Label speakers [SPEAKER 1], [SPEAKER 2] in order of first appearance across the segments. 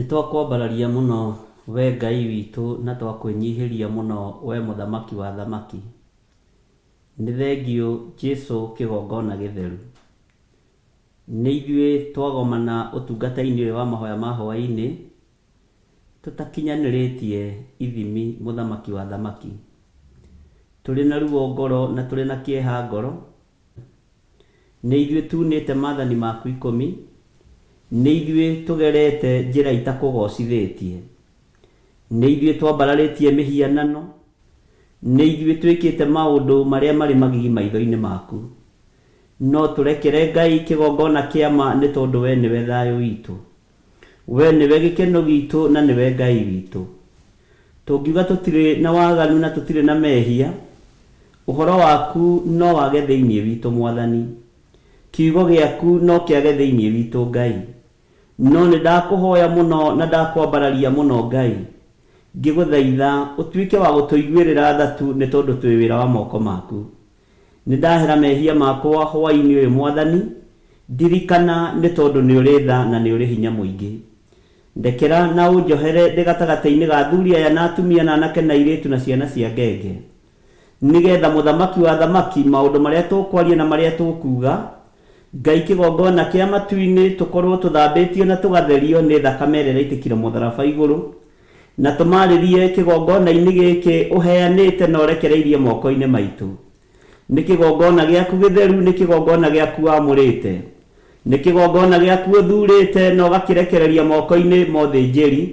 [SPEAKER 1] Nitwakwambararia muno we Ngai witu na twakwenyihiria muno we muthamaki wa thamaki. Ni thengio Jesu kigongona githeru. Ni ithuĩ twagomana ũtungata-inĩ ũyũ wa mahoya ma hwaĩ-inĩ tũtakinyanĩrĩtie ithimi muthamaki wa thamaki. Tũrĩ na ruo ngoro na tũrĩ na kĩeha ngoro. Nĩ ithuĩ tunĩte maathani maku 10. Nĩ ithuĩ tũgerete njĩra itakũgocithĩtie. Nĩ ithuĩ twambararĩtie mĩhianano. Nĩ ithuĩ twĩkĩte maũndũ marĩa marĩ magigi maitho-inĩ maku. No tũrekere Ngai kĩgongona kĩa ma nĩ tondũ we nĩwe thayũ witũ. We nĩwe gĩkeno gitũ na nĩwe Ngai witũ. Tũngiuga tũtirĩ na waganu na tũtirĩ na mehia, ũhoro waku no wage thĩinĩ witũ Mwathani. Kiugo gĩaku no kĩage thĩinĩ witũ Ngai. No nĩ ndakũhoya mũno na ndakwambararia mũno Ngai, ngĩgũthaitha ũtuĩke wa gũtũiguĩrĩra thatu nĩ tondũ twĩ wĩra wa moko maku. Nĩ ndahera mehia makwa hwaĩ-inĩ ũyũ Mwathani, ndirikana nĩ tondũ nĩ ũrĩ tha na nĩ ũrĩ hinya mũingĩ. Ndekera na ũnjohere ndĩ gatagatĩ-inĩ ga athuri aya na atumia na anake na airĩtu na ciana cia ngenge, nĩgetha mũthamaki wa thamaki maũndũ marĩa tũkwaria na marĩa tũkuga Ngai kĩgongona kĩa matu-inĩ tũkorwo tũthambĩtio na tũgatherio nĩ thakame ĩrĩa ĩraitĩkire mũtharaba igũrũ, na tũmarĩrie kĩgongona-inĩ gĩkĩ ũheanĩte na ũrekereirie moko-inĩ maitũ. Nĩ kĩgongona gĩaku gĩtheru, nĩ kĩgongona gĩaku wamũrĩte, nĩ kĩgongona gĩaku ũthurĩte na ũgakĩrekereria moko-inĩ ma ũthĩnjĩri,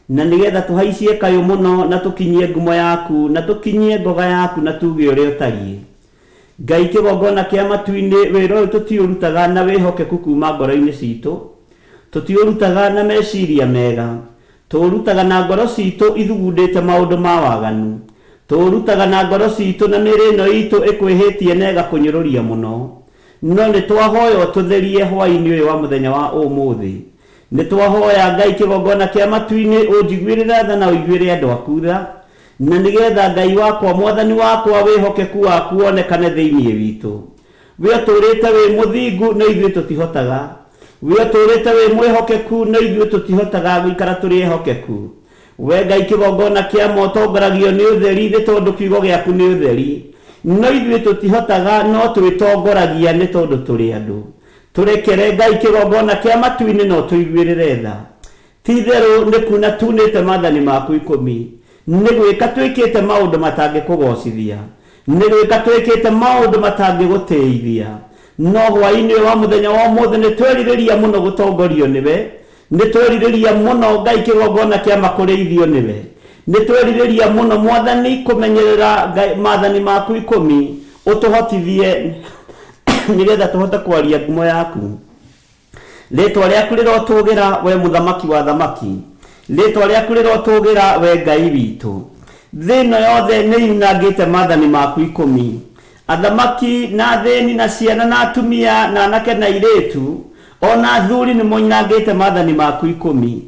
[SPEAKER 1] na nĩgetha tũhaicie kayũ mũno na tũkinyie ngumo yaku na tũkinyie ngoga yaku na tuge ũrĩa ũtariĩ. Ngai kĩgongona kĩa matu-inĩ wĩra ũyũ tũtiũrutaga na wĩhokeku kuma ngoro-inĩ citũ, tũtiũrutaga na meciria mega, tũrutaga na ngoro citũ ithugundĩte maũndũ ma waganu, tũrutaga na ngoro citũ na mĩĩrĩ ĩno itũ ĩkwĩhĩtie na ĩgakũnyũrũria mũno. No nĩ twahoya tũtherie hwaĩ-inĩ ũyũ wa mũthenya wa ũmũthĩ. Nĩ twahoya Ngai kĩgongona kĩa matu-inĩ ũnjiguĩrĩre tha na ũiguĩre andũ aku tha, na nĩgetha Ngai wakwa Mwathani wakwa wĩhokeku waku wonekane thĩinĩ witũ. We ũtũrĩte wĩ mũthingu na ithuĩ tũtihotaga. We ũtũrĩte wĩ mwĩhokeku na ithuĩ tũtihotaga gũikara tũrĩ ehokeku. We Ngai kĩgongona kĩa ma ũtongoragio nĩ ũtheri nĩ tondũ kiugo gĩaku nĩ ũtheri. No ithuĩ tũtihotaga no twĩtongoragia nĩ tondũ tũrĩ andũ. Tũrekere Ngai kĩgongona kĩa matu-inĩ no tũiguĩrĩre tha. Ti-itherũ nĩ kuna tunĩte maathani maku 10. Nĩ gwĩka twĩkĩte maũndũ matangĩkũgocithia. Nĩ gwĩka twĩkĩte maũndũ matangĩgũtĩithia. No hwaĩ-inĩ wa mũthenya wa ũmũthĩ nĩ twerirĩria mũno gũtongorio nĩwe. Nĩ twerirĩria mũno Ngai kĩgongona kĩa makũrĩithio nĩwe. Nĩ twerirĩria mũno Mwathani kũmenyerera maathani maku 10 ũtũhotithie nĩgetha tũhote kwaria ngumo yaku. Rĩtwa rĩaku rĩrotũgĩra we mũthamaki wa thamaki. Rĩtwa rĩaku rĩrotũgĩra we Ngai witũ. Thĩ ĩno yothe nĩ yunangĩte maathani maku 10. Athamaki na athĩni na ciana na atumia na anake na airĩtu ona athuri nĩ moinangĩte maathani maku 10.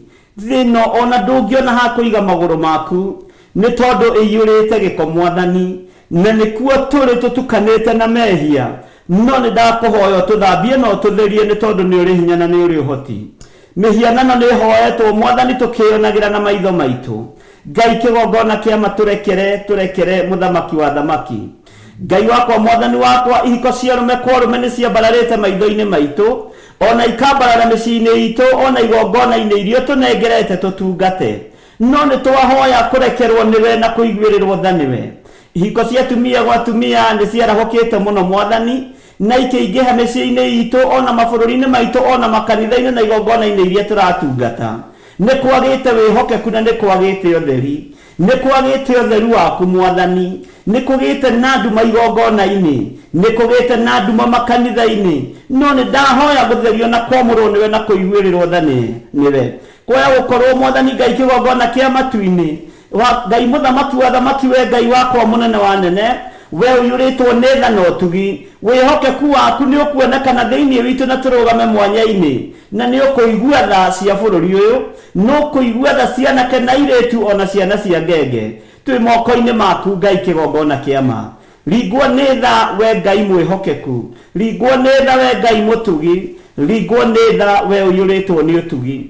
[SPEAKER 1] Thĩ ĩno ona ndũngĩona ha kũiga magũrũ maku nĩ tondũ ĩiyũrĩte gĩko Mwathani, na nĩkuo tũrĩ tũtukanĩte na mehia. No nĩ ndakũhoya tũthambie no tũtherie nĩ tondũ nĩ ũrĩ hinya na nĩ ũrĩ ũhoti. Mĩhianano nĩ hoetwo Mwathani tũkĩonagĩra na maitho maitũ. Ngai kĩgongona kĩa ma tũrekere mũthamaki wa thamaki. Ngai wakwa Mwathani wakwa ihiko cia rũme kwa rũme nĩ ciambararĩte maitho-inĩ maitũ, ona ikambarara mĩciĩ-inĩ itũ, ona igongona-inĩ iria tũnengerete tũtungate. No nĩ twahoya kũrekerwo nĩwe na kũiguĩrĩrwo tha nĩwe. Ihiko cia atumia gwa atumia nĩ ciarahũkĩte mũno Mwathani, na ikĩingĩha mĩciĩ-inĩ itũ ona mabũrũri-inĩ maitũ ona makanitha-inĩ na igongona-inĩ iria tũratungata. Nĩ kwagĩte wĩhokeku na nĩ kwagĩte ũtheri. Nĩ kwagĩte ũtheru waku Mwathani. Nĩ kũgĩte na nduma igongona-inĩ. Nĩ kũgĩte na nduma makanitha-inĩ. No nĩ ndahoya gũtherio na kwamũrwo nĩwe na kũiguĩrĩrwo tha nĩwe. Kwoya gũkorwo Mwathani Ngai kĩgongona kĩa matu-inĩ. Ngai mũthamaki wa thamaki we Ngai wakwa mũnene wa nene, we ũiyũrĩtwo nĩ tha na ũtugi. Wĩhokeku waku nĩ ũkuonekana thĩinĩ witũ na tũrũgame mwanya-inĩ, na nĩ ũkũigua tha cia bũrũri ũyũ, nĩ ũkũigua tha cia anake na airĩtu ona ciana cia ngenge. Twĩ moko-inĩ maku Ngai kĩgongona kĩa ma. Ringwo nĩ tha we Ngai mwĩhokeku. Ringwo nĩ tha we Ngai mũtugi. Ringwo nĩ tha we ũiyũrĩtwo nĩ ũtugi.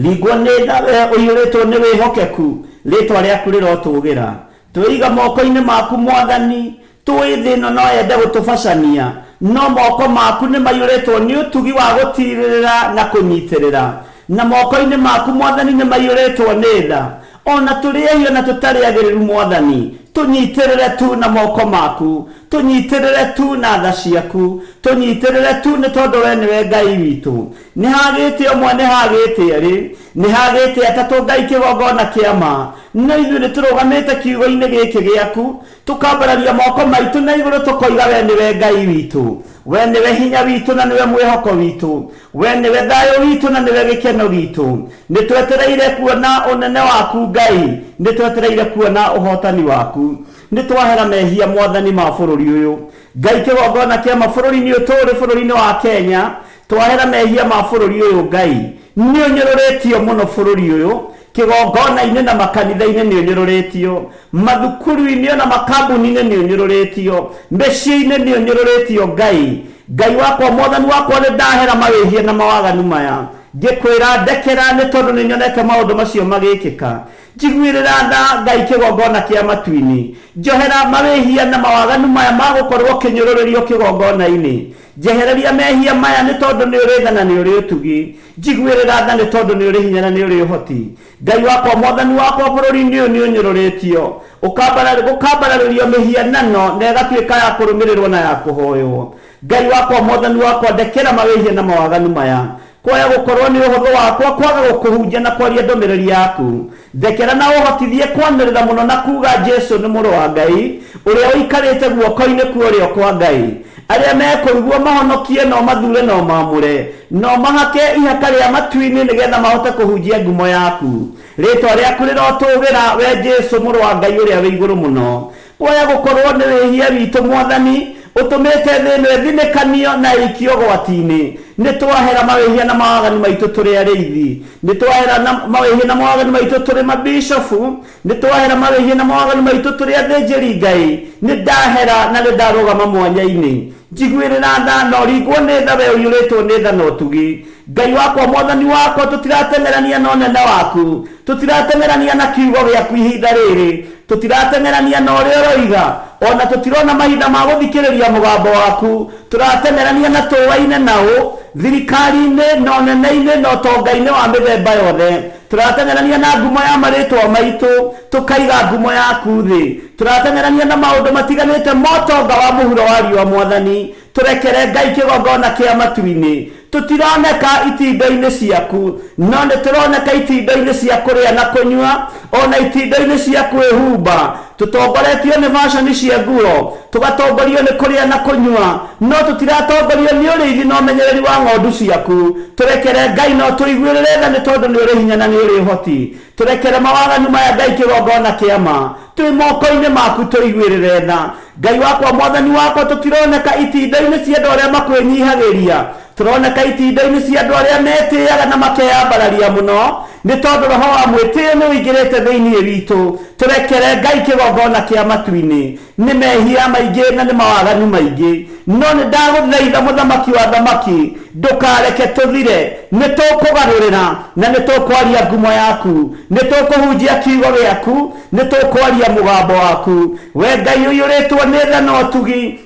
[SPEAKER 1] Ligwo nĩ tha ũiyũrĩtwo nĩ wĩhokeku, rĩtwa rĩaku rĩrotũgĩra. Twĩiga moko-inĩ maku Mwathani, tũĩ thĩ ĩno no yende gũtũbacania, no moko maku nĩ maiyũrĩtwo nĩ ũtugi wa gũtirĩrĩra na kũnyitĩrĩra, na moko-inĩ maku Mwathani nĩ maiyũrĩtwo nĩ tha. Ona tũrĩehio na tũtarĩagĩrĩru Mwathani, tũnyitĩrĩre tu na moko maku, tũnyitĩrĩre tu na tha ciaku, tũnyitĩrĩre tu nĩ tondũ we nĩwe Ngai witũ. Nĩ hagĩte ũmwe, nĩ hagĩte erĩ, nĩ hagĩte atatũ, Ngai kĩgongona kĩa ma. No ithuĩ nĩ tũrũgamĩte kiugo-inĩ gĩkĩ gĩaku, tũkambararia moko maitũ na igũrũ tũkoiga we nĩwe Ngai witũ, we nĩwe hinya witũ na nĩwe mwĩhoko witũ, we nĩwe thayũ witũ na nĩwe gĩkeno gitũ. Nĩ twetereire kuona ũnene waku Ngai, nĩ twetereire kuona ũhotani waku. Nĩ twahera mehia Mwathani ma bũrũri ũyũ, Ngai kĩgongona kĩa mabũrũri-inĩ ũyũ tũrĩ bũrũri-inĩ wa Kenya, twahera mehia ma bũrũri ũyũ Ngai. Nĩ ũnyũrũrĩtio mũno bũrũri ũyũ, kĩgongona-inĩ na makanitha-inĩ nĩ ũnyũrũrĩtio, mathukuru-inĩ na makambuni-inĩ nĩ ũnyũrũrĩtio, mĩciĩ-inĩ nĩ ũnyũrũrĩtio Ngai. Ngai wakwa Mwathani wakwa nĩ ndahera mawĩhia na mawaganu maya, ngĩkwĩra ndekera nĩ tondũ nĩ nyonete maũndũ macio magĩkĩka. Njiguĩrĩra tha Ngai kĩgongona kĩa matu-inĩ, njohera mawĩhia na mawaganu maya magũkorwo kĩnyũrũrĩrio kĩgongona-inĩ. Njehereria mehia maya nĩ tondũ nĩ ũrĩ tha na nĩ ũrĩ ũtugi, njiguĩrĩra tha nĩ tondũ nĩ ũrĩ hinya na nĩ ũrĩ ũhoti. Ngai wakwa Mwathani wakwa bũrũri-inĩ ũyũ nĩ ũnyũrũrĩtio, ũkambararĩrio mĩhianano na ĩgatuĩka ya kũrũmĩrĩrwo na ya kũhoywo. Ngai wakwa Mwathani wakwa ndekera mawĩhia na mawaganu maya, kwaya gũkorwo nĩ ũhũthũ wakwa kwaga gũkũhunjia na kwaria ndũmĩrĩri yaku. Ndekera na ũhotithie kwanĩrĩra mũno na kuga Jesu nĩ mũrũ wa Ngai, ũrĩa ũikarĩte guoko-inĩ kwa ũrĩo kwa Ngai. Arĩa mekũigua mahonokie no mathure no maamũre, no mahake ihaka rĩa matu-inĩ nĩgetha mahote kũhunjia ngumo yaku. Rĩtwa rĩaku rĩrotũgĩra we Jesu mũrũ wa Ngai ũrĩa wĩ igũrũ mũno. Kwaya gũkorwo nĩ wĩhia witũ Mwathani, ũtũmĩte thĩ ĩno ĩthinĩkanio na ikio gwati-inĩ. Nĩ twahera mawĩhia na mawaganu maitũ tũrĩ arĩithi, nĩ twahera mawĩhia na mawaganu maitũ tũrĩ mabishofu, nĩ twahera mawĩhia na mawaganu maitũ tũrĩ athĩnjĩri Ngai. Nĩ ndahera na nĩ ndarũgama mwanya-inĩ, njiguĩrĩra tha na ũringwo nĩ tha we ũiyũrĩtwo nĩ tha na ũtugi. Ngai wakwa Mwathani wakwa tũtirateng'erania na ũnene waku, tũtirateng'erania na kiugo gĩaku ihinda rĩrĩ, tũtirateng'erania na ũrĩa ũroiga, ona tũtirona mahinda ma gũthikĩrĩria mũgambo waku. Tũrateng'erania na tũũa-inĩ naũ, thirikari-inĩ na ũnene-inĩ na ũtonga-inĩ wa mĩthemba yothe. Tũrateng'erania na ngumo ya marĩtwa maitũ, tũkaiga ngumo yaku thĩ. Tũrateng'erania na maũndũ matiganĩte ma ũtonga wa mũhuro wa riũa Mwathani. Tũrekere Ngai kĩgongona kĩa matu-inĩ. Tũtironeka itindo-inĩ ciaku, no nĩ tũroneka itindo-inĩ cia kũrĩa na kũnyua, ona itindo-inĩ cia kwĩhumba. Tũtongoretio nĩ fashion cia nguo, tũgatongorio nĩ kũrĩa na kũnyua, no tũtiratongorio nĩ ũrĩithi na ũmenyereri wa ng'ondu ciaku. Tũrekere Ngai no tũiguĩrĩre tha nĩ tondũ nĩ ũrĩ hinya na nĩ ũrĩ ũhoti. Tũrekere mawaganu maya Ngai kĩgongona kĩa ma, twĩ moko-inĩ maku tũiguĩrĩre tha. Ngai wakwa Mwathani wakwa tũtironeka itindo-inĩ cia andũ arĩa makwĩnyihagĩria, tũroneka itindo-inĩ cia andũ arĩa metĩaga na makeyambararia mũno, nĩ tondũ roho wa mwĩtĩo nĩ ũingĩrĩte thĩinĩ witũ. Tũrekere Ngai kĩgongona kĩa matu-inĩ, nĩ mehia maingĩ na nĩ mawaganu maingĩ, no nĩ ndagũthaitha Mũthamaki wa thamaki, ndũkareke tũthire. Nĩ tũkũgarũrĩra na nĩ tũkwaria ngumo yaku, nĩ tũkũhunjia kiugo gĩaku, nĩ tũkwaria mũgambo waku. We Ngai ũiyũrĩtwo nĩ tha na ũtugi,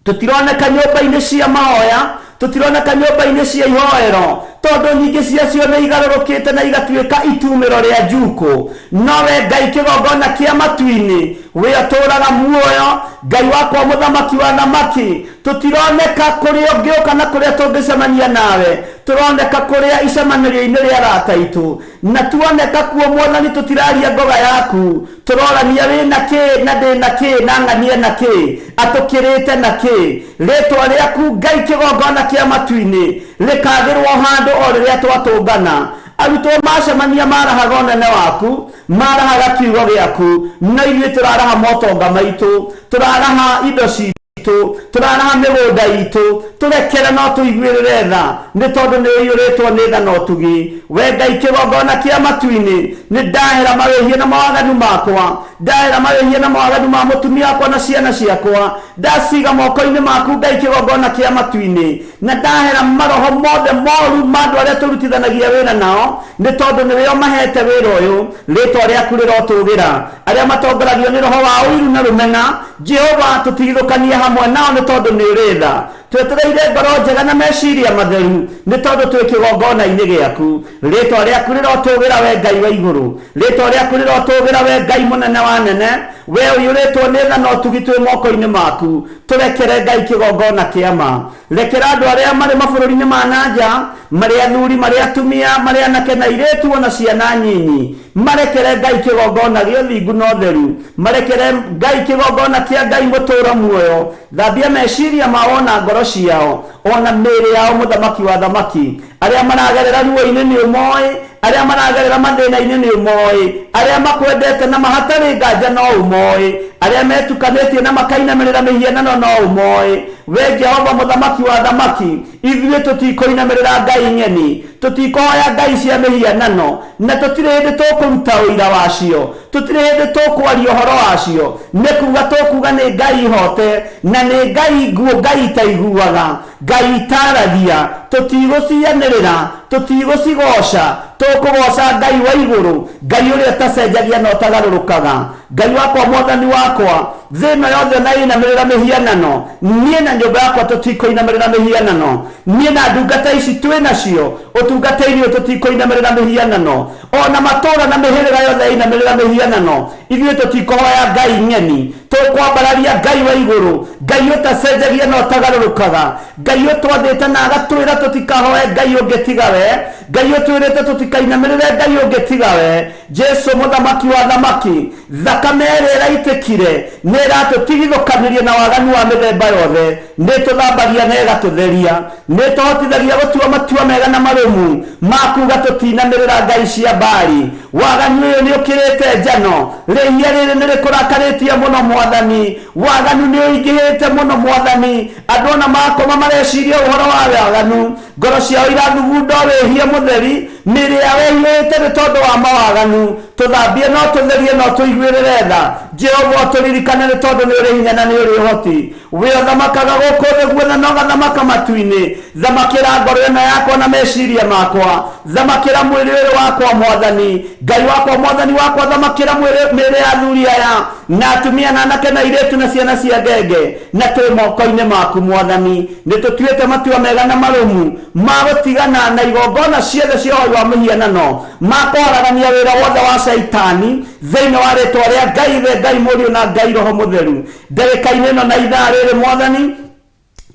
[SPEAKER 1] tũtironeka nyũmba-inĩ cia mahoya, tũtironeka nyũmba-inĩ cia ihoero, tondũ nyingĩ ciacio nĩ igarũrũkĩte na igatuĩka itumĩro rĩa njuko. No we Ngai kĩgongona kĩa matu-inĩ, we atũũraga muoyo. Ngai wakwa Mũthamaki wa thamaki, tũtironeka kũrĩa ũngĩũka na kũrĩa tũngĩcemania nawe, tũroneka kũrĩa icemanĩrio-inĩ rĩa arata aitũ, na tuoneka kuo Mwathani tũtiraria ngoga yaku, tũrorania wĩ na kĩ na ndĩ na kĩ na ng'anie na kĩ, atũkĩrĩte na kĩ. Rĩtwa rĩaku Ngai kĩgongona kĩa matu-inĩ rĩkagĩrwo handũ o rĩrĩa twatũngana. Arutwo macemania marahaga ũnene waku, marahaga kiugo gĩaku, no ithuĩ tũraraha motonga maitũ, tũraraha indo citũ, tũraraha mĩgũnda itũ, turekera no tuiguirire tha ni tondu ni uyuritwo ni tha no tugi we Ngai kigongona kia matu-ini ni ndahera mawihia na mawaganu makwa ndahera mawihia na mawaganu ma mutumia akwa na ciana ciakwa ndaciga moko-ini maku Ngai kigongona kia matu-ini na ndahera maroho mothe moru ma andu aria turutithanagia wira nao ni tondu ni weo mahete wira uyu ritwa riaku rirotugira aria matongoragio ni roho wa uiru na rumena Jehova tutigithukanie hamwe nao ni tondu ni ritha twetereire ngoro njega na meciria matheru ni tondu twi kigongona-ini giaku ritwa riaku rirotugira we Ngai wa iguru ritwa riaku rirotugira we Ngai munene wa nene we uyuritwo ni tha no tugitwe moko-ini maku turekere Ngai kigongona kiama rekera andu aria mari mabururi-ini ma nanja mari athuri mari atumia mari anake na iretu ona ciana nyinyi marekere Ngai kigongona gio thingu no theru marekere Ngai kigongona kia Ngai mutura muoyo thambia meciria mao na ngoro ciao ona mĩĩrĩ yao muthamaki wa thamaki aria maragerera ruo-ini ni umoi aria maragerera mathĩna-ini ni umoi aria makwendete na mahatari nganja no umoi aria metukanitie na makainamirira mihianano no umoi we Jehova muthamaki wa thamaki ithuĩ tutikoinamirira Ngai ng'eni tutikoya Ngai cia mihianano na tutire hindi tukuruta uira wacio tutire hindi tukwaria uhoro wacio ni kuga tukuga ni Ngai hote na ni Ngai nguo Ngai taiguaga Ngai itaragia tutigucianirira tutigucigoca tukugoca Ngai wa iguru Ngai uria tacenjagia no tagarurukaga Ngai wakwa mwathani wakwa thina yothe na inamirira mihianano nie na nyumba yakwa tutikoinamirira mihianano nie na ndungata ici twi nacio utungata-ini tutikoinamirira mihianano ona matura na mihiriga yothe inamirira mihianano ithuĩ tutikohoya Ngai ng'eni tukwambararia Ngai wa iguru Ngai utacenjagia no tagarurukaga Ngai utwathĩte na agatwĩra tutikahoe Ngai ũngĩ tiga we Ngai utwĩrĩte tutikainamirire Ngai ũngĩ tiga we Jesu muthamaki wa thamaki thakame ĩrĩa ĩraitĩkire nĩ ĩratũtigithũkanĩria na waganu wa mĩthemba yothe nĩ tũthambagia na ĩgatũtheria nĩ tũhotithagia gũtua matua mega na marũmu ma kuga tũtinamĩrĩra Ngai cia Baali waganu ũyũ nĩ ũkĩrĩte njano rĩhia rĩrĩ nĩ rĩkũrakarĩtie mũno mwathani waganu nĩ ũingĩhĩte mũno mwathani andũ ona makoma mareciria ũhoro wa waganu ngoro ciao irathugunda wĩhia mũtheri mĩĩrĩ yao ĩhĩte nĩ tondũ wa mawaganu tũthambie no tũtherie no tũiguĩrĩre tha Jehova tũririkane nĩ tondũ nĩ ũrĩ hinya na nĩ ũrĩ ũhoti we ũthamakaga gũkũ thĩ guothe no gathamaka matu-inĩ thamakĩra ngoro ĩno yakwa na meciria makwa thamakĩra mwĩrĩ ũyũ wakwa mwathani Ngai wakwa mwathani wakwa thamakĩra mĩĩrĩ ya athuri aya na atumia na anake na iretu na ciana cia ngenge na twĩ moko-inĩ maku mwathani nĩ tũtuĩte matua mega na marũmu ma gũtigana na igongona ciothe cia ũhoi wa mũhianano ma kũharagania wĩra wothe wa caitani thĩinĩ wa rĩtwa rĩa Ngai we Ngai mũriũ na Ngai roho mũtheru ndagĩka-inĩ ĩno na ithaa rĩrĩ mwathani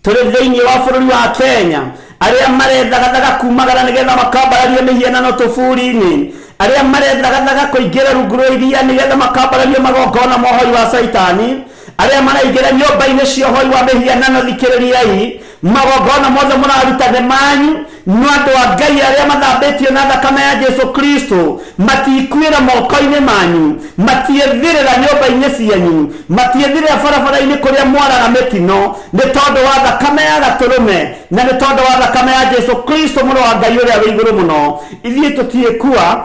[SPEAKER 1] tũrĩ thĩinĩ wa bũrũri wa Kenya arĩa marethagathaga kumagara nĩgetha makambararie mĩhianano tũbũri-inĩ arĩa marethagathaga kũingĩra rungu rwa iria nĩgetha makambararie magongona ma ũhoi wa caitani arĩa maraingĩra nyũmba-inĩ cia ũhoi wa mĩhianano thikĩrĩriai magongona mothe mũraruta nĩ manyu no andũ a Ngai arĩa mathambĩtio na thakame ya Jesu Kristo matikuĩra moko-inĩ manyu matiethirĩra nyũmba-inĩ cianyu matiethirĩra barabara-inĩ kũrĩa mwaraga mĩtino nĩ tondũ wa thakame ya gatũrũme na nĩ tondũ wa thakame ya Jesu Kristo mũrũ wa Ngai ũrĩa wĩ igũrũ mũno ithuĩ tũtiĩkua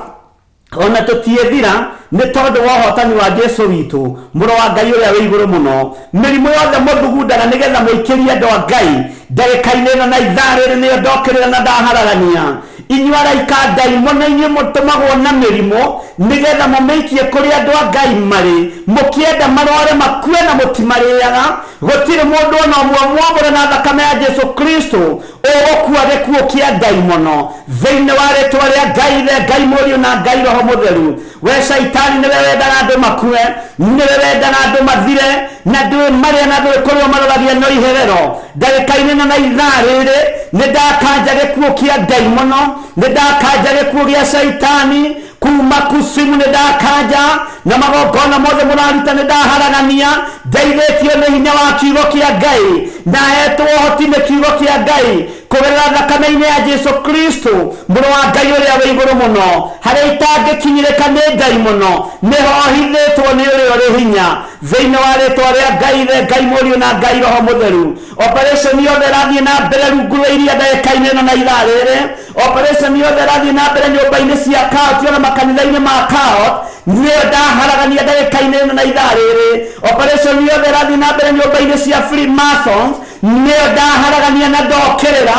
[SPEAKER 1] ona tũtiethira nĩ tondũ wa ũhotani wa Jesu witũ mũrũ wa Ngai ũrĩa wĩ igũrũ mũno mĩrimũ yothe mũthugundaga nĩgetha mũikĩrie andũ a Ngai ndagĩka-inĩ ĩno na ithaa rĩrĩ nĩyo ndokĩrĩra na ndaharagania inyuĩ araika ndaimono inyuĩ mũtũmagwo na mĩrimũ nĩgetha mũmĩikie kũrĩ andũ a Ngai marĩ mũkĩenda marware makue na mũtimarĩaga gũtirĩ mũndũ ona ũmwe mwamũre na thakame ya Jesu Kristo ũgũkua gĩkuũ kĩa ndaimono thĩinĩ wa rĩtwa rĩa Ngai we Ngai mũriũ na Ngai roho mũtheru we caitani nĩwe wendaga andũ makue nĩwe wendaga andũ mathire na ndũĩ marĩa na ndũĩ kũrĩa maroragia no iherero ndagĩka-inĩ ĩno na ithaa rĩrĩ nĩ ndakanja gĩkuũ kĩa ndaimono nĩ ndakanja gĩkuũ gĩa caitani kuma kusimu nĩ ndakanja na magongona mothe mũraruta nĩ ndaharagania ndeithĩtio nĩ hinya wa kiugo kĩa Ngai na hetwo ũhoti nĩ kiugo kĩa Ngai kũgerera thakame-inĩ ya Jesu Kristo mũrũ wa Ngai ũrĩa wĩ igũrũ mũno harĩa itangĩkinyĩrĩka nĩ ndaimono nĩ hohithĩtwo nĩ ũrĩa ũrĩ hinya thĩinĩ wa rĩtwa rĩa Ngai Ithe, Ngai Mũriũ na Ngai Roho Mũtheru. Operation yothe ĩrathiĩ na mbere rungu rwa iria ndagĩka-inĩ ĩno na ithaa rĩrĩ. Operation yothe ĩrathiĩ na mbere nyũmba-inĩ cia kaoti ona makanitha-inĩ ma kaoti, nĩyo ndaharagania ndagĩka-inĩ ĩno na ithaa rĩrĩ. Operation yothe ĩrathiĩ na mbere nyũmba-inĩ cia Freemasons, nĩyo ndaharagania na ndokĩrĩra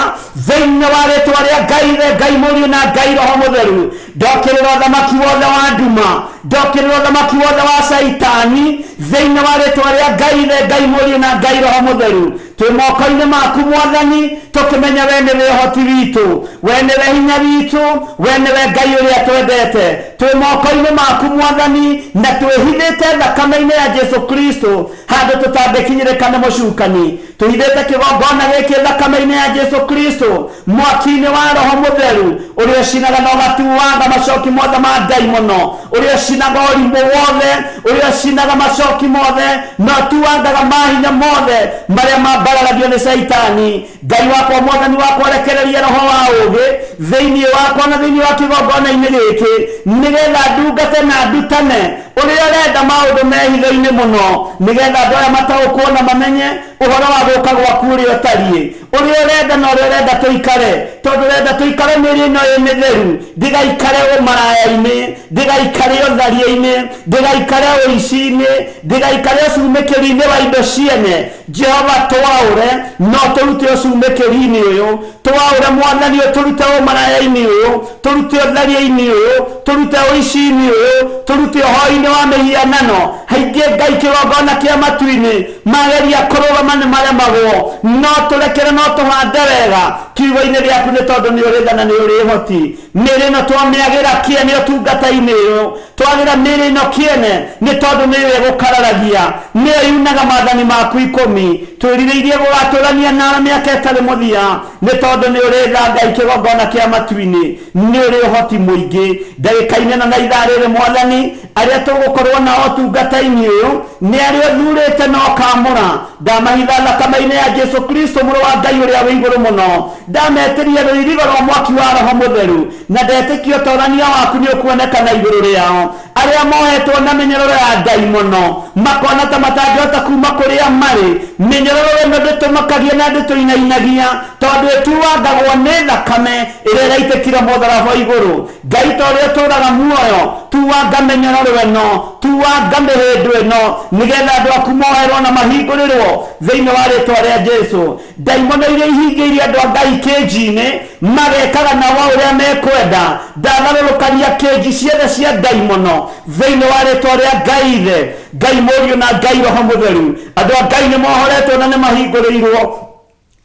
[SPEAKER 1] thĩinĩ wa rĩtwa rĩa Ngai Ithe, Ngai Mũriũ na Ngai Roho Mũtheru. Ndokĩrĩra ũthamaki wothe wa nduma, ndokĩrĩra ũthamaki wothe wa Saitani thĩinĩ wa rĩtwa rĩa Ngai Ithe, Ngai Mũriũ na Ngai Roho Mũtheru. Twĩ moko-inĩ maku Mwathani, tũkĩmenya we nĩwe ũhoti witũ, we nĩwe hinya witũ, we nĩwe Ngai ũrĩa twendete. Twĩ moko-inĩ maku Mwathani, na twĩhithĩte thakame-inĩ ya Jesu Kristo handũ tũtangĩkinyĩrĩka nĩ mũcukani. Twĩhithĩte kĩgongona gĩkĩ thakame-inĩ ya Jesu Kristo, mwaki-inĩ wa Roho Mũtheru ũrĩa ũcinaga na ũgatuanga macoki mothe ma ndaimono, ũrĩa ũcinaga ũrimũ wothe, ũrĩa ũcinaga macoki mothe na ũtuangaga mahinya mothe marĩa mambaragio nĩ Saitani. Ngai wakwa Mwathani wakwa, rekereria roho wa ũũgĩ thĩinĩ wakwa na thĩinĩ wa kĩgongona-inĩ gĩkĩ, nĩgetha ndungate na ndutane ũrĩa ũrenda maũndũ mehitho-inĩ mũno, nĩgetha andũ arĩa mataũkuona mamenye ũhoro wa gũka gwaku ũrĩa ũtariĩ, ũrĩa ũrenda na ũrĩa ũrenda tũikare, tondũ ũrenda tũikare mĩĩrĩ ĩno ĩ mĩtheru, ndigaikare ũmaraya-inĩ, ndigaikare ũtharia-inĩ, ndigaikare ũici-inĩ, ndigaikare ũcumĩkĩri-inĩ wa indo ciene. Jehova twaũre no tũrute ũcumĩkĩri-inĩ ũyũ, twaũre Mwathani tũrute ũmaraya-inĩ ũyũ, tũrute ũtharia-inĩ ũyũ, tũrute ũici-inĩ ũyũ, tũrute ũhoi-inĩ wa mĩhianano. Haingĩ Ngai kĩgongona kĩa matu-inĩ mageria kũrũgama nĩ maremagwo, no tũrekere no tũhande wega kiugo-inĩ gĩaku, nĩ tondũ nĩ ũrĩ tha na nĩ ũrĩ hoti. Mĩĩrĩ ĩno twamĩagĩra kĩene ũtungata-inĩ ũyũ, twagĩra mĩĩrĩ ĩno kĩene nĩ tondũ nĩwe gũkararagia, nĩyo yunaga maathani maku 10. Twĩrirĩirie gũgatũrania nawe mĩaka ĩtarĩ mũthia, nĩ tondũ nĩ ũrĩ tha Ngai kĩgongona kĩa matu-inĩ, nĩ ũrĩ ũhoti mũingĩ. Ndagĩka-inĩ ĩno na ithaa rĩrĩ Mwathani, arĩa tũgũkorwo nao ũtungata-inĩ ũyũ nĩ arĩa ũthurĩte na ũkamũra, ndamahitha thakame-inĩ ya Jesu Kristo mũrũ wa Ngai ũrĩa wĩ igũrũ mũno. Ndametĩria rũirigo rwa mwaki wa Roho Mũtheru, na ndetĩkia ũtonania waku nĩ ũkuonekana igũrũ rĩao. Arĩa mohetwo na mĩnyororo ya Ngai mũno, makona ta matangĩhota kuma kũrĩa marĩ, mĩnyororo ĩno ndĩtũmakagia na ndĩtũinainagia, tondũ ĩtuangagwo nĩ thakame ĩrĩa ĩraitĩkire mũtharaba igũrũ. Ngai ta ũrĩa ũtũũraga muoyo, tuanga mĩnyororo ĩno, tuanga mĩhĩndo ĩno, nĩgetha andũ aku moherwo na mahingũrĩrwo thĩinĩ wa rĩtwa rĩa Jesu. Ndaimono iria ihingĩirie andũ a Ngai kĩnji-inĩ magekaga nao ũrĩa mekwenda, ndatharũrũkania kĩnji ciothe cia ndaimono thĩinĩ wa rĩtwa rĩa Ngai Ithe, Ngai Mũriũ na Ngai Roho Mũtheru. Andũ a Ngai nĩ mohoretwo na nĩ mahingũrĩirwo,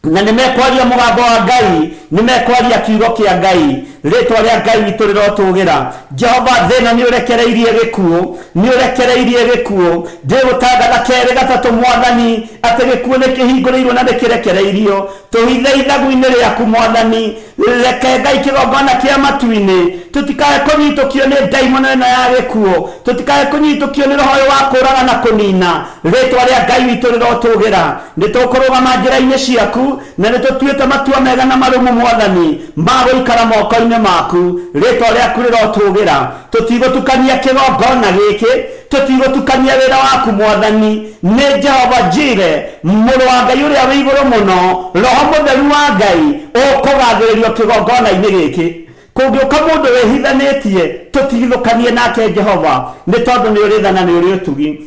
[SPEAKER 1] na nĩ mekwaria mũgambo wa Ngai, nĩ mekwaria kiugo kĩa Ngai. Rĩtwa rĩa Ngai witũ rĩrotũgĩra. Jehova thĩna nĩ ũrekereirie gĩkuũ, nĩ ũrekereirie gĩkuũ. Ndĩgũtangatha kerĩ gatatũ Mwathani atĩ gĩkuũ nĩ kĩhingũrĩirwo na nĩ kĩrekereirio. Tũhithe ithagu-inĩ rĩaku Mwathani, reke Ngai kĩgongona kĩa matu-inĩ, tũtikae kũnyitũkio nĩ ndaimono ĩno ya gĩkuũ, tũtikae kũnyitũkio nĩ roho wa kũũraga na kũnina. Rĩtwa rĩa Ngai witũ rĩrotũgĩra. Nĩ tũkũrũgama njĩra-inĩ ciaku, na nĩ tũtuĩte matua mega na marũmu Mwathani ma gũikara moko-inĩ maku. Rĩtwa rĩaku rĩrotũgĩra. Tũtigũtukania kĩgongona gĩkĩ, tũtigũtukania wĩra waku Mwathani. Nĩ Jehova Njire, mũrũ wa Ngai ũrĩa wĩ igũrũ mũno, Roho Mũtheru wa Ngai ũkũgathĩrĩrio kĩgongona-inĩ gĩkĩ. Kũngĩũka mũndũ wĩhithanĩtie, tũtigithũkanie nake Jehova, nĩ tondũ nĩ ũrĩ tha na nĩ ũrĩ ũtugi.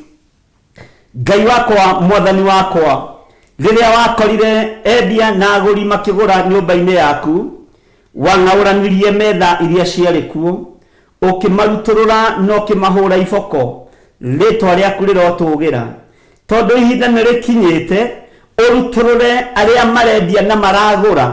[SPEAKER 1] Ngai wakwa, Mwathani wakwa, rĩrĩa wakorire endia na agũri makĩgũra nyũmba-inĩ yaku, wang'aũranirie metha iria ciarĩ kuo, ũkĩmarutũrũra na ũkĩmahũra iboko. Rĩtwa rĩaku rĩrotũgĩra, tondũ ihinda nĩ rĩkinyĩte ũrutũrũre arĩa marendia na maragũra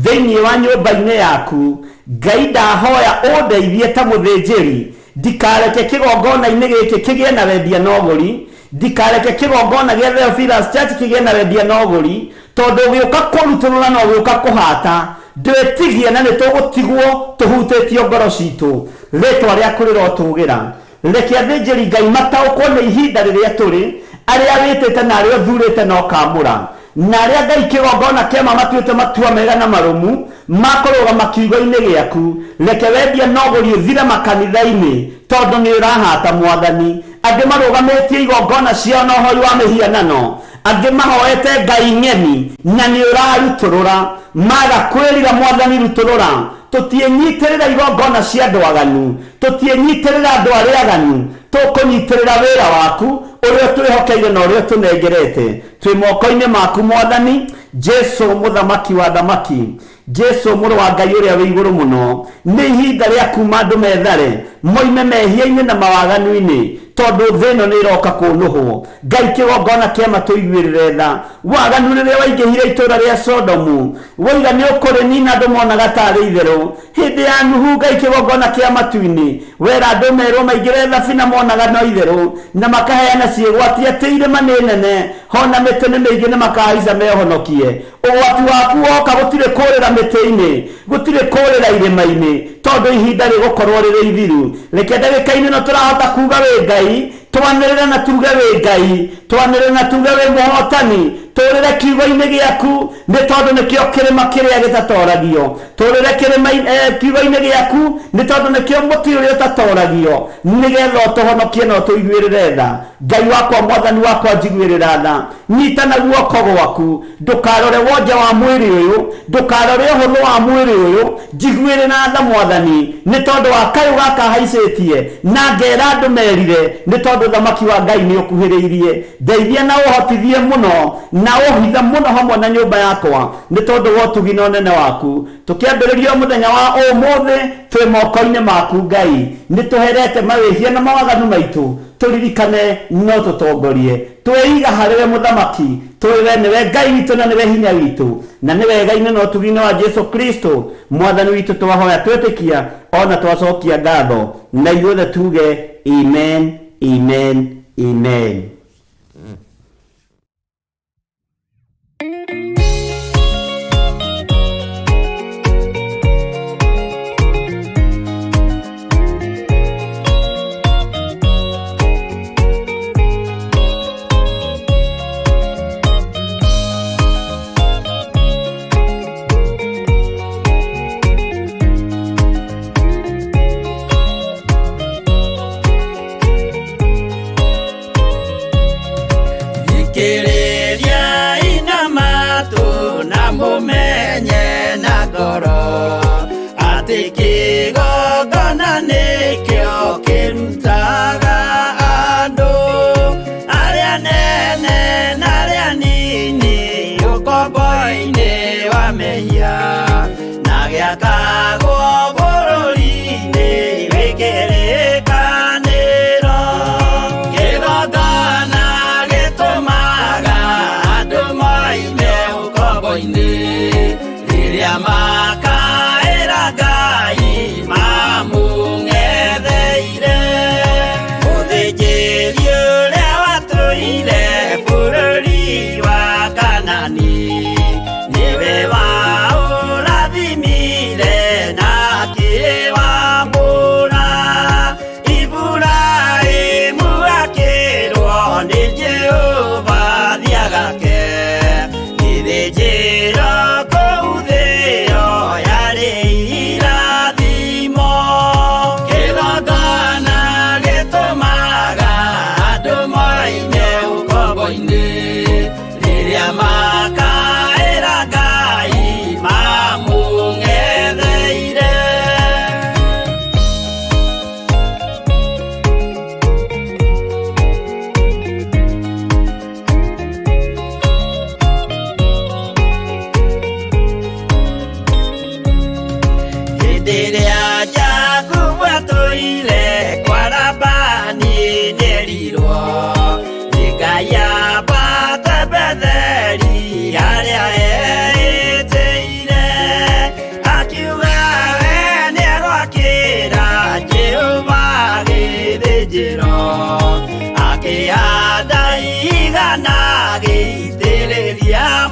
[SPEAKER 1] thĩinĩ wa nyũmba-inĩ yaku. Ngai ndahoya ũndeithie ta mũthĩnjĩri, ndikareke kĩgongona-inĩ gĩkĩ kĩgĩe na wendia na ũgũri, ndikareke kĩgongona gĩa Theophilus Church kĩgĩe na wendia na ũgũri, tondũ ũgĩũka kũrutũrũra na ũgĩũka kũhata, ndwĩtigie na nĩ tũgũtigwo tũhutĩtio ngoro citũ. Rĩtwa rĩaku rĩrotũgĩra. Reke athĩnjĩri Ngai mataũkwo nĩ ihinda rĩrĩa tũrĩ, arĩa wĩtĩte na arĩa ũthurĩte na ũkamũra, na arĩa Ngai kĩgongona kĩama matuĩte matua mega na marũmu makũrũgama kiugo-inĩ gĩaku. Reke wendia na ũgũri ũthire makanitha-inĩ, tondũ nĩ ũrahata Mwathani. angĩ marũgamĩtie igongona ciao na ũhoi wa mĩhianano, angĩ mahoete ngai ng'eni na nĩ ũrarutũrũra, maga kwĩrira Mwathani rutũrũra. Tũtiĩnyitĩrĩra igongona cia andũ aganu, tũtiĩnyitĩrĩra andũ arĩa aganu, tũkũnyitĩrĩra wĩra waku ũrĩa twĩhokeire na ũrĩa tũnengerete. Twĩ moko-inĩ maku Mwathani Jesu mũthamaki wa thamaki, Jesu mũrũ wa Ngai ũrĩa wĩ igũrũ mũno. Nĩ ihinda rĩa kuma andũ methare moime mehia-inĩ na mawaganu-inĩ, tondũ thĩ ĩno nĩ ĩroka kũnũhwo. Ngai kĩgongona kĩama tũiguĩrĩre tha. Waganu rĩrĩa waingĩhire itũũra rĩa Sodomu, woiga nĩ ũkũrĩnina andũ monaga tarĩ itherũ. Hĩndĩ ya Nuhu Ngai kĩgongona kĩa matu-inĩ, wera andũ merwo maingĩre thabina monaga no itherũ, na makaheana ciĩgwati atĩ irĩma nĩ nene, hona mĩtĩ nĩ mĩingĩ nĩ makahaica mehonokie. Ũgwati waku woka gũtirĩ kũũrĩra mĩtĩ-inĩ, gũtirĩ kũũrĩra irĩma-inĩ, tondũ ihinda rĩgũkorwo rĩrĩ ithiru. Reke ndagĩka-inĩ ĩno tũrahota kuuga wĩ Ngai, twanĩrĩre na tuge wĩ Ngai, twanĩrĩre na tuge wĩ mũhotani. Tũrĩre kiugo-inĩ gĩaku nĩ tondũ nĩkĩo kĩrĩma kĩrĩa gĩtatoragio. Tũrĩre kiugo-inĩ gĩaku nĩ tondũ nĩkĩo mũtĩ ũrĩa ũtatoragio, nĩgetha ũtũhonokie na ũtũiguĩrĩre tha. Ngai wakwa, Mwathani wakwa, njiguĩrĩra tha. Nyita na guoko gwaku, ndũkarore wonja wa mwĩrĩ ũyũ, ndũkarore ũhũthũ wa mwĩrĩ ũyũ, njiguĩrĩra tha Mwathani, nĩ tondũ wa kayũ gaka haicĩtie na ngera andũ merire, nĩ tondũ thamaki wa Ngai nĩ ũkuhĩrĩirie. Ndeithia na ũhotithie mũno na ũhitha mũno hamwe na nyũmba yakwa, nĩ tondũ wa ũtugi na ũnene waku. Tũkĩambĩrĩria mũthenya wa ũmũthĩ twĩ moko-inĩ maku Ngai, nĩ tũherete mawĩhia na mawaganu maitũ, tũririkane no tũtongorie. Twĩiga harĩwe mũthamaki, twĩre nĩwe Ngai witũ na nĩwe hinya witũ, na nĩ wega-inĩ na ũtugi-inĩ wa Jesu Kristo Mwathani witũ twahoya twĩtĩkia ona twacokia ngatho, na ithuothe tuge amen, amen, amen.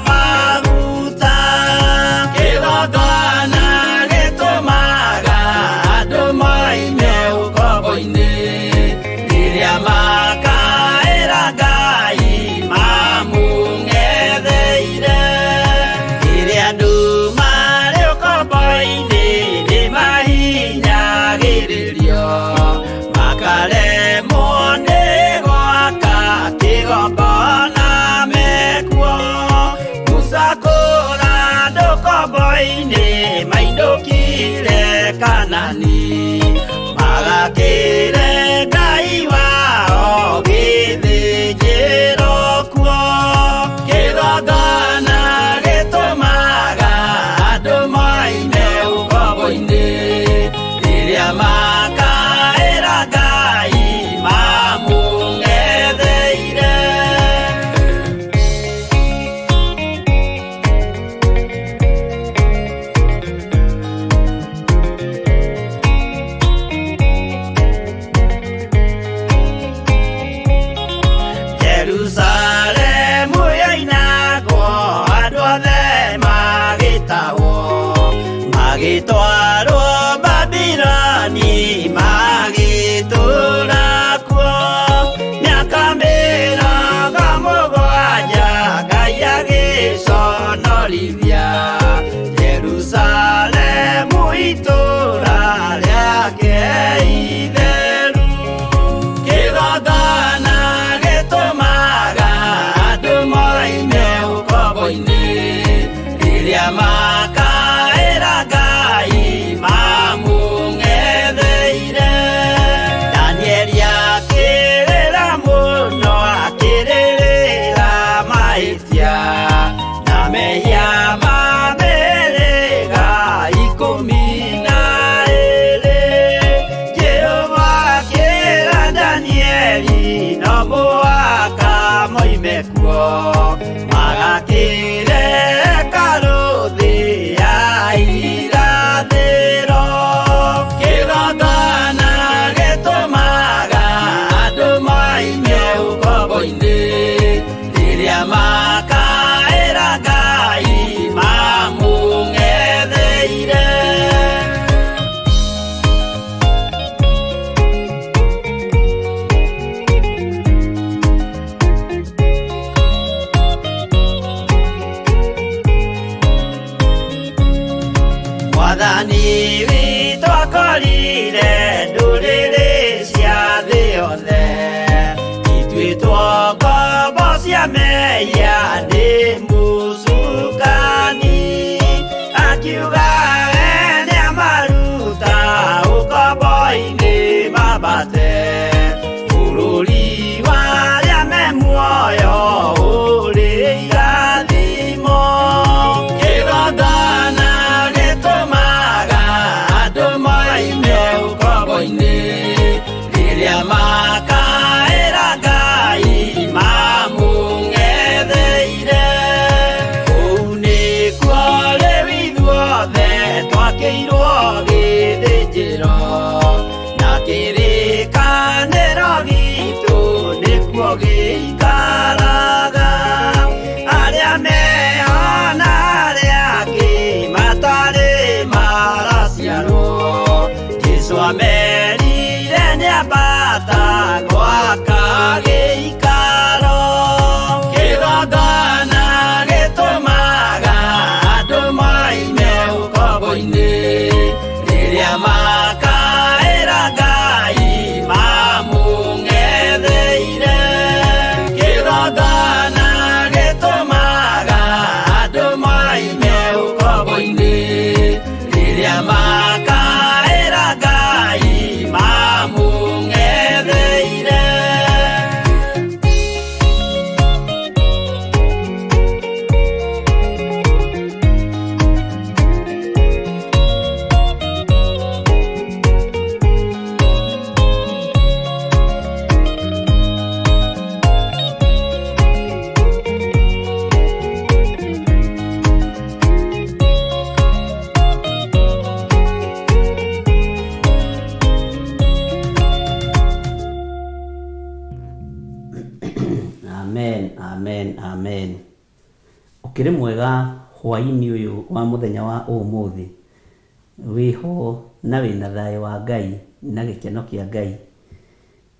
[SPEAKER 2] Maguta, kĩgongona gĩtũmaga
[SPEAKER 1] magĩtwarwo Babironi magĩtũũra kuo mĩaka mĩrongo mũgwanja Ngai agĩconorithia Jerusalemu itũũra rĩake itheru. Kĩgongona gĩtũmaga andũ moime ũkombo-inĩ rĩrĩa makaĩra Ngai mamũng'etheire. Danieli akĩrĩra mũno akĩrĩrĩra mahĩtia na mehia ma mĩhĩrĩga 12. Jehova akĩra Danieli no mũhaka moime kuo magakĩre hekarũ thĩ ya irathĩro. Kĩgongona gĩtũmaga andũ moime ũkombo-inĩ rĩrĩa makaĩra Ngai mamũng'etheire. Mwathani witũ akorire ndũrĩrĩ cia thĩ yothe ituĩtwo ngombo cia mehia nĩ mũcukani. Akiuga we nĩamaruta ũkombo-inĩ mambate bũrũri wa arĩa me muoyo ũrĩ irathimo. Kĩgongona gĩtũmaga andũ moime ũkombo-inĩ rĩrĩa makaĩra Ngai mamũng'etheire. Kũu nĩkuo rĩu ithuothe twakĩirwo gĩthĩnjĩro na kĩrĩkanĩro gitũ nĩkuo gĩikaraga. Arĩa meho na arĩa angĩ matarĩ maraciarwo Jesũ amerire nĩambata gwaka gĩikaro. Kĩgongona gĩtũmaga andũ moime ũkombo-inĩ rĩrĩa makaĩra Ngai mamũng'etheire. Kĩgongona gĩtũmaga andũ moime ũkombo-inĩ rĩrĩa makaĩra Ngai mamũng'etheire. Amen, amen, amen. Ũkĩrĩ mwega hwaĩ-inĩ ũyũ wa mũthenya wa ũmũthĩ, wĩho na wĩna thayũ wa Ngai na gĩkeno kĩa Ngai.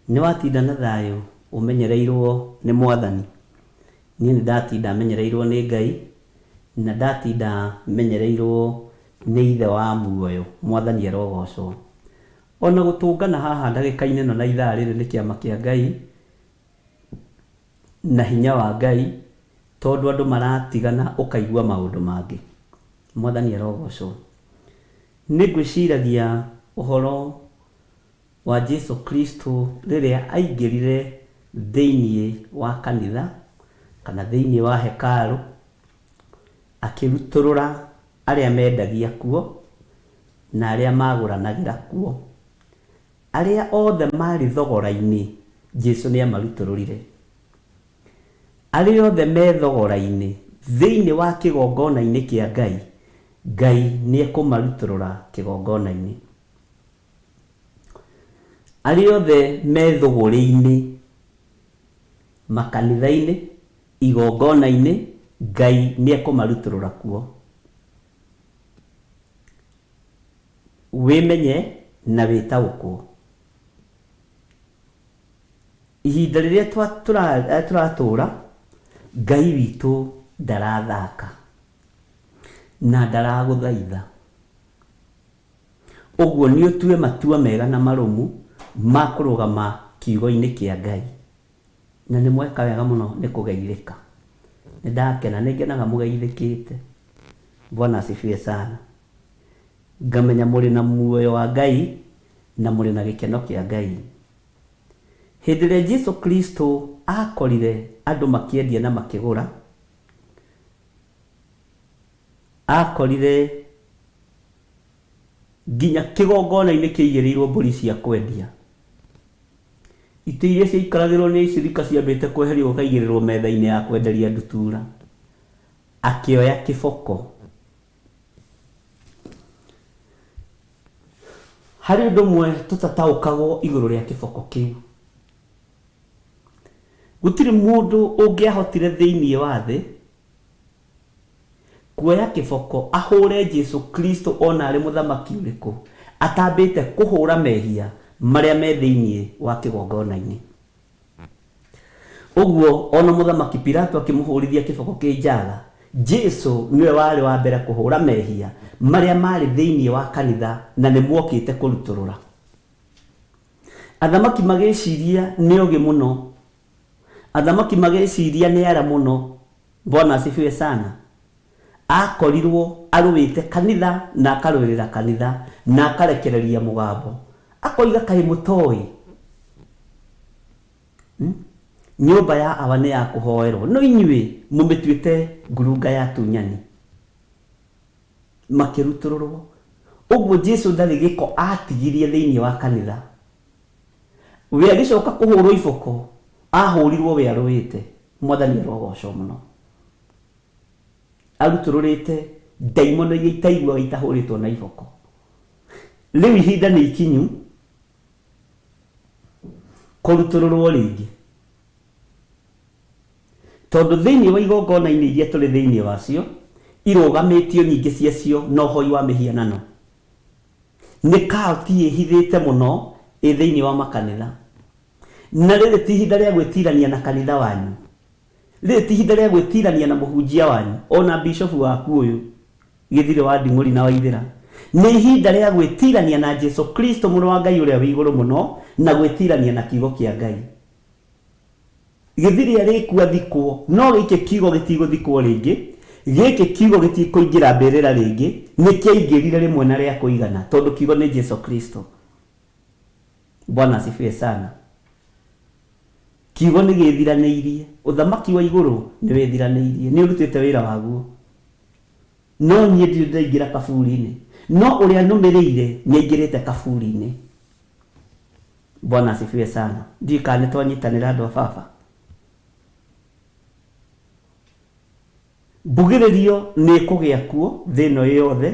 [SPEAKER 1] Nĩ watinda na thayũ ũmenyereirwo nĩ Mwathani. Niĩ nĩ ndatinda menyereirwo nĩ Ngai na ndatinda menyereirwo nĩ Ithe wa muoyo, Mwathani arogocwo. Ona gũtũngana haha ndagĩka-inĩ ĩno na ithaa rĩrĩ nĩ kĩama kĩa Ngai na hinya wa Ngai, tondũ andũ maratigana ũkaigua maũndũ mangĩ. Mwathani arogocwo. Nĩ ngwĩciragia ũhoro wa Jesũ Kristo rĩrĩa aingĩrire thĩinĩ wa kanitha kana thĩinĩ wa hekarũ akĩrutũrũra arĩa mendagia kuo na arĩa magũranagĩra kuo. Arĩa othe marĩ thogora-inĩ Jesũ nĩ amarutũrũrire. Arĩa othe me thogora-inĩ thĩinĩ wa kĩgongona-inĩ kĩa Ngai, Ngai nĩ ekũmarutũrũra kĩgongona-inĩ. Arĩa othe me thũgũrĩ-inĩ makanitha-inĩ, igongona-inĩ, Ngai nĩ ekũmarutũrũra kuo. wimenye na witaũkwo. Ihinda rĩrĩa tũratũra, Ngai witũ ndarathaka na ndaragũthaitha. Ũguo nĩ ũtue matua mega na marũmu ma kũrũgama kiugo-inĩ kĩa Ngai. Na nĩ mweka wega mũno nĩ kũgeithĩka. Nĩ ndakena, nĩ ngenaga mũgeithĩkĩte. Bwana asifiwe sana. Ngamenya mũrĩ na muoyo wa Ngai na mũrĩ na gĩkeno kĩa Ngai. Hĩndĩ ĩrĩa Jesũ Kristo akorire andũ makĩendia na makĩgũra, akorire nginya kĩgongona-inĩ kĩigĩrĩirwo mbũri cia kwendia. Itĩ iria ciaikaragĩrwo nĩ icirika ciambĩte kweherio gũkaigĩrĩrwo metha-inĩ ya kwenderia ndutura. Akĩoya kĩboko. Harĩ ũndũ ũmwe tũtataũkagwo igũrũ rĩa kĩboko kĩu. Gũtirĩ mũndũ ũngĩahotire thĩinĩ wa thĩ kuoya kĩboko ahũre Jesũ Kristo ona arĩ mũthamaki ũrĩkũ atambĩte kũhũra mehia marĩa me thĩinĩ wa kĩgongona-inĩ. Ũguo ona mũthamaki Pilato akĩmũhũrithia kĩboko kĩ njaga, Jesũ nĩwe warĩ wa mbere kũhũra mehia marĩa marĩ thĩinĩ wa kanitha na nĩ mokĩte kũrutũrũra. Athamaki magĩciria nĩ ũgĩ mũno. Athamaki magĩciria nĩ ara mũno. Bwana asifiwe sana. Akorirwo arũĩte kanitha na akarũĩrĩra kanitha na akarekereria mũgambo. Akoiga kaĩ mũtoĩ. Nyũmba ya awa nĩ ya kũhoerwo. No inyuĩ mũmĩtuĩte ngurunga ya tunyani. Makĩrutũrũrwo. Ũguo Jesũ ndarĩ gĩko atigirie thĩinĩ wa kanitha. We agĩcoka kũhũrwo iboko, ahũrirwo we arũĩte. Mwathani arogocwo mũno. Arutũrũrĩte ndaimono iria itaiguaga itahũrĩtwo na iboko. Rĩu ihinda nĩ ikinyu kũrutũrũrwo rĩngĩ. Tondũ thĩinĩ wa igongona-inĩ iria tũrĩ thĩinĩ wacio, irũgamĩtio nyingĩ ciacio na ũhoi wa mĩhianano. Nĩ kaoti ĩhithĩte mũno thĩinĩ wa makanitha. Na rĩrĩ ti ihinda rĩa gwĩtirania na kanitha wanyu. Rĩrĩ ti ihinda rĩa gwĩtirania na mũhunjia wanyu, ona bishofu waku ũyũ Gĩthirĩ wa Nding'ũri na Waithĩra. Nĩ ihinda rĩa gwĩtirania na Jesũ Kristo mũrũ wa Ngai ũrĩa wĩ igũrũ mũno na gwĩtirania na kiugo kĩa Ngai. Gĩthirĩ arĩkua thikwo, no gĩkĩ kiugo gĩtigũthikwo rĩngĩ, gĩkĩ kiugo gĩtikũingĩra mbĩrĩra rĩngĩ, nĩ kĩaingĩrire rĩmwe na rĩa kũigana, tondũ kiugo nĩ Jesũ Kristo. Bwana asifiwe sana. Kiugo nĩ gĩthiranĩirie, ũthamaki wa igũrũ nĩ wĩthiranĩirie, nĩ ũrutĩte wĩra waguo. No niĩ ndirĩ ndaingĩra kaburi-inĩ, no ũrĩa nũmĩrĩire nĩ aingĩrĩte kaburi-inĩ. Bwana asifiwe sana. Ndiũĩ kana nĩ twanyitanĩra andũ a baba. Mbugĩrĩrio nĩ kũgĩa kuo thĩ ĩno yothe.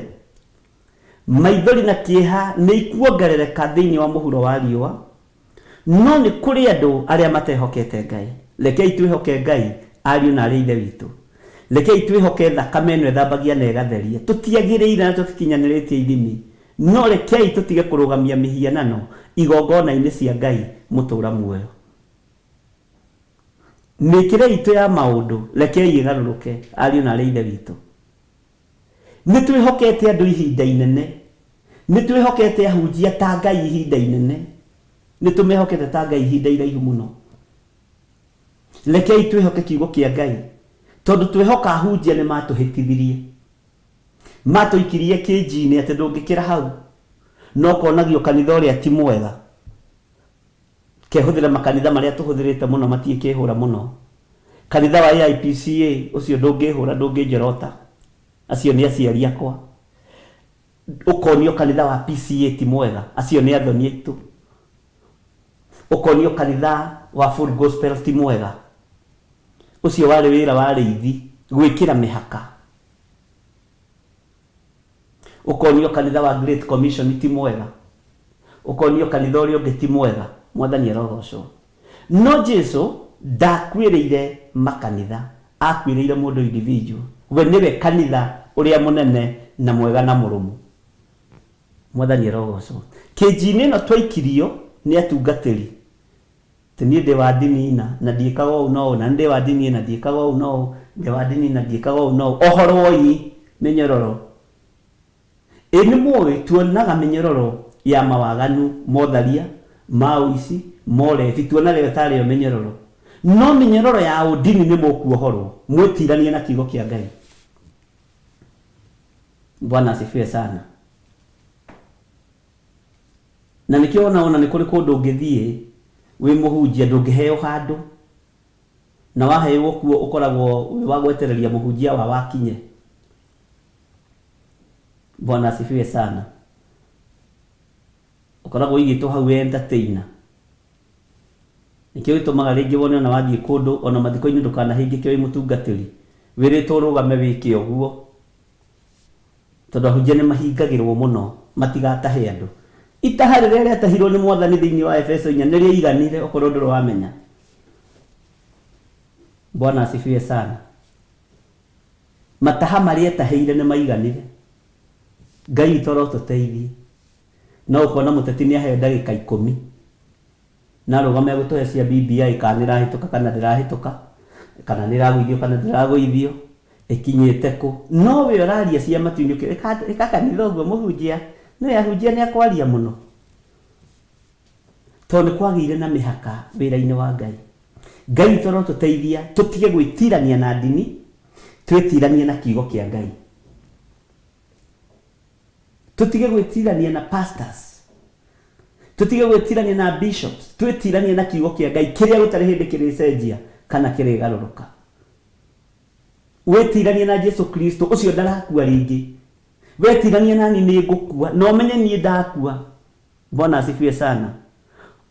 [SPEAKER 1] Maithori na kĩeha nĩ ikuongerereka thĩinĩ wa mũhuro wa riũa. No nĩ kũrĩ andũ arĩa matehokete Ngai. Rekei twĩhoke Ngai, ariũ na arĩ ithe witũ. Rekei twĩhoke thakame ĩno ĩthambagia na ĩgatheria. Tũtiagĩrĩire na tũtikinyanĩrĩtie ithimi. No rekei tũtige kũrũgamia mĩhianano igongona-inĩ cia Ngai mũtũũra muoyo. Mĩkĩre itũ ya maũndũ rekei ĩgarũrũke, ariũ na arĩ ithe witũ. Nĩ twĩhokete andũ ihinda inene. Nĩ twĩhokete ahunjia ta Ngai ihinda inene. Nĩ tũmehokete ta Ngai ihinda iraihu mũno. Rekei twĩhoke kiugo kĩa Ngai. Tondũ twĩhoka ahunjia nĩ matũhĩtithirie. Matũikirie kĩnji-inĩ atĩ ndũngĩkĩra hau. No konagio kanitha ũrĩa ti mwega. Kehũthĩra makanitha marĩa tũhũthĩrĩte mũno matiĩkĩhũra mũno. Kanitha wa AIPCA ũcio ndũngĩhũra, ndũngĩnjorota. Acio nĩ aciari akwa. Ũkonio kanitha wa PCA ti mwega. Acio nĩ athoni aitũ. Ũkonio kanitha wa Full Gospel ti mwega. Ũcio warĩ wĩra wa arĩithi gwĩkĩra mĩhaka. Ũkonio kanitha wa Great Commission ti mwega. Ũkonio kanitha ũrĩa ũngĩ ti mwega. Mwathani arogocwo. No Jesũ ndakwĩrĩire makanitha, akwĩrĩire mũndũ individual. We nĩwe kanitha ũrĩa mũnene na mwega na mũrũmu. Mwathani arogocwo. Kĩnji-inĩ ĩno twaikirio nĩ atungatĩri. Teniĩ ndĩ wa ndini na ndiĩkaga ũũ no na ndĩ wa ndini na ndiĩkaga ũũ no ndĩ wa ndini na ndiĩkaga ũũ no ohoro woi mĩnyororo. Ĩ nĩ mũĩ tuonaga mĩnyororo ya mawaganu motharia ma ũici morebi tuonaga ĩyo tarĩ yo mĩnyororo. No mĩnyororo ya ũndini nĩ mũkuohorwo mwĩtiranie na kiugo kĩa Ngai. Bwana asifiwe sana. Na nĩkĩo ona nĩ kũrĩ kũndũ ũngĩthiĩ wĩ mũhunjia ndũngĩheo handũ na waheo kuo ũkoragwo wĩ wa gwetereria mũhunjia wa wakinye. Bwana asifiwe sana. Ũkoragwo igĩtwo hau entertainer. Nĩkĩo gĩtũmaga rĩngĩ wone ona wathiĩ kũndũ ona mathiko-inĩ ndũkanahingĩke wĩ mũtungatĩri wĩrĩtwo rũgame wĩke ũguo, tondũ ahunjia nĩ mahingagĩrwo mũno matigatahe andũ. Itaha rĩrĩa rĩatahirwo nĩ Mwathani thĩinĩ wa Efeso 4 nĩ rĩiganire ũkorwo ndũrĩ wamenya. Bwana asifiwe sana. Mataha marĩa etahĩire nĩ maiganire. Ngai witũ arotũteithie. No ũkona mũteti nĩ aheo ndagĩka 10 na rũgame gũtũhe cia BBI kana nĩrahĩtũka kana ndĩrahĩtũka kana nĩragũithio kana ndĩragũithio ĩkinyĩte kũ. No we ũraria cia matuinũkio ĩka kanitha ũguo mũhunjia nĩ ahunjia nĩ akwaria mũno, tondũ nĩ kwagĩire na mĩhaka wĩra-inĩ wa Ngai. Ngai witũ arotũteithia tũtige gwĩtirania na ndini, twĩtiranie na kiugo kĩa Ngai. Tũtige gwĩtirania na pastors, tũtige gwĩtirania na bishops, twĩtiranie na kiugo kĩa Ngai kĩrĩa gũtarĩ hĩndĩ kĩrĩcenjia kana kĩrĩgarũrũka. Wĩtiranie na Jesu Kristo ũcio ndarakua rĩngĩ. Wetiranie nani nĩ ngũkua no menye niĩ ndakua. Bwana asifiwe sana.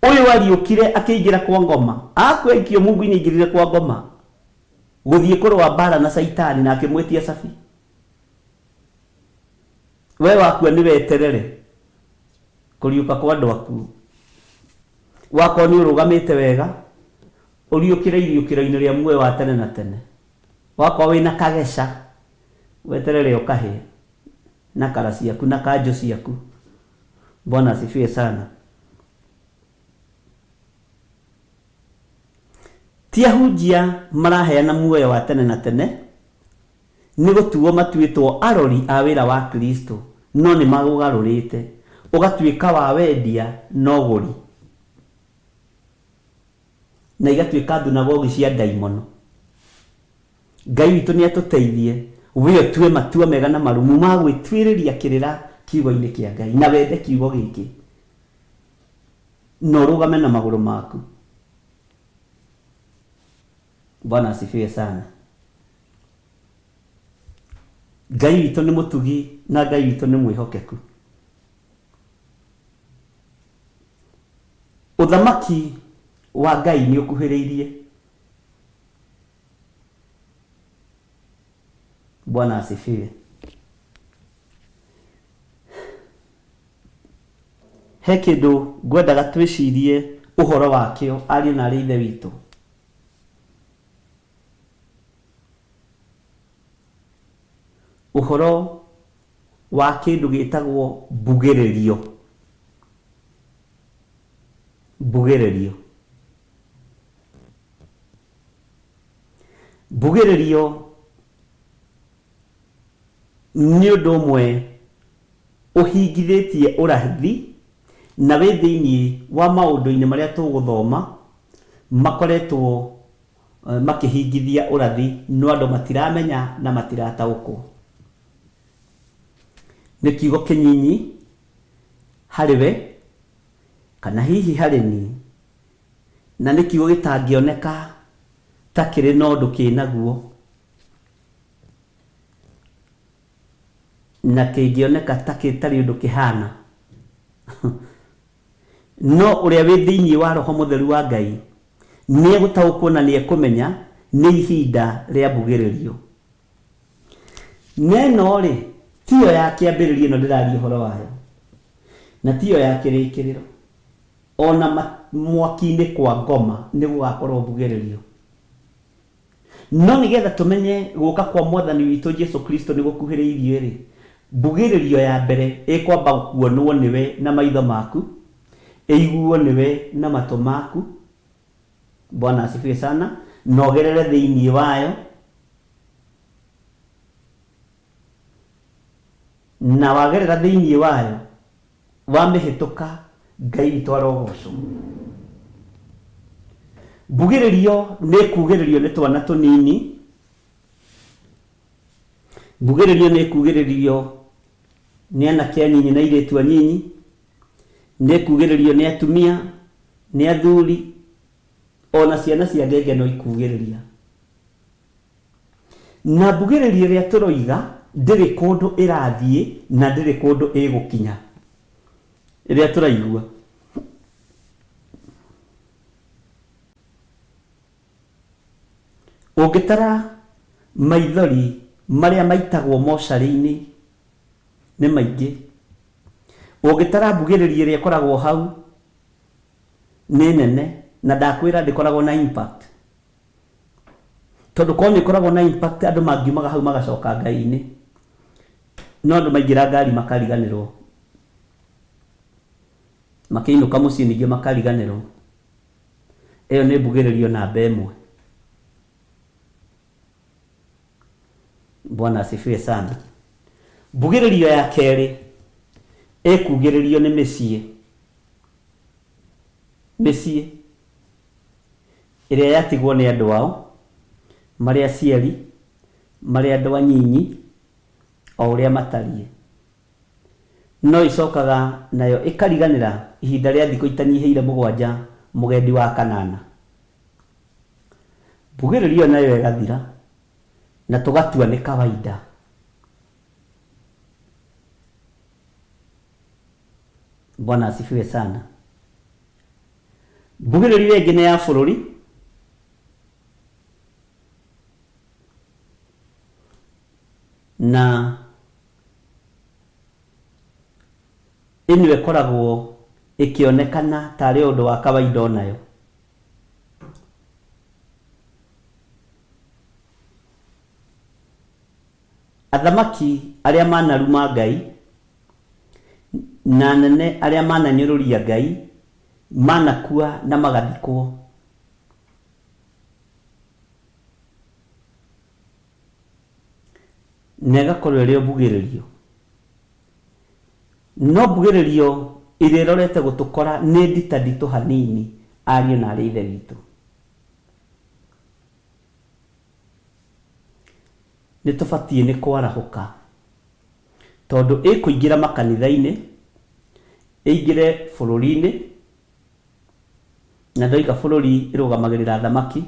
[SPEAKER 1] Ũyũ ariũkire akĩingĩra kwa ngoma akweikio Mungu-inĩ aingĩrire kwa ngoma gũthiĩ kũrũa mbara na Saitani na akĩmwĩtia cabi. We wakua nĩ weterere kũriũka kwa andũ aku. Wakwa nĩ ũrũgamĩte wega ũriũkire iriũkĩro-inĩ rĩa muoyo wa tene na tene. Wakwa wĩna kageca weterere ũkahĩa na kara ciaku na kanjũ ciaku. Bwana asifiwe sana. Ti ahunjia maraheana muoyo wa tene na tene, nĩ gũtuo matuĩtwo arori a wĩra wa Kristo, no nĩ magũgarũrĩte ũgatuĩka wa wendia na ũgũri na igatuĩka thunagogi cia ndaimono. Ngai witũ nĩ atũteithie we tue matua mega na marumu ma gwĩtuĩrĩria kĩrĩra kiugo-inĩ kĩa Ngai na wende kiugo gĩkĩ na ũrũgame na magũrũ maku. Bwana asifiwe sana. Ngai witũ nĩ mũtugi na Ngai witũ nĩ mwĩhokeku. Ũthamaki wa Ngai nĩ ũkuhĩrĩirie. Bwana asifiwe. He kĩndũ ngwendaga twĩcirie ũhoro wakĩo ariũ na arĩ ithe witũ. Ũhoro wa kĩndũ gĩtagwo mbugĩrĩrio. Mbugĩrĩrio. Mbugĩrĩrio nĩ ũndũ ũmwe ũhingithĩtie ũrathi na wĩ thĩinĩ wa maũndũ-inĩ marĩa tũgũthoma makoretwo makĩhingithia ũrathi no andũ matiramenya na matirataũkwo. Nĩ kiugo kĩnyinyi harĩ we kana hihi harĩ niĩ, na nĩ kiugo gĩtangĩoneka ta kĩrĩ na ũndũ kĩnaguo na kĩngĩoneka ta gĩtarĩ ũndũ kĩhana. No ũrĩa wĩ thĩinĩ wa Roho Mũtheru wa Ngai nĩ egũtaũkwo na nĩ ekũmenya nĩ ihinda rĩa mbugĩrĩrio. Neno rĩ tiyo ya kĩambĩrĩrio ĩno ndĩraria ũhoro wayo na tiyo ya kĩrĩkĩrĩro. Ona mwaki-inĩ kwa ngoma nĩ gũgakorwo mbugĩrĩrio. No nĩgetha tũmenye gũka kwa Mwathani witũ Jesu Kristo nĩ gũkuhĩrĩirie rĩ, mbugĩrĩrio ya mbere ĩkwamba kuonwo nĩwe na maitho maku, ĩiguo nĩwe na matũ maku. Bwana asifiwe sana. Na ũgerere thĩinĩ wayo, na wagerera thĩinĩ wayo wamĩhĩtũka, Ngai witũ arogocwo. Mbugĩrĩrio nĩ kugĩrĩrio nĩ twana tũnini. Mbugĩrĩrio nĩ kugĩrĩrio nĩ anake anyinyi na airĩtu anyinyi. Nĩ kugĩrĩrio nĩ atumia, nĩ athuri, ona ciana cia ngenge no ikugĩrĩria. Na mbugĩrĩrio ĩrĩa tũroiga ndĩrĩ kũndũ ĩrathiĩ na ndĩrĩ kũndũ ĩgũkinya ĩrĩa tũraigua. Ũngĩtara maithori marĩa maitagwo mocarĩ-inĩ nĩ maingĩ. Ũngĩtara mbugĩrĩrio ĩrĩa ĩkoragwo hau nĩ nene, na ndakwĩra ndĩkoragwo na impact. Tondũ korwo nĩ ĩkoragwo na impact, andũ mangiumaga hau magacoka Ngai-inĩ. No andũ maingĩra ngari makariganĩrwo, makĩinũka mũciĩ ningĩ makariganĩrwo. Ĩyo nĩ mbugĩrĩrio namba ĩmwe. Bwana asifiwe sana. Mbugĩrĩrio ya kerĩ ĩkugĩrĩrio nĩ mĩciĩ. Mĩciĩ ĩrĩa yatigwo nĩ andũ ao, marĩ aciari, marĩ andũ anyinyi, o ũrĩa matariĩ. No icokaga nayo ĩkariganĩra ihinda rĩa thikũ itanyihĩire 7 mũgendi wa kanana. Mbugĩrĩrio nayo ĩgathira na tũgatua nĩ kawaida. Bwana asifiwe sana. Mbugĩrĩrio ĩngĩ nĩ ya bũrũri. Na ĩno ĩkoragwo ĩkĩonekana tarĩ ũndũ wa kawaida onayo. Athamaki arĩa manaruma Ngai na anene arĩa mananyũrũria Ngai manakua na magathikwo. Na ĩgakorwo ĩrĩ mbugĩrĩrio. No mbugĩrĩrio ĩrĩa ĩrorete gũtũkora nĩ nditũ hanini, ariũ na arĩ ithe witũ. Nĩ tũbatiĩ nĩ kwarahũka, tondũ ĩkũingĩra makanitha-inĩ, ĩingĩre bũrũri-inĩ, na ndoiga bũrũri ĩrũgamagĩrĩra athamaki,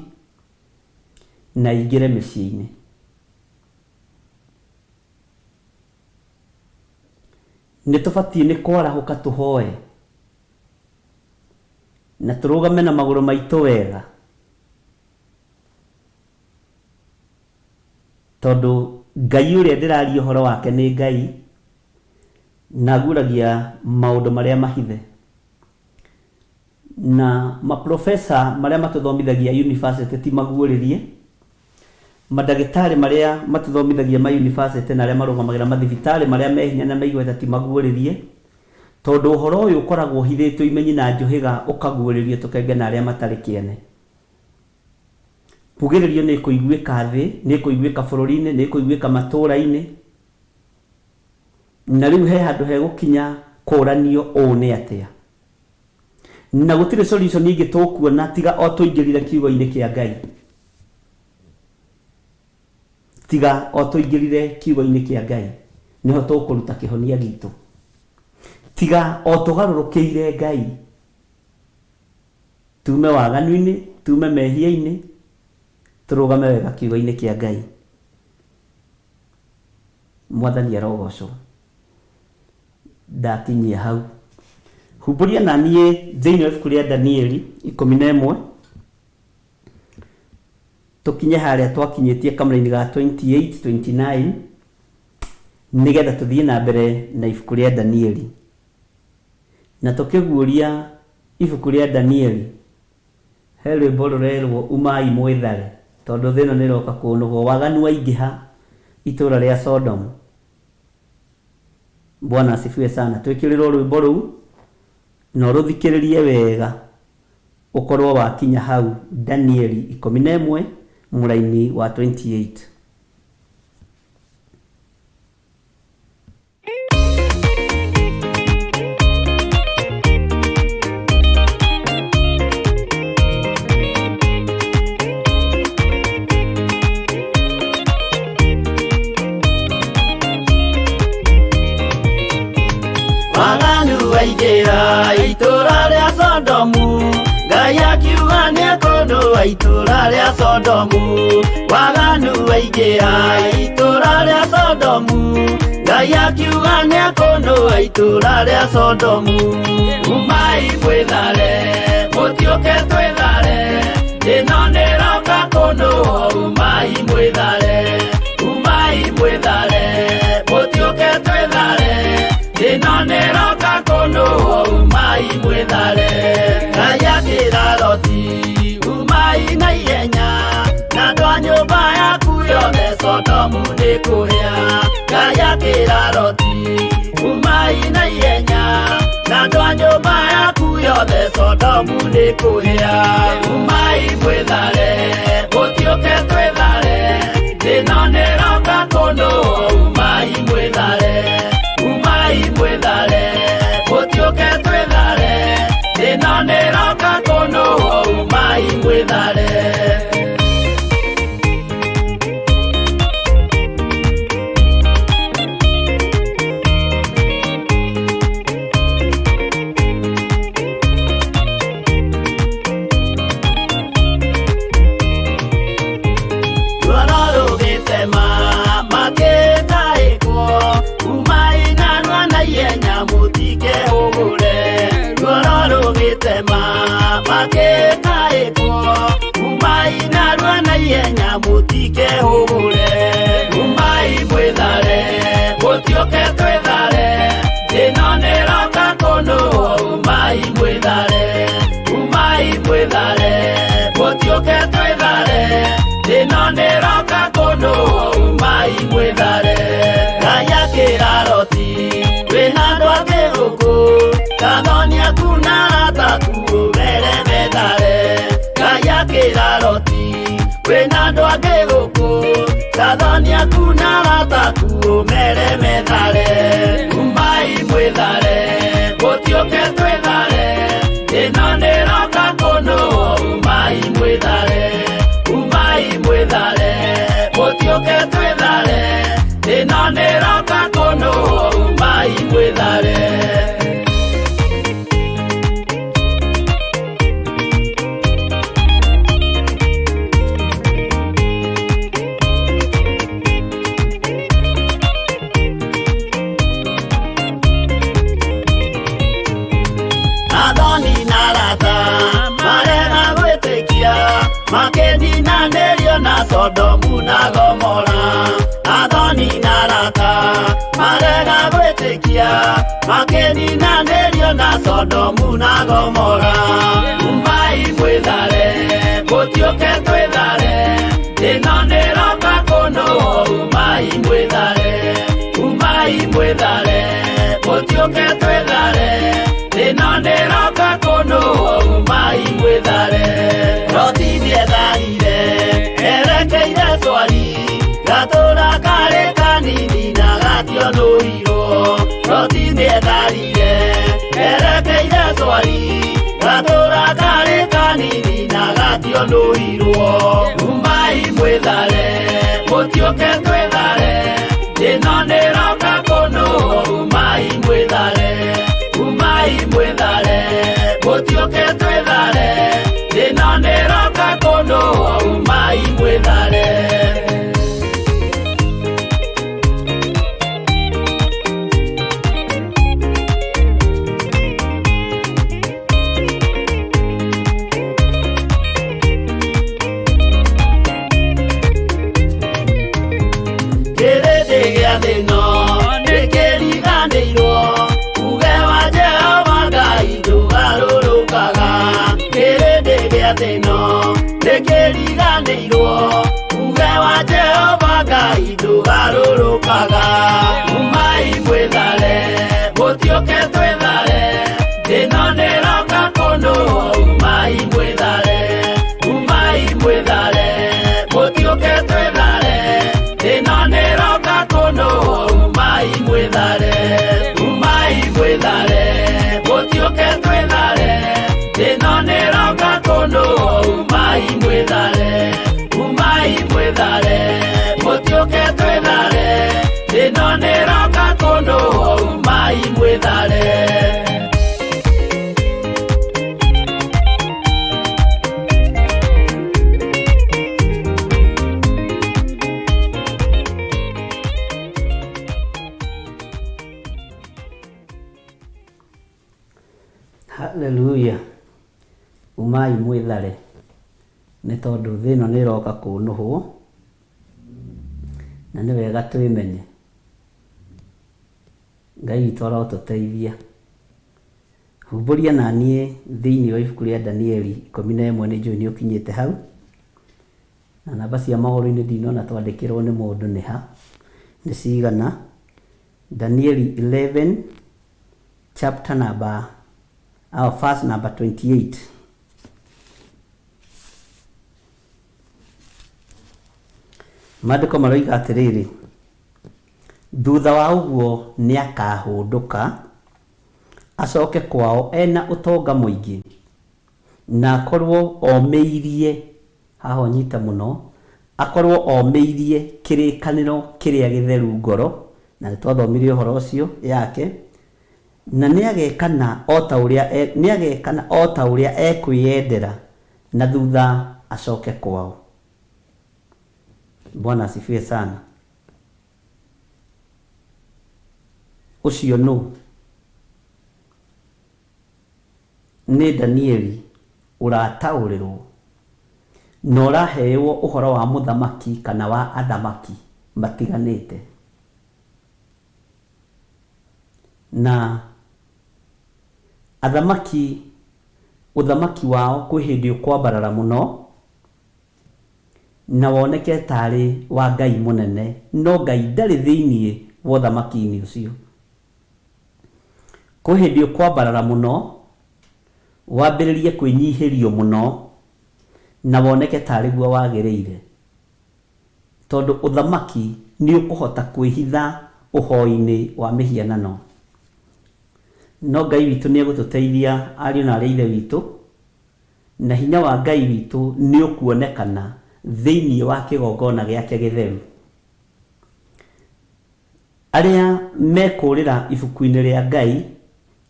[SPEAKER 1] na ĩingĩre mĩciĩ-inĩ. Nĩ tũbatiĩ nĩ kwarahũka tũhoe na tũrũgame na magũrũ maitũ wega, tondũ Ngai ũrĩa ndĩraria ũhoro wake nĩ Ngai na aguragia maũndũ marĩa mahithe. Na maprofesa marĩa matũthomithagia university ti maguũrĩrie, madagĩtarĩ marĩa matũthomithagia ma university na arĩa marũgamagĩra mathibitarĩ marĩa mehinya na maigweta ti maguũrĩrie, tondũ ũhoro ũyũ ũkoragwo ũhithĩtwo imenyi na njũhĩga ũkaguũrĩrio tũkenge na arĩa matarĩ kĩene. Mbugĩrĩrio nĩ kũiguĩka thĩ, nĩ kũiguĩka bũrũri-inĩ, nĩ kũiguĩka matũũra-inĩ, na rĩu he handũ hegũkinya kũranio ũũ nĩ atĩa. Na gũtirĩ solution ingĩ tũkuona tiga o tũingĩrire kiugo-inĩ kĩa Ngai. Tiga o tũingĩrire kiugo-inĩ kĩa Ngai nĩho tũkũruta kĩhonia gitũ. Tiga o tũgarũrũkĩire Ngai, tume waganu-inĩ, tume mehia-inĩ, tũrũgame wega kiugo-inĩ kĩa Ngai. Mwathani arogocwo. Ndakinyia hau, humbũria na niĩ thĩinĩ wa ibuku rĩa Danieli 11, tũkinye harĩa twakinyĩtie kamũra-inĩ ga 28-29, nĩgetha tũthiĩ na mbere na ibuku rĩa Danieli. Na tũkĩguũria ibuku rĩa Danieli, he rwĩmbo rũrerwo umai mwĩthare, tondũ thĩ ĩno nĩ ĩroka kũnũgwo, waganu waingĩha itũũra rĩa Sodomu. Bwana asifiwe sana. Twikiriro rwimbo ruu no ruthikiririe wega ukorwo wakinya hau Danieli 11 muraini wa 28.
[SPEAKER 2] Waganu waigera itura ria Sodomu, Ngai akiuga niekuondoa itura ria Sodomu. Waganu waigera itura ria Sodomu, Ngai akiuga niekuondoa itura ria Sodomu. Umai mwithare mutioke twithare, ino niroka kuondoa. Umai mwithare, umai mwithare mutioke twithare, ino niroka kuondoa. Umai mwithare. Ngai akira Loti, umai na ihenya, na andũ a nyũmba yaku yothe Sodomu nĩkũhĩa. Ngai akira Loti, umai na ihenya, na andũ a nyũmba yaku yothe Sodomu nĩkũhĩa. Umai mwĩthare, mũtiũke twĩthare, ĩno nĩroka kuondoa. Umai mwĩthare, umai mwĩthare, mũtiũke twĩthare, ĩno nĩroka kuondoa. Umai mwĩthare. Umai mwithare, mũtiũke twĩthare, ĩno nĩroka kuondoa. Umai mwithare, umai mwithare, mũtiũke twĩthare, ĩno nĩroka kuondoa. Umai mwithare. Ngai akĩra Loti, wĩ handũ angĩ gũkũ, Gathoni kuna arataku mere methare. Ngai akĩra Loti, wĩ handũ angĩ gũkũ, Gathoni kuna arataku mere methare. Umai mwĩthare, mũtiũke twĩthare, ĩno nĩroka kuondoa. Umai mwĩthare, umai mwĩthare, mũtiũke twĩthare, ĩno nĩroka kuondoa. Umai mwĩthare. Makeninanĩrio na Sodomu na Gomora. Athoni na arata marega gwĩtĩkia, makeninanĩrio na Sodomu na Gomora. Umai mwĩthare, mũtiũke twĩthare, ĩno nĩroka kuondoa. Umai mwĩthare, umai mwĩthare, mũtiũke twĩthare, ĩno nĩroka kuondoa. Umai mwĩthare. Loti nĩetharire, erekeire Zoari, gatũra karĩ kanini na gationũrirwo. Loti nĩetharire, erekeire Zoari, gatũra karĩ kanini na gationũrirwo. Umai mwĩthare, mũtiũke twĩthare, ĩno nĩroka kuondoa. Umai mwĩthare, umai mwĩthare, mũtiũke twĩthare, ĩno nĩroka kuondoa. Umai mwĩthare. Kĩrĩndĩ gĩa thĩ ĩno nĩkĩriganĩirwo, uge wa Jehova Ngai ndũgarũrũkaga. Kĩrĩndĩ gĩa thĩ ĩno nĩkĩriganĩirwo, uge wa Jehova Ngai ndũgarũrũkaga. Umai mwĩthare, mũtioke twĩthare, thĩno nĩroka kũndũ, umai mwĩthare, umai mwĩthare, mũtioke twĩthare, thĩno nĩroka kũndũ, umai mwĩthare, umai mwĩthare, mũtioke twĩthare, thĩno nĩroka kũndũ, umai mwĩthare, umai mwĩthare, mũtioke twĩthare, thĩno nĩroka kũndũ, umai mwĩthare.
[SPEAKER 1] Hallelujah. Umai mwĩthare nĩ tondũ thĩno nĩroka kũnũhwo, na nĩ wega twĩmenye. Ngai witũ arotũteithia. Humbũria na niĩ thĩinĩ wa ibuku rĩa Danieli 11, nĩ njũĩ nĩ ũkinyĩte hau, na namba cia magũrũ-inĩ ndinona twandĩkĩrwo nĩ mũndũ nĩ ha, nĩ cigana. Danieli 11 chapter number verse number 28. Maandĩko maroiga atĩrĩrĩ, thutha wa ũguo nĩakahũndũka acoke kwao ena ũtonga mũingĩ, na akorwo omĩirie, haha nyita mũno, akorwo omĩirie kĩrĩkanĩro kĩrĩa gĩtheru ngoro, na nĩtwathomirie ũhoro ũcio yake, na nĩagekana o ta ũrĩa ekwĩyendera, na thutha acoke kwao. Bwana asifiwe sana. Ucio nũ? Nĩ Danieli ũrataũrĩrwo na ũraheyo ũhoro wa mũthamaki kana wa athamaki matiganĩte, na athamaki ũthamaki wao kwĩ hĩndĩ ũkwambarara mũno na woneke tarĩ wa Ngai mũnene, no Ngai ndarĩ thĩinĩ wa ũthamaki-inĩ ũcio. Kwĩ hĩndĩ ũkwambarara mũno, wambĩrĩrie kwĩnyihĩrio mũno na woneke tarĩ guo wagĩrĩire, tondũ ũthamaki nĩ ũkũhota kwĩhitha ũhoi-inĩ wa mĩhianano. No Ngai witũ nĩ egũtũteithia, ariũ na arĩ ithe witũ, na hinya wa Ngai witũ nĩ ũkuonekana thĩinĩ wa kĩgongona gĩake gĩtheru. Arĩa mekũrĩra ibuku-inĩ rĩa Ngai,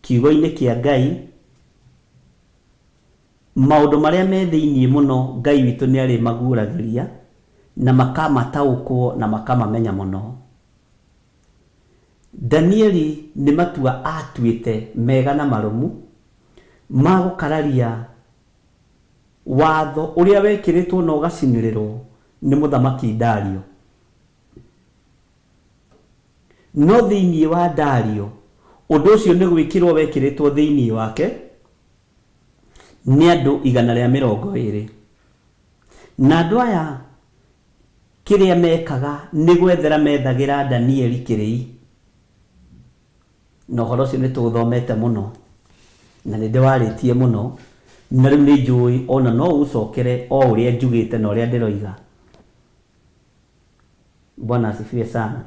[SPEAKER 1] kiugo-inĩ kĩa Ngai, maũndũ marĩa me thĩinĩ mũno Ngai witũ nĩ arĩ maguũragĩria na makamataũkwo na makamamenya mũno. Danieli nĩ matua atuĩte mega na marũmu ma gũkararia watho ũrĩa wekĩrĩtwo na ũgacinĩrĩrwo nĩ mũthamaki Dario. No thĩinĩ wa Dario, ũndũ ũcio nĩ gwĩkĩrwo wekĩrĩtwo thĩinĩ wake nĩ andũ 120. Na andũ aya kĩrĩa mekaga nĩ gwethera methagĩra Danieli kĩrĩi. Na ũhoro ũcio nĩ tũthomete mũno na nĩ ndĩwarĩtie mũno, na rĩu nĩ njũĩ ona no ũcokere o ũrĩa njugĩte na ũrĩa ndĩroiga. Bwana asifiwe sana.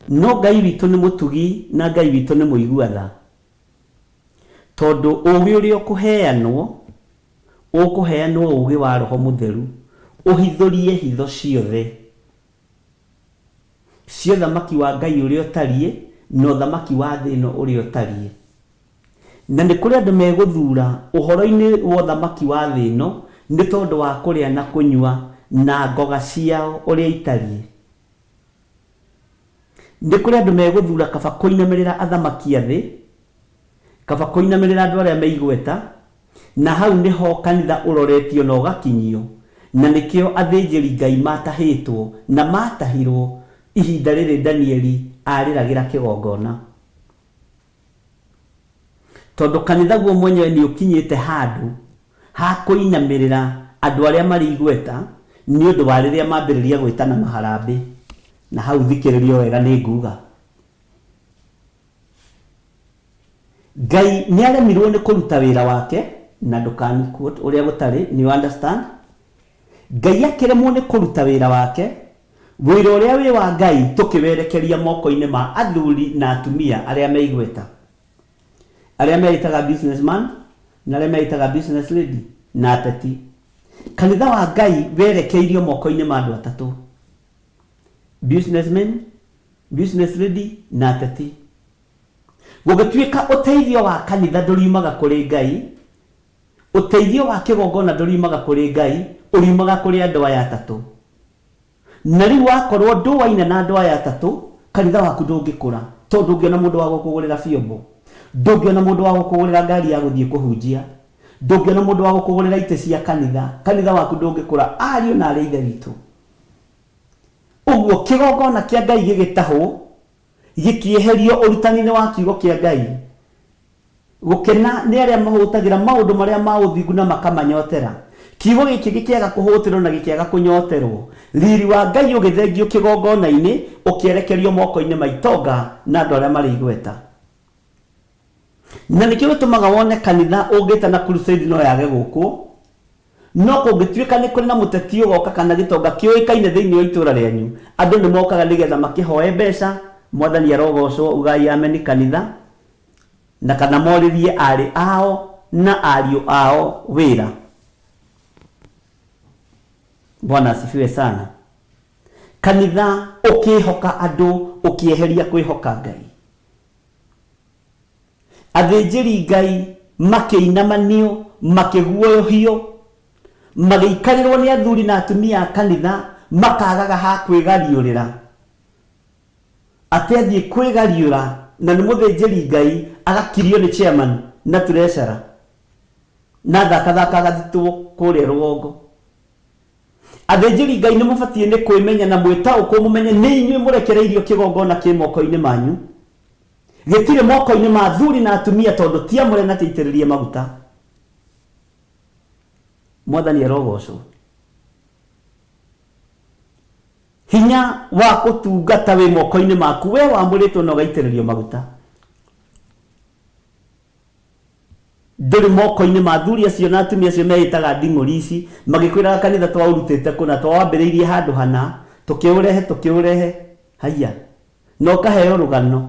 [SPEAKER 1] No Ngai witũ nĩ mũtugi na Ngai witũ nĩ mũigua-tha, tondũ ũũgĩ ũrĩa ũkũheanwo ũũgĩ wa Roho Mũtheru, ũhithũrie hitho ciothe cia ũthamaki wa Ngai ũrĩa ũtariĩ na ũthamaki wa thĩ ĩno ũrĩa ũtariĩ. Na nĩ kũrĩ andũ megũthura ũhoro-inĩ wa ũthamaki wa thĩ ĩno nĩ tondũ wa kũrĩa na kũnyua na ngoga ciao ũrĩa itariĩ. Nĩ kũrĩ andũ megũthura kaba kũinamĩrĩra athamaki a thĩ, kaba kũinamĩrĩra andũ arĩa me igweta, na hau nĩho kanitha ũroretio na ũgakinyio, na nĩkĩo athĩnjĩri Ngai matahĩtwo na matahirwo ihinda rĩrĩ Danieli arĩragĩra kĩgongona. Tondũ kanitha guo mwenyewe nĩ ũkinyĩte handũ ha kũinamĩrĩra andũ arĩa marĩ igweta nĩ ũndũ wa rĩrĩa mambĩrĩria gwĩtana maharambĩ. Na hau thikĩrĩrio wega nĩ nguga, Ngai nĩ aremirwo nĩ kũruta wĩra wake na ndũkani quote ũrĩa gũtarĩ ni understand. Ngai akĩremwo nĩ kũruta wĩra wake, wĩra ũrĩa wĩ wa Ngai tũkĩwerekeria moko-inĩ ma athuri na atumia arĩa meigweta, arĩa meitaga businessman na arĩa meitaga business lady na ateti. Kanitha wa Ngai werekeirio moko-inĩ ma andũ atatũ: businessmen, business lady na ateti. Gũgĩtuĩka ũteithio wa kanitha ndũriumaga kũrĩ Ngai, ũteithio wa kĩgongona ndũriumaga kũrĩ Ngai, ũriumaga kũrĩ andũ aya atatũ. Na rĩu wakorwo ndũwaine na andũ aya atatũ, kanitha waku ndũngĩkũra, tondũ ndũngĩona mũndũ wa gũkũgũrĩra biombo, ndũngĩona mũndũ wa gũkũgũrĩra ngari ya gũthiĩ kũhunjia, ndũngĩona mũndũ wa gũkũgũrĩra itĩ cia kanitha, kanitha waku ndũngĩkũra. Ariũ na arĩ ithe witũ, ũguo kĩgongona kĩa Ngai gĩgĩtahwo gĩkĩeherio ũrutani-inĩ wa kiugo kĩa Ngai, gũkena nĩ arĩa mahũtagĩra maũndũ marĩa ma ũthingu na makamanyotera. Kiugo gĩkĩ gĩkĩaga kũhũtĩrwo na gĩkĩaga kũnyoterwo, riri wa Ngai ũgĩthengio kĩgongona-inĩ ũkĩerekerio moko-inĩ ma itonga na andũ arĩa marĩ igweta. Na nĩkĩo gĩtũmaga wone kanitha ũngĩta na crusade no yage gũkũ, no kũngĩtuĩka nĩ kũrĩ na mũteti ũgoka kana gĩtonga kĩũĩkaine thĩinĩ wa itũra rĩanyu, andũ nĩ mokaga nĩgetha makĩhoe mbeca, Mwathani arogocwo, ugai amen kanitha, na kana morĩrie arĩ ao na ariũ ao wĩra. Bwana asifiwe sana. Kanitha ũkĩhoka andũ ũkĩeheria kwĩhoka Ngai. Athĩnjĩri Ngai makĩinamanio, makĩguoyohio, magĩikarirwo nĩ athuri na atumia a kanitha, makagaga ha kwĩgariũrĩra. Atĩathiĩ kwĩgariũra na nĩ mũthĩnjĩri Ngai agakirio nĩ chairman na treasurer, na thakathaka agathitwo kũrĩa rũgongo. Athĩnjĩri Ngai nĩ mũbatiĩ nĩ kwĩmenya na mwĩtaũkwo mũmenye nĩ inyuĩ mũrekereirio kĩgongona kĩ moko-inĩ manyu, gĩtirĩ moko-inĩ ma athuri na atumia, tondũ ti amũre na tĩitĩrĩrie maguta. Mwathani arogocwo. Hinya wa kũtungata wĩ moko-inĩ maku, we wamũrĩtwo na ũgaitĩrĩrio maguta. Ndũrĩ moko-inĩ ma athuri acio na atumia acio meĩtaga nding'ũri ici, magĩkwĩraga kanitha twaũrutĩte kũna, twawambĩrĩirie handũ hana, tũkĩũrehe haiya, na ũkaheo rũgano.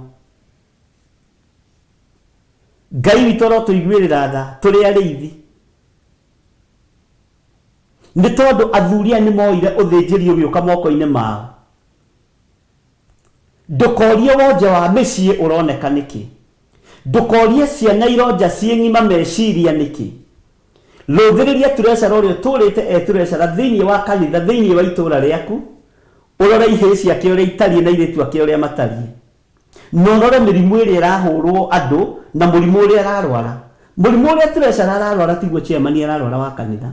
[SPEAKER 1] Ngai witũ arotũiguĩrĩra tha tũrĩ arĩithi, nĩ tondũ athuri aya nĩ moire ũthĩnjĩri ũgĩũka moko-inĩ mao. Ndũkorie wonje wa mĩciĩ ũroneka nĩkĩ, ndũkorie ciana ironja ciĩng'ima meciria nĩkĩ. Rũthĩrĩria treasurer ũrĩa ũtũrĩte treasurer thĩinĩ wa kanitha, thĩinĩ wa itũra rĩaku, ũrore ihĩ ciake ũrĩa itariĩ na airĩtu ake ũrĩa matariĩ, na ũrore mĩrimũ ĩrĩa ĩrahũrwo andũ na mũrimũ ũrĩa ararwara. Mũrimũ ũrĩa treasurer ararwara tiguo chairman ararwara wa kanitha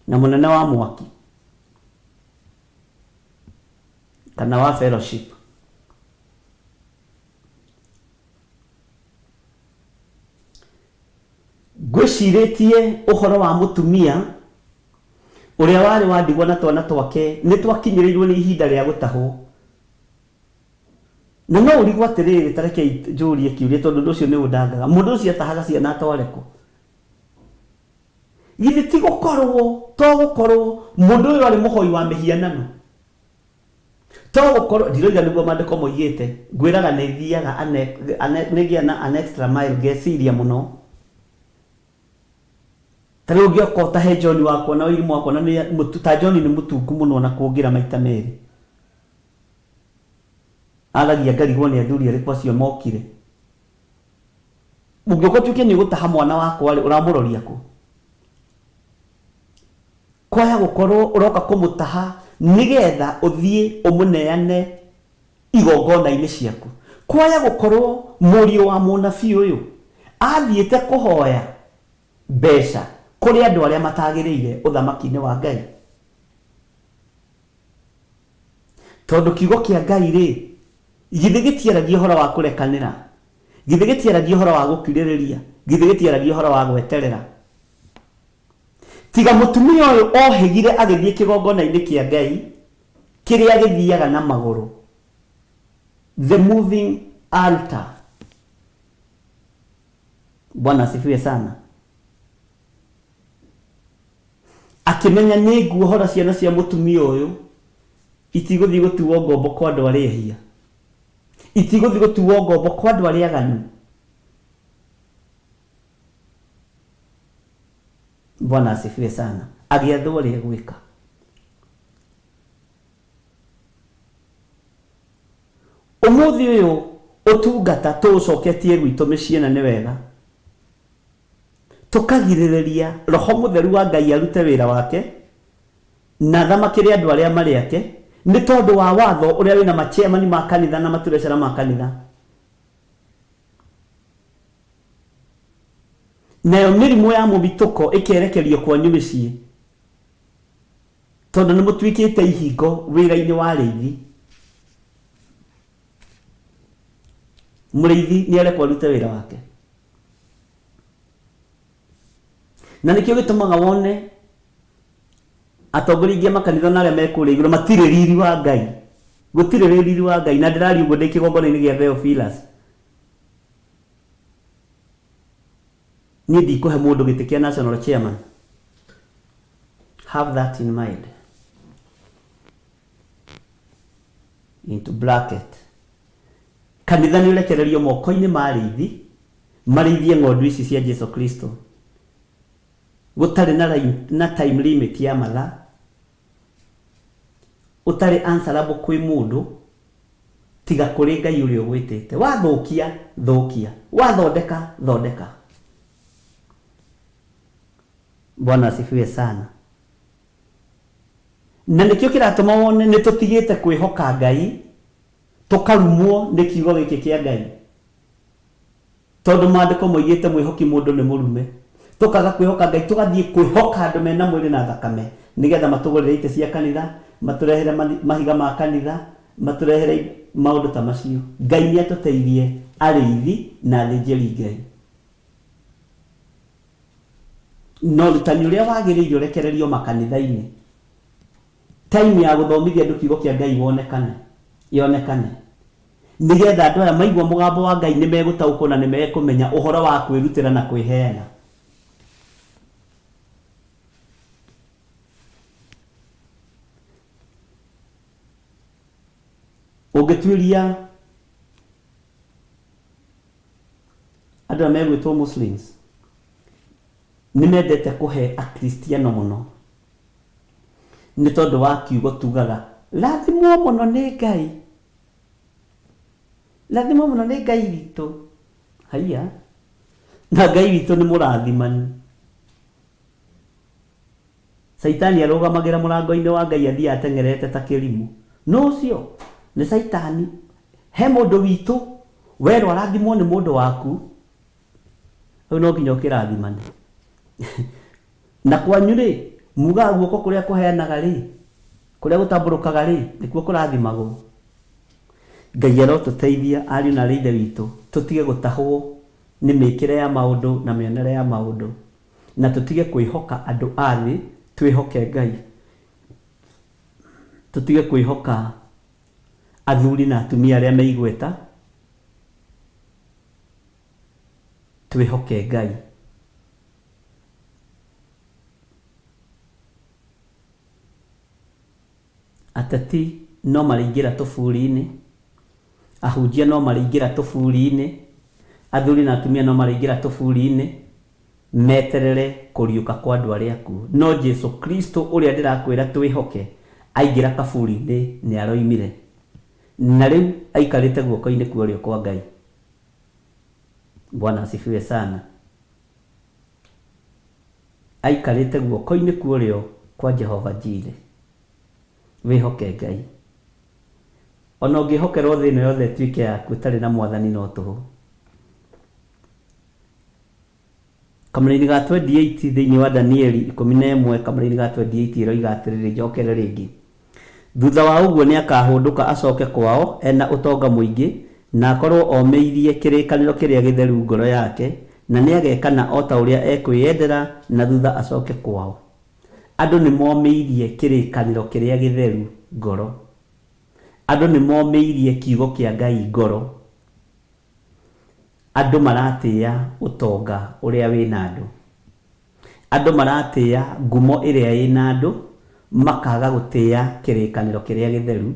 [SPEAKER 1] na mũnene wa mwaki kana wa fellowship. Ngwĩcirĩtie ũhoro wa mũtumia ũrĩa warĩ wa ndigwa na twana twake nĩ twakinyĩrĩirwo nĩ ihinda rĩa gũtahwo. Na no ũrigwo atĩrĩrĩ, tareke njũrie kĩũria tondũ ũndũ ũcio nĩ ũndangaga, mũndũ ũcio atahaga ciana atwareko. Githĩ ti gũkorwo mũndũ ũyũ arĩ mũhoi wa mĩhianano, to gũkorwo ndiroiga nĩguo maandĩko moigĩte, ngwĩraga nĩ thiaga nĩgĩa na an extra mile ngeciria mũno. Ta rĩu ũngĩoka ũtahe John wakwa na Wairimũ wakwa, na ta John nĩ mũtungu mũno na kũngĩra maita merĩ, aragia ngarigwo nĩ athuri arĩkũ acio mokire. Ũngĩoka ũtuĩke nĩ ũgũtaha mwana wakwa ũramũroria kũ? Kwaya gũkorwo ũroka kũmũtaha nĩgetha ũthiĩ ũmũneane igongona-inĩ ciaku. Kwaya gũkorwo mũriũ wa mũnabii ũyũ athiĩte kũhoya mbeca kũrĩ andũ arĩa matagĩrĩire ũthamaki-inĩ wa Ngai. Tondũ kiugo kĩa Ngai rĩ, githĩ gĩtiaragia ũhoro wa kũrekanĩra, githĩ gĩtiaragia ũhoro wa gũkirĩrĩria, githĩ gĩtiaragia ũhoro wa gweterera. Tiga mũtumia ũyũ ohĩgire agĩthiĩ kĩgongona-inĩ kĩa Ngai kĩrĩa gĩthiaga na magũrũ, the moving altar. Bwana asifiwe sana. Akimenya nĩ nguohora ciana cia mũtumia ũyũ itigũthiĩ gũtuo ngombo kwa andũ arĩa ehia, itigũthiĩ gũtuo ngombo kwa andũ arĩa aganu. Bwana asifiwe sana. Agĩathwo ũrĩa gwĩka. Ũmũthĩ ũyũ ũtungata tũcoketie gwitũ mĩciĩ na nĩ wega, tukagirĩrĩria Roho Mũtheru wa Ngai arute wĩra wake na thamakĩre andũ arĩa marĩ ake, nĩ tondũ wa watho ũrĩa wĩna machairman ma kanitha na maturecera ma kanitha. Nayo mĩrimũ ya mũbitũko ĩkerekerio kwanyu mĩciĩ, tondũ nĩ mũtuĩkĩte ihingo wĩra-inĩ wa arĩithi. Mũrĩithi nĩ arekwo arute wĩra wake. Na nĩkĩo gĩtũmaga wone atongoria aingĩ makanitha na arĩa mekũrĩa igũrũ matirĩ riri wa Ngai. Gũtirĩ riri wa Ngai, na ndĩrari ũguo ndĩ kĩgongona-inĩ gĩa Theophilus. Niĩ ndikũhe mũndũ gĩtĩ kĩa national chairman. Have that in mind. Into bracket. Kanitha nĩ ũrekererio moko-inĩ ma arĩithi marĩithie ng'ondu ici cia Jesu Kristo. Gũtarĩ na time limit ya mathaa, ũtarĩ answerable kwĩ mũndũ tiga kũrĩ Ngai ũrĩa ũgwĩtĩte. Wathũkia thũkia, wathondeka thondeka. Bwana asifiwe sana. Na nĩkĩo kĩratũma wone nĩ tũtigĩte kwĩhoka Ngai, tũkarumwo nĩ kiugo gĩkĩ kĩa Ngai, tondũ maandĩko moigĩte mwĩhoki mũndũ nĩ mũrume. Tũkaga kwĩhoka Ngai, tũgathiĩ kwĩhoka andũ mena mwĩrĩ na thakame, nĩgetha matũgũrĩre itĩ cia kanitha, matũrehere mahiga ma kanitha, matũrehere maũndũ ta macio. Ngai nĩ atũteithie arĩithi na athĩnjĩri Ngai. No rutani ũrĩa wagĩrĩire ũrekererio makanitha-inĩ. Time ya gũthomithia andũ kiugo kĩa Ngai yonekane, nĩgetha andũ aya maigua mũgambo wa Ngai nĩ megũtaũkwo na nĩ megũmenya ũhoro wa kwĩrutĩra na kwĩheana. Ũngĩtuĩria andũ arĩa megwĩtwo Muslims nĩ mendete kũhe akristiano mũno, nĩ tondũ wa kiugo tugaga rathimwo mũno nĩ Ngai, rathimwo mũno nĩ Ngai witũ. Haiya, na Ngai witũ nĩ mũrathimani. Saitani arũgamagĩra mũrango-inĩ wa Ngai athiĩ ateng'erete ta kĩrimũ. No ũcio nĩ Saitani. He mũndũ witũ werwo arathimwo nĩ mũndũ waku, hau no nginya ũkĩrathimane. Na kwanyu rĩ, mugaga guoko kũrĩa kũheanaga rĩ, kũrĩa gũtambũrũkaga rĩ, nĩkuo kũrathimagwo. Ngai arotũteithia ariũ na arĩ ithe witũ, tũtige gũtahwo nĩ mĩĩkĩre ya maũndũ na mĩonere ya maũndũ, na tũtige kwĩhoka andũ a thĩ, twĩhoke Ngai. Tũtige kwĩhoka athuri na atumia arĩa me igweta, twĩhoke Ngai. Ateti no marĩingĩra tũburi-inĩ, ahunjia no marĩingĩra tũburi-inĩ, athuri na atumia no marĩingĩra tũburi-inĩ, meterere kũriũka kwa andũ arĩa akuũ. No Jesu Kristo ũrĩa ndĩrakwĩra twĩhoke aingĩra kaburi-inĩ nĩ aroimire, na rĩu aikarĩte guoko-inĩ kwa ũrĩo kwa Ngai. Bwana asifiwe sana. Aikarĩte guoko-inĩ kwa ũrĩo kwa Jehova Jireh. Wĩhoke Ngai. Ona ũngĩhokerwo thĩ ĩno yothe ĩtuĩke yaku ũtarĩ na Mwathani no tũhũ. Kamũra-inĩ ga 28 thĩinĩ wa Danieli 11 kamũra-inĩ ga 28 ĩroiga atĩrĩrĩ, njokere rĩngĩ. Thutha wa ũguo nĩ akahũndũka acoke kwao ena ũtonga mũingĩ, na akorwo omeirie kĩrĩkanĩro kĩrĩa gĩtheru ngoro yake, na nĩ agekana o ta ũrĩa ekwĩyendera, na thutha acoke kwao. Andũ nĩ momeirie kĩrĩkanĩro kĩrĩa gĩtheru ngoro. Andũ nĩ momeirie kiugo kĩa Ngai ngoro. andũ maratĩa ũtonga ũrĩa wĩna andũ, andũ maratĩa ngumo ĩrĩa ĩna andũ, makaga gũtĩa kĩrĩkanĩro kĩrĩa gĩtheru,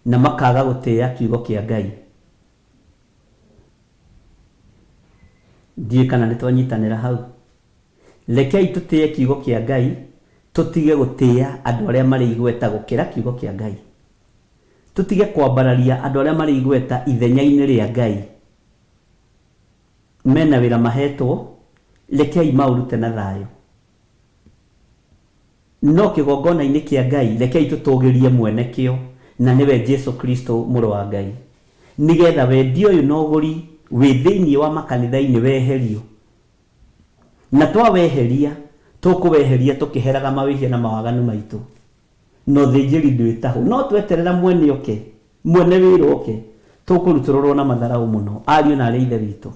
[SPEAKER 1] na makaga gũtĩa kiugo kĩa Ngai. Ndiĩ kana nĩ twanyitanĩra hau. Rekei tũtĩe kiugo kĩa Ngai, tũtige gũtĩa andũ arĩa marĩ igweta gũkĩra kiugo kĩa Ngai. Tũtige kwambararia andũ arĩa marĩ igweta ithenya-inĩ rĩa Ngai. Mena wĩra mahetwo, rekei maũrute na thayũ. No kĩgongona-inĩ kĩa Ngai, rekei tũtũgĩrie mwene kĩo, na nĩwe Jesu Kristo mũrũ wa Ngai. Nĩgetha wendia ũyũ na ũgũri wĩ thĩinĩ wa makanitha-inĩ weherio. Na twaweheria, tũkũweheria tũkĩheraga mawĩhia na mawaganu maitũ. No thĩnjĩri ndwĩtaho, no tweterera mwene oke, mwene wĩra oke, tũkũrutũrũrwo na matharaũ mũno, ariũ na arĩa ithe witũ.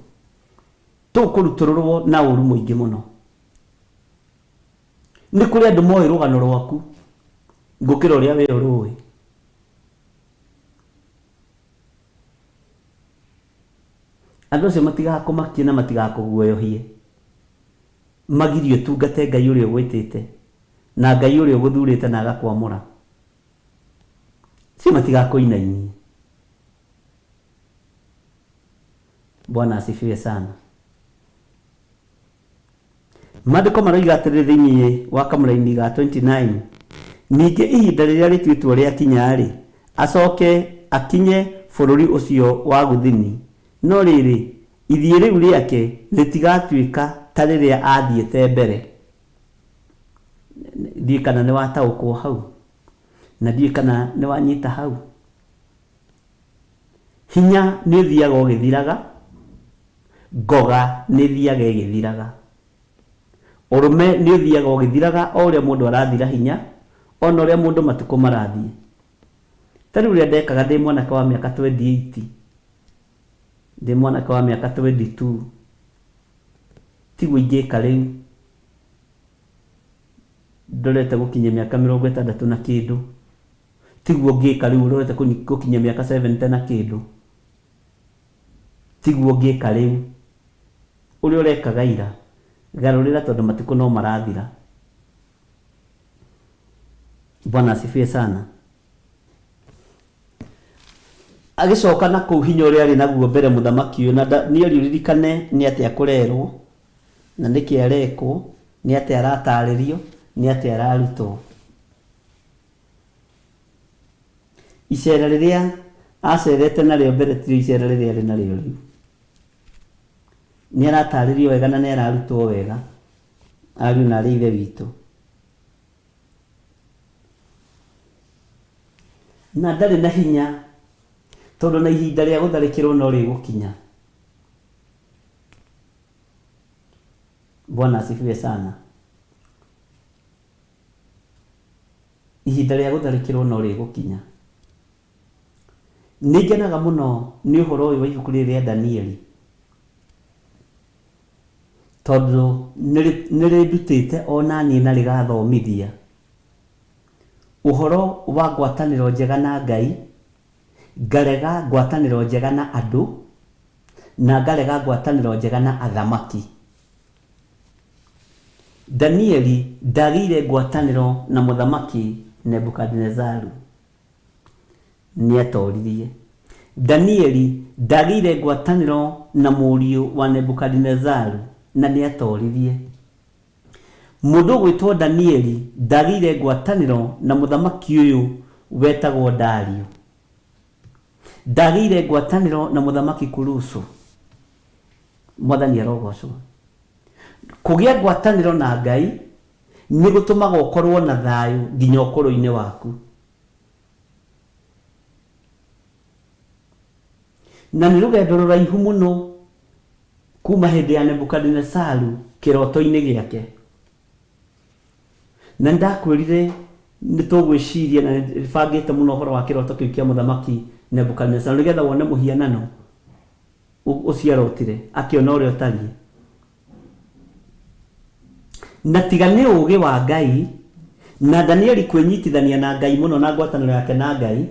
[SPEAKER 1] Tũkũrutũrũrwo na ũru mũingĩ mũno. Nĩ kũrĩ andũ moĩ rũgano rwaku gũkĩra ũrĩa we ũrũĩ. Andũ acio matigakũmakie na matigakũguoyohie. Magirio tungate Ngai ũrĩa ũgwĩtĩte, na Ngai ũrĩa ũgũthurĩte na agakwamũra. Si matigakũinainie. Bwana asifiwe sana. Maandĩko maroiga atĩrĩ thĩinĩ wa kamũra-inĩ ga 29, ningĩ ihinda rĩrĩa rĩtuĩtwo rĩakinya-rĩ, acoke akinye bũrũri ũcio wa gũthini. No rĩrĩ, ithiĩ rĩu rĩake rĩtigatuĩka ta rĩrĩa athiĩte mbere. Ndiĩ kana nĩ wataũkwo hau, na ndiĩ kana nĩ wanyita hau. Hinya nĩ ũthiaga ũgĩthiraga, ngoga nĩ ĩthiaga ĩgĩthiraga. Ũrũme nĩ ũthiaga ũgĩthiraga o ũrĩa mũndũ arathira hinya, ona ũrĩa mũndũ matukũ marathiĩ. Ta rĩu ũrĩa ndekaga ndĩ mwanake wa mĩaka 28, ndĩ mwanake wa mĩaka 22, tiguo ingĩka rĩu. Ndorete gũkinyia mĩaka 60 na kĩndũ, tiguo ngĩka rĩu ndorete gũkinyia mĩaka 70 na kĩndũ, tiguo ngĩka rĩu. Ũrĩa ũrekaga ira, garũrĩra tondũ matukũ no marathira. Bwana asifiwe sana. Agĩcoka na kũu hinya ũrĩa arĩ naguo mbere mũthamaki ũyũ, na nĩ ũririkane nĩ atĩa kũrerwo, na nĩkĩ arekwo, nĩ atĩa aratarĩrio, nĩ atĩa ararutwo. Icera rĩrĩa acerete narĩo mbere ti icera rĩrĩa arĩ narĩo rĩu. Nĩ aratarĩrio wega na nĩ ararutwo wega, ariũ na arĩa ithe witũ. Na ndarĩ na hinya, tondũ na ihinda rĩa gũtharĩkĩrwo no rĩgũkinya. Bwana asifiwe sana. Ihinda rĩa gũtharĩkĩrwo no rĩgũkinya. Nĩngenaga mũno nĩ ũhoro ũyũ wa ibuku rĩrĩ rĩa Danieli, tondũ nĩ rĩndutĩte ona niĩ na rĩgathomithia ũhoro wa ngwatanĩro njega na Ngai, ngarega ngwatanĩro njega na andũ, na ngarega ngwatanĩro njega na athamaki. Danieli ndagĩire ngwatanĩro na mũthamaki Nebukadnezaru, nĩ atoririe. Danieli ndagĩire ngwatanĩro na mũriũ wa Nebukadnezaru, na nĩ atoririe. Mũndũ gwĩtwo Danieli ndagĩire ngwatanĩro na mũthamaki ũyũ wetagwo Dario. Ndagĩire ngwatanĩro na mũthamaki Kurusu. Mwathani arogocwo. Kũgĩa ngwatanĩro na Ngai nĩ gũtũmaga ũkorwo na thayũ nginya ũkũrũ-inĩ waku. Na nĩ rũgendo rũraihu mũno kuma hĩndĩ ya Nebukadnezaru kĩroto-inĩ gĩake. Na ndakwĩrire nĩ tũgwĩciria na bangĩte mũno ũhoro wa kĩroto kĩu kĩa mũthamaki Nebukadnezaru, nĩgetha wone mũhianano ũciarotire akĩona ũrĩa ũtariĩ. Na tiga nĩ ũũgĩ wa Ngai na Danieli kwĩnyitithania na Ngai mũno na ngwatanĩro yake na Ngai,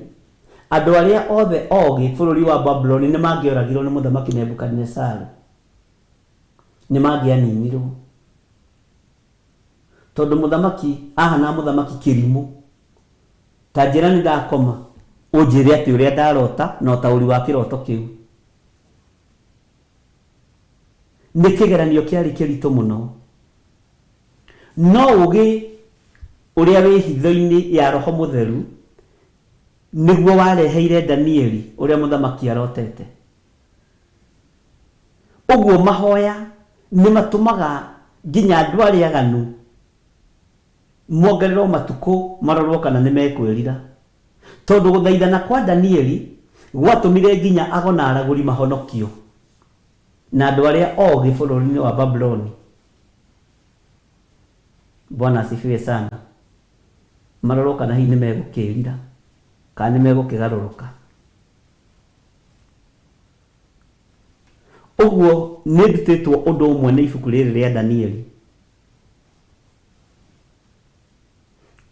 [SPEAKER 1] andũ arĩa othe ogĩ bũrũri wa Babuloni nĩ mangĩoragirwo nĩ mũthamaki Nebukadnezaru. nĩ mangĩaninirwo, tondũ mũthamaki ahana mũthamaki kĩrimũ. Ta njĩra nĩ ndakoma ũnjĩre atĩ ũrĩa ndarota na ũtaũri wa kĩroto kĩu. Nĩ kĩgeranio kĩarĩ kĩritũ mũno, no ũgĩ ũrĩa wĩ hitho-inĩ ya Roho Mũtheru nĩguo wareheire Danieli ũrĩa mũthamaki arotete. Ũguo mahoya nĩ matũmaga nginya andũ arĩa aganu mongererwo matukũ marorwo kana nĩ mekwĩrira, tondũ gũthaithana kwa Danieli gwatũmire nginya ago na aragũri mahonokio na andũ arĩa ogĩ bũrũri-inĩ wa Babyloni. Bwana asifiwe sana. Marorwo kana hihi nĩ megũkĩrira kana nĩ megũkĩgarũrũka. Ũguo nĩ ndutĩtwo ũndũ ũmwe nĩ ibuku rĩrĩ rĩa Danieli: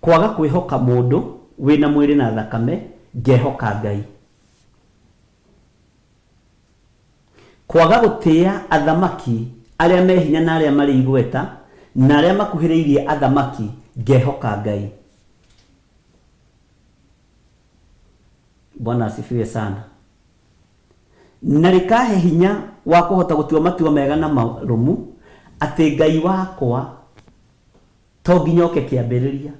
[SPEAKER 1] kwaga kwĩhoka mũndũ wĩna mwĩrĩ na thakame, ngehoka Ngai. Kwaga gũtĩa athamaki arĩa me hinya na arĩa marĩ igweta na arĩa makuhĩrĩirie athamaki, ngehoka Ngai. Bwana asifiwe sana. Na rĩkahe hinya wa kũhota gũtua matua mega na marũmu, atĩ Ngai wakwa to nginya oke kĩambĩrĩria,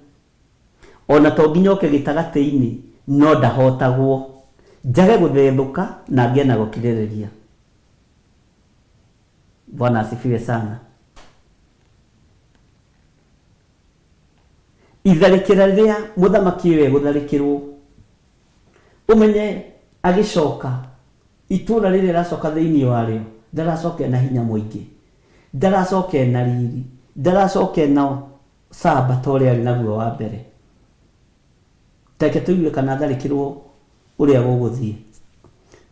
[SPEAKER 1] ona to nginya oke gĩtagatĩ-inĩ, no ndahotagwo, njage gũthethũka na ngĩe na gũkirĩrĩria. Bwana asifiwe sana. Itharĩkĩra rĩrĩa mũthamaki ũyũ gũtharĩkĩrwo, ũmenye agĩcoka itũra rĩrĩ racoka thĩinĩ warĩo, ndaracoka na hinya mũingĩ, ndaracoka na riri, ndaracoka na saba ta ũrĩa arĩ naguo wa mbere. Teke tũigue kana tharĩkĩrwo ũrĩa gũgũthiĩ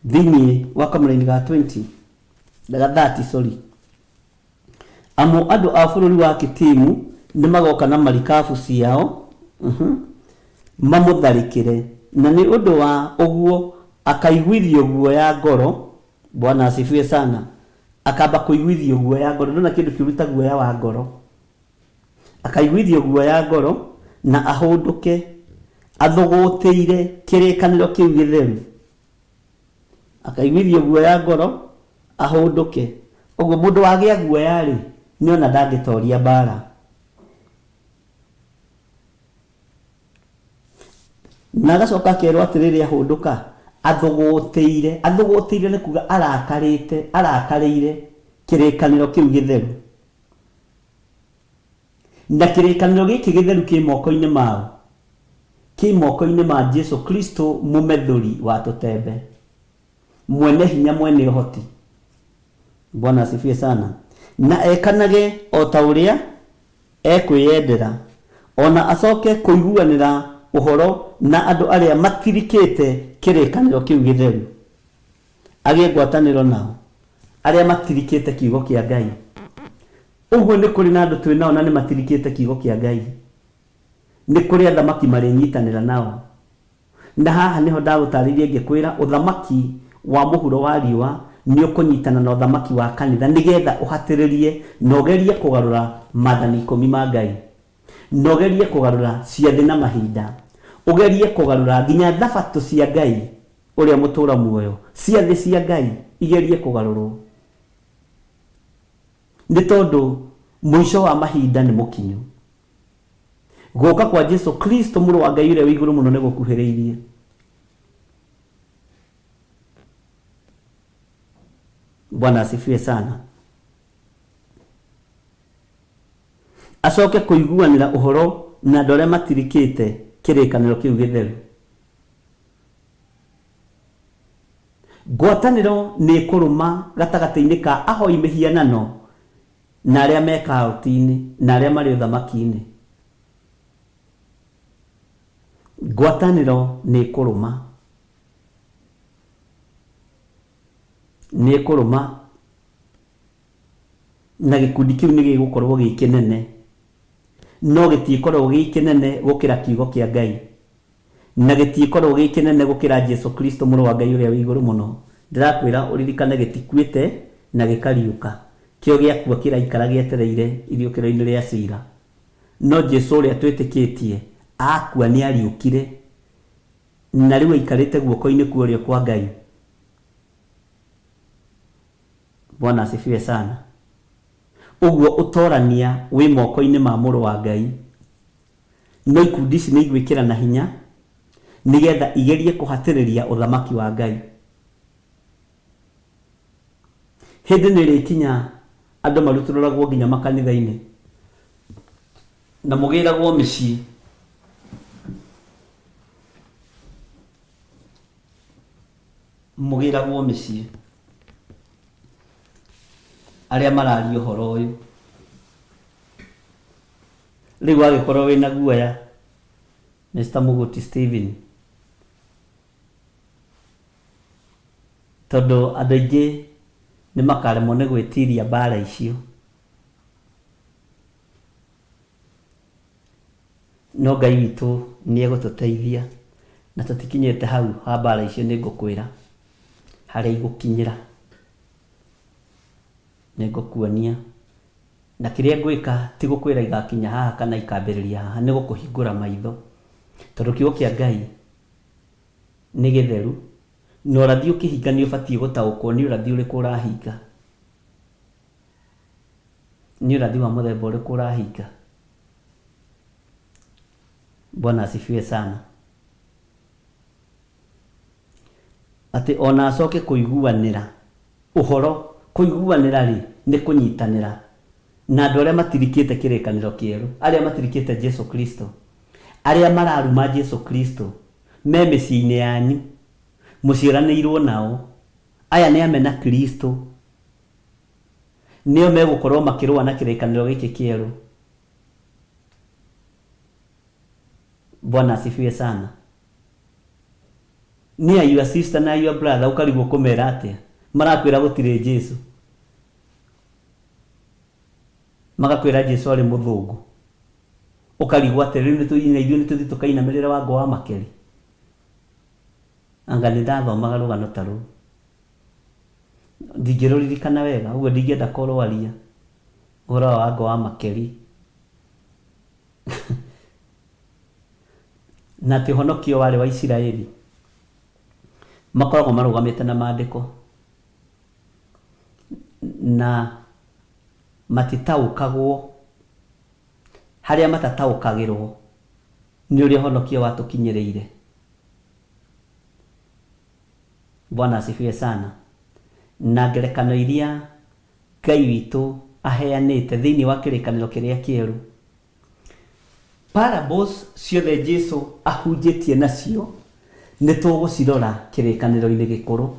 [SPEAKER 1] thĩinĩ wa kamũra-inĩ ga 20 daga 30 sorry. Amo andũ a bũrũri wa Kitimu nĩ magoka na marikabu ciao mamũtharĩkĩre, na nĩ ũndũ wa ũguo akaiguithio guoya ngoro. Bwana asifiwe sana. Akamba kũiguithio guoya ngoro, ndona kĩndũ kĩruta guoya wa ngoro. Akaiguithio guoya ngoro na ahũndũke athũgũtĩire kĩrĩkanĩro kĩu gĩtheru. Akaiguithio guoya ngoro ahũndũke. Ũguo mũndũ wagĩa guoya rĩ, nĩ ona ndangĩtoria mbara. Na agacoka akerwo atĩrĩrĩ ahũndũka athũgũtĩire. Athũgũtĩire nĩ kuga arakarĩire kĩrĩkanĩro kĩu gĩtheru. Na kĩrĩkanĩro gĩkĩ gĩtheru kĩ moko-inĩ mao, kĩ moko-inĩ ma Jesu Kristo mũmethũri wa tũtembe, mwene hinya mwene ũhoti. Bwana asifiwe sana. Na ekanage o ta ũrĩa ekwĩyendera, ona acoke kũiguanĩra ũhoro na andũ arĩa matirikĩte kĩrĩkanĩro kĩu gĩtheru, agĩe ngwatanĩro nao arĩa matirikĩte kiugo kĩa Ngai. Ũguo nĩ kũrĩ na andũ twĩ nao na nĩ matirikĩte kiugo kĩa Ngai. Nĩ kũrĩ athamaki marĩnyitanĩra nao, na haha nĩho ndagũtarĩria ngĩkwĩra ũthamaki wa mũhuro wa riũa nĩ ũkũnyitana na ũthamaki wa kanitha, nĩgetha ũhatĩrĩrie na ũgerie kũgarũra maathani 10 ma Ngai, na ũgerie kũgarũra ciathĩ na mahinda, ũgerie kũgarũra nginya thabatũ cia Ngai ũrĩa mũtũra muoyo, ciathĩ cia Ngai igerie kũgarũrwo. Nĩ tondũ mũico wa mahinda nĩ mũkinyu. Gũka kwa Jesu Kristo mũrũ wa Ngai ũrĩa wĩ igũrũ mũno nĩ gũkuhĩrĩirie. Bwana asifiwe sana. Acoke kũiguanĩra ũhoro na andũ arĩa matirikĩte kĩrĩkanĩro kĩu gĩtheru. Ngwatanĩro nĩ kũrũma gatagatĩ-inĩ ka ahoi mĩhianano na arĩa me kaũti-inĩ na arĩa marĩ ũthamaki-inĩ. Ngwatanĩro nĩ kũrũma na gĩkundi kĩu nĩ gĩgũkorwo gĩ kĩnene, no gĩtiĩkorwo gĩ kĩnene gũkĩra kiugo kĩa Ngai, na gĩtiĩkorwo gĩ kĩnene gũkĩra Jesu Kristo mũrũ wa Ngai ũrĩa wĩ igũrũ mũno. Ndĩrakwĩra ũririkane gĩtikuĩte na gĩkariũka, kĩo gĩakua kĩraikara gĩetereire iriũkĩro-inĩ rĩa cira. No Jesu ũrĩa twĩtĩkĩtie akua nĩ ariũkire, na rĩu aikarĩte guoko-inĩ kwa ũrĩo kwa Ngai. Bwana asifiwe sana. Ũguo ũtorania wĩ moko-inĩ ma mũrũ wa Ngai. No ikundi ici nĩ igwĩkĩra na hinya nĩgetha igerie kũhatĩrĩria ũthamaki wa Ngai. Hĩndĩ nĩ ĩrĩkinya andũ marutũrũragwo nginya makanitha-inĩ na mũgĩragwo mĩciĩ. Mũgĩragwo mĩciĩ arĩa mararia ũhoro ũyũ. Rĩu agĩkorwo wĩna guoya, Mr. Mũgũti Stephen, tondũ andũ aingĩ nĩ makaremwo nĩ gwĩtiria mbara icio. No Ngai witũ nĩ egũtũteithia na tũtikinyĩte hau ha mbara icio, nĩ ngũkwĩra harĩa igũkinyĩra. Nĩ ngũkuonia na kĩrĩa ngwĩka ti gũkwĩra igakinya haha kana ikambĩrĩria haha, nĩ gũkũhingũra maitho, tondũ kiugo kĩa Ngai nĩ gĩtheru na ũrathi ũkĩhinga nĩ ũbatiĩ gũtaũkwo nĩ ũrathi ũrĩkũ ũrahinga. Nĩ ũrathi wa mũthemba ũrĩkũ ũrahinga. Bwana asifiwe sana. Atĩ ona acoke kũiguanĩra ũhoro. Kũiguanĩra rĩ nĩ kũnyitanĩra na andũ arĩa matirikĩte kĩrĩkanĩro kĩerũ, arĩa matirikĩte Jesu Kristo, arĩa mararuma Jesu Kristo me mĩciĩ-inĩ yanyu, mũciaranĩirwo nao. Aya nĩ amena Kristo, nĩo megũkorwo makĩrũa na kĩrĩkanĩro gĩkĩ kĩerũ. Bwana asifiwe sana. Nĩ your sister na your brother ũkarigwo kũmera atĩa, marakwĩra gũtirĩ Jesu, magakwĩra Jesu arĩ mũthũngũ, ũkarigwo atĩ rĩu ithuĩ nĩ tũthi tũkainamĩrĩra Wangũ wa Makeri. Anga nĩ ndathomaga rũgano ta rũu, ndingĩrũririkana wega, ũguo ndingĩenda kũrũaria ũhoro wa Wangũ wa Makeri. Na atĩ ũhonokio warĩ wa Isiraeli makoragwo marũgamĩte na maandĩko na matitaũkagwo. Harĩa matataũkagĩrwo nĩ ũrĩa ũhonokio watũkinyĩrĩire. Bwana asifiwe sana. Na ngerekano iria Ngai witũ aheanĩte thĩinĩ wa kĩrĩkanĩro kĩrĩa kĩerũ, parables ciothe Jesu ahunjĩtie nacio nĩ tũgũcirora kĩrĩkanĩro-inĩ gĩkũrũ.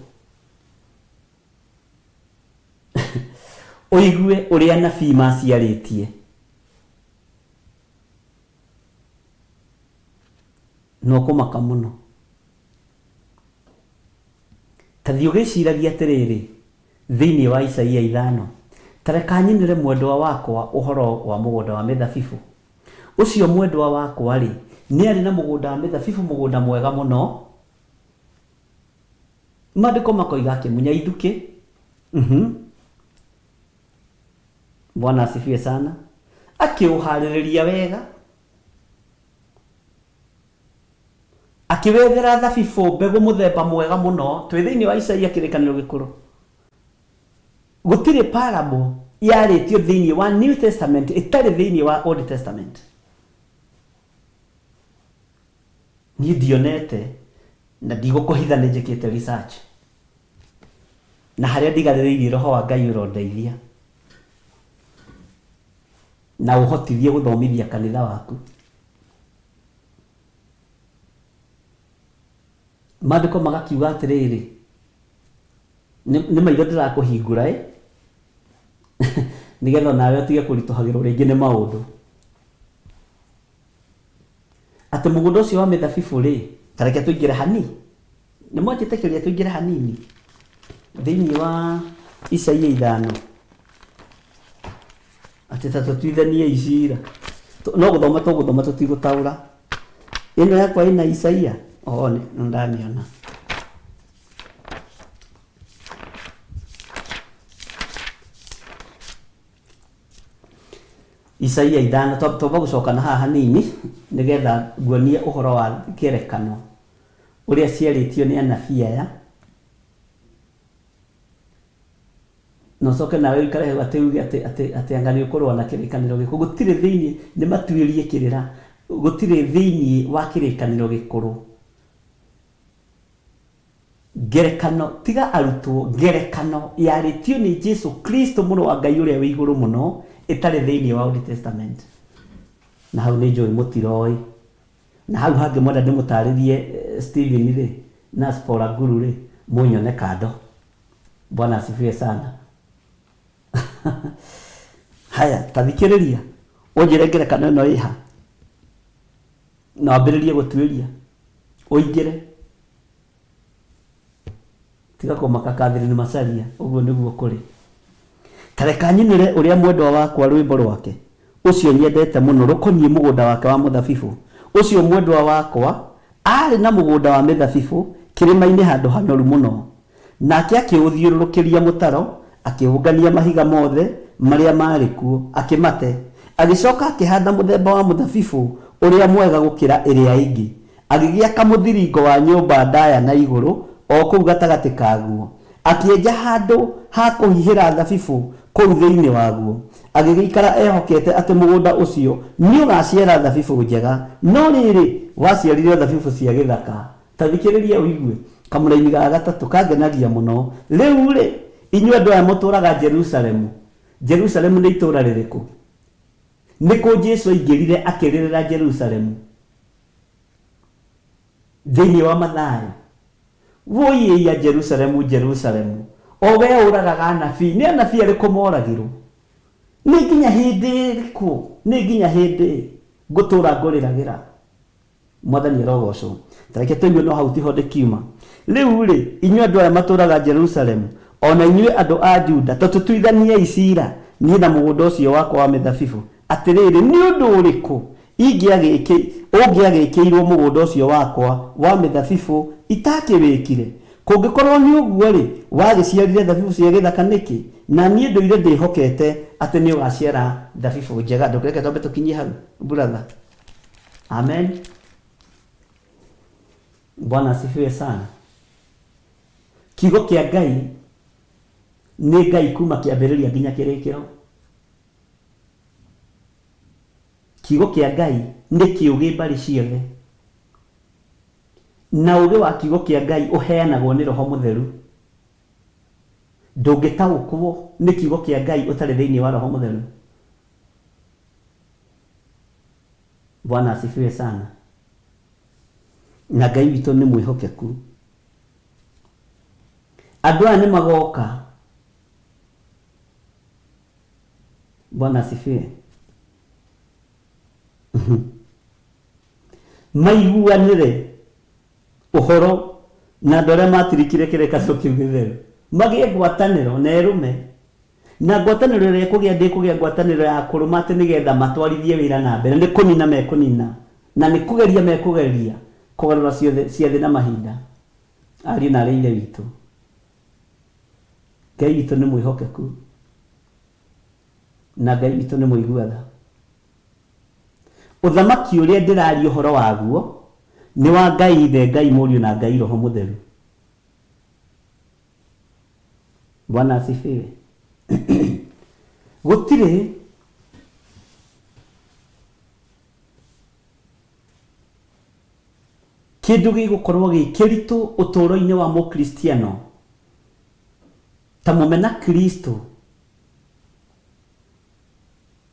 [SPEAKER 1] Ũigue ũrĩa anabii maciarĩtie. No kũmaka mũno. Ta thiĩ ũgĩciragia atĩrĩrĩ thĩinĩ wa Isaia 5, ta reka nyinĩre mwendwa wakwa ũhoro wa mũgũnda wa mĩthabibũ. Ũcio mwendwa wakwa rĩ nĩ arĩ na mũgũnda wa mĩthabibũ, mũgũnda mwega mũno. Maandĩko makoiga akĩmunya ithukĩ. Bwana asifiwe sana. Akĩũharĩrĩria wega, akĩwethera thabibũ mbegũ mũthemba mwega mũno. Twĩ thĩinĩ wa Isaia kĩrĩkanĩro gĩkũrũ. Gũtirĩ parable yarĩtio thĩinĩ wa New Testament ĩtarĩ thĩinĩ wa Old Testament. Niĩ ndionete na ndigũkũhitha nĩ njĩkĩte research, na harĩa ndigarĩrĩirie Roho wa Ngai ũrondeithia na ũhotithie gũthomithia kanitha waku. Maandĩko magakiuga atĩrĩrĩ, nĩ maitho ndĩrakũhingũra nĩgetha nawe ũtige kũritũhagĩrwo rĩngĩ nĩ maũndũ. Atĩ mũgũnda ũcio wa mĩthabibũ rĩ, ta reke tũingĩre hanini, nĩ mwanjĩtĩkĩria tũingĩre hanini thĩinĩ wa Isaia 5, atĩ ta tũtuithanie icira. No gũthoma tũgũthoma tũtigũtaũra. Ĩno yakwa ĩna Isaia, nĩ ndamĩona. Isaia 5 toba gucoka na haha nini nigetha nguonie uhoro wa ngerekano uria ciaritio ni anabii aya no coke nawe ikare ateuge ati angani ukorwo na kirikaniro gikuru gutire thiini ni matuirie kirira gutire thiini wa kirikaniro gikuru ngerekano tiga arutwo ngerekano yaritio ni Jesu Kristo muno wa Ngai uria wi iguru muno itare thiini wa Old Testament na hau ni njoi mutiroi na hau hangi mwenda ndimutaririe Stephen ri na Spora Guru ri munyone kado. Bwana asifiwe sana. Haya tathikiriria unjire ngerekano ino iha na wambiririe gutuiria uingire tiga kumaka kathiri ni macaria uguo niguo kuri tareka nyinire uria mwendwa wakwa rwimbo rwake ucio nyendete muno rukonie mugunda wake wa muthabibu ucio mwendwa wakwa ari na mugunda wa mithabibu kirima-ini handu hanyoru muno nake akiuthiururukiria mutaro akiungania mahiga mothe maria mari kuo akimate agicoka akihanda muthemba wa muthabibu uria mwega gukira iria ingi agigia kamuthiringo wa nyumba ndaya na iguru o kuu gatagati kaguo akienja handu ha kuhihira thabibu kuu thiini waguo agigikara ehokete ati mugunda ucio ni ugaciara thabibu njega no riri waciarire thabibu cia githaka. Tathikiriria uigue kamuraini ga gatatu kangenagia muno riu ri inyue andu aya muturaga Jerusalemu. Jerusalemu ni itura ririku? Niko Jesu aingirire akiririra Jerusalemu thiini wa Mathayo woye ya Jerusalemu Jerusalemu owe uragaga anabii ni anabii ariku moragirwo ni nginya hindi riku ni nginya hindi gutura nguriragira mwathani arogocwo tareke tuigue no hau tiho ndikiuma riu ri inyue andu aya maturaga Jerusalemu ona inyue andu a Juda tutuithanie icira ni na mugunda ucio wakwa wa mithabibu atiriri ni undu uriku ungiagikirwo mugunda ucio wakwa wa mithabibu itakiwikire kungikorwo ni uguo ri wagiciarire thabibu cia githaka niki na nie nduire ndihokete ati ni ugaciara thabibu njega ndukireke twambe tukinyie hau brother. Amen. Bwana asifiwe sana. Kiugo kia Ngai ni Ngai kuma kiambiriria nginya kirikiro. Kiugo kia Ngai ni kiugi mbari ciothe na ugi wa kiugo kia Ngai uheanagwo ni Roho Mutheru. Ndungitaukwo ni kiugo kia Ngai utari thiini wa Roho Mutheru. Bwana asifiwe sana. Na Ngai witu ni mwihokeku. Andu aya ni magoka. Bwana asifiwe. Maiguanire uhoro na ndore matirikire kirekano kiu githeru magie ngwataniro na erume na ngwataniro ria kugia ndikugia ngwataniro ya kuruma ati nigetha matwarithie wira na mbere ni kunina mekunina na ni kugeria mekugeria kugarura ciothe na mahinda ari na reire witu. Ngai witu ni mwihokeku na Ngai witu ni muiguatha. Uthamaki uria ndiraria uhoro waguo ni wa Ngai Ithe, Ngai Mũriũ na Ngai Roho Mutheru. Bwana asifiwe. Gutire kindu gigukorwo gikiritu uturo-ini wa mukristiano ta mumena Kristo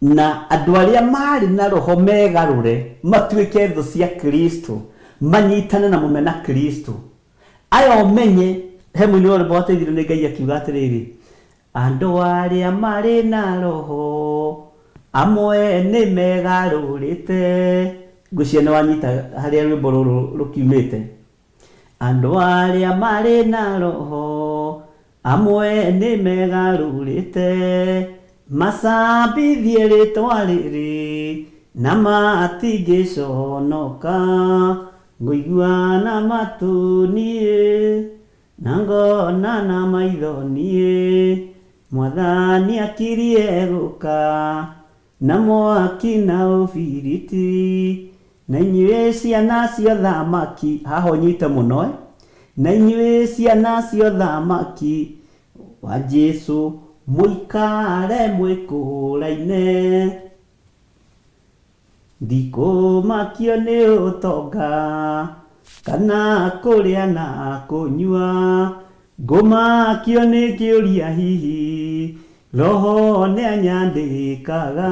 [SPEAKER 1] na andu aria mari na roho megarure matuike thu cia Kristo manyitane na mumena Kristo ayo menye hemuni ore boteithire ni Ngai akiuga atiriri andu aria mari na roho amwe ni megarurite ngucia ni wanyita haria rwimbo ruru rukiumite andu aria mari na roho amwe ni megarurite masambithie ritwa riri na matigiconoka nguiguana matu nie na ngona na maitho nie mwathani akirie guka na mwaki na ũbiriti, na inyuĩ ciana cia thamaki, haha ũnyite mũno na inyuĩ ciana cia thamaki wa Jesu mũikare mwĩkũraine, ndikũmakio nĩ ũtonga kana kũrĩa na kũnyua, ngũmakio nĩ kĩũria hihi Roho nĩ anyandĩkaga,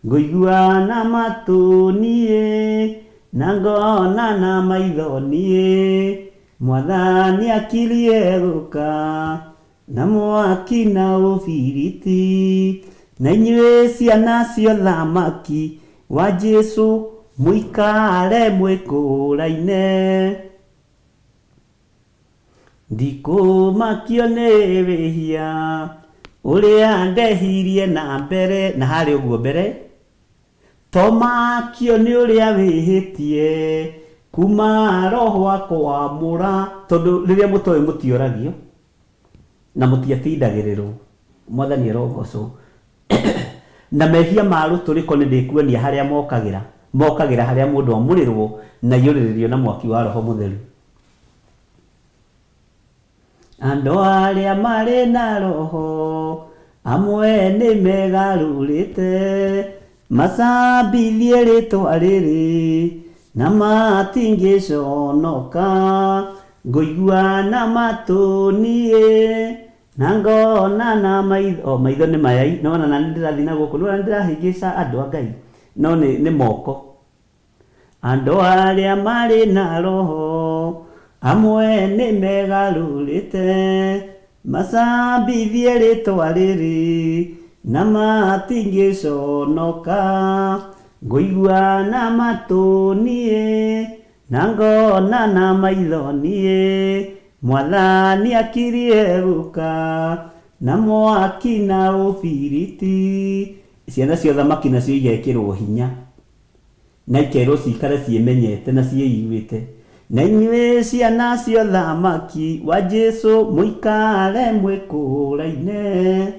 [SPEAKER 1] ngũigua na matũ niĩ na ngona na maitho niĩ, Mwathani akirie gũka na mwaki na ũbiriti, na inyuĩ ciana cia thamaki wa Jesu mũikare mwĩkũraine, ndikũmakio nĩ wĩhia ũrĩa ndehirie na mbere, na harĩ ũguo mbere, to makio nĩ ũrĩa wĩhĩtie kuma Roho akwamũra, tondũ rĩrĩa mũtoĩ mũtioragio na mũtiatindagĩrĩrwo. Mwathani arogocwo. Na mehia ma rũtũrĩko nĩ ndĩkuonia harĩa mokagĩra harĩa mũndũ amũrĩrwo na yũrĩrĩrio na mwaki wa Roho Mũtheru. Andũ arĩa marĩ na Roho amwe nĩ megarũrĩte, macambithie rĩtwa rĩrĩ na matingĩconoka, ngũigua na matũ niĩ na ngona na maitho, maitho nĩ maya, nona na ndĩrathiĩ na gũkũ, nona ndĩrahĩngĩca andũ a Ngai, no nĩ moko. Andũ arĩa marĩ na Roho amwe nĩ megarũrĩte, macambithie rĩtwa rĩrĩ na matingĩconoka, ngũigua na matũ niĩ na ngona na maitho niĩ, Mwathani akirie gũka na mwaki na ũbiriti. Ciana cia thamaki nacio igekĩrwo hinya na ikerwo cikare ciĩmenyete na ciĩiguĩte, na inyuĩ ciana cia thamaki wa Jesu mũikare mwĩkũraine,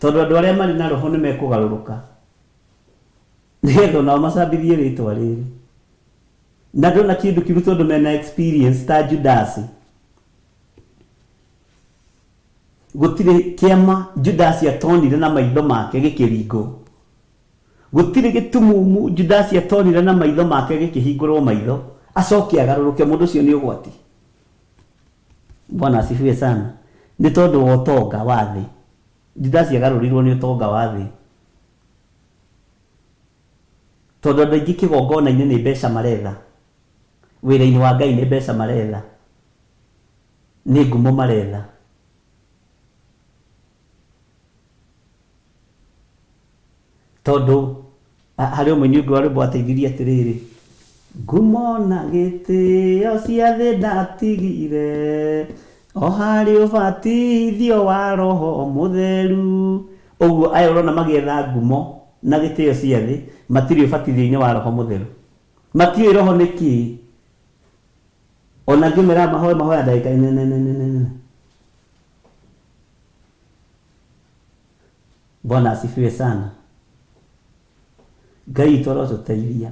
[SPEAKER 1] tondũ andũ arĩa marĩ na Roho nĩ mekũgarũrũka nĩgetha nao macambithie rĩtwa rĩrĩ. Na ndona kĩndũ kĩru tondũ mena experience ta Judasi. Gũtirĩ kĩama Judasi atonire na maitho make gĩkĩringwo, gũtirĩ gĩtumumu Judasi atonire na maitho make gĩkĩhingũrwo maitho acoke agarũrũke. Mũndũ ũcio nĩ ũgwati. Bwana asifiwe sana. Nĩ tondũ wa ũtonga wa thĩ. Judasi agarũrirwo nĩ ũtonga wa thĩ, tondũ andũ aingĩ kĩgongona-inĩ nĩ mbeca maretha, wĩra-inĩ wa Ngai nĩ mbeca maretha, nĩ ngumo maretha. Tondũ harĩ ũmwe ũngĩ wa rwĩmbo ateithirie atĩrĩrĩ, ngumo na gĩtĩo cia thĩ ndatigire, o harĩ ũbatithio wa Roho Mũtheru. Ũguo aya ũrona magĩetha ngumo na gĩtĩo cia thĩ, matirĩ ũbatithio-inĩ wa Roho Mũtheru, matiũĩ Roho nĩ kĩĩ. Ona ngĩmera mahoya ndagĩka nene. Bwana asifiwe sana. Ngai tũrotũteithia.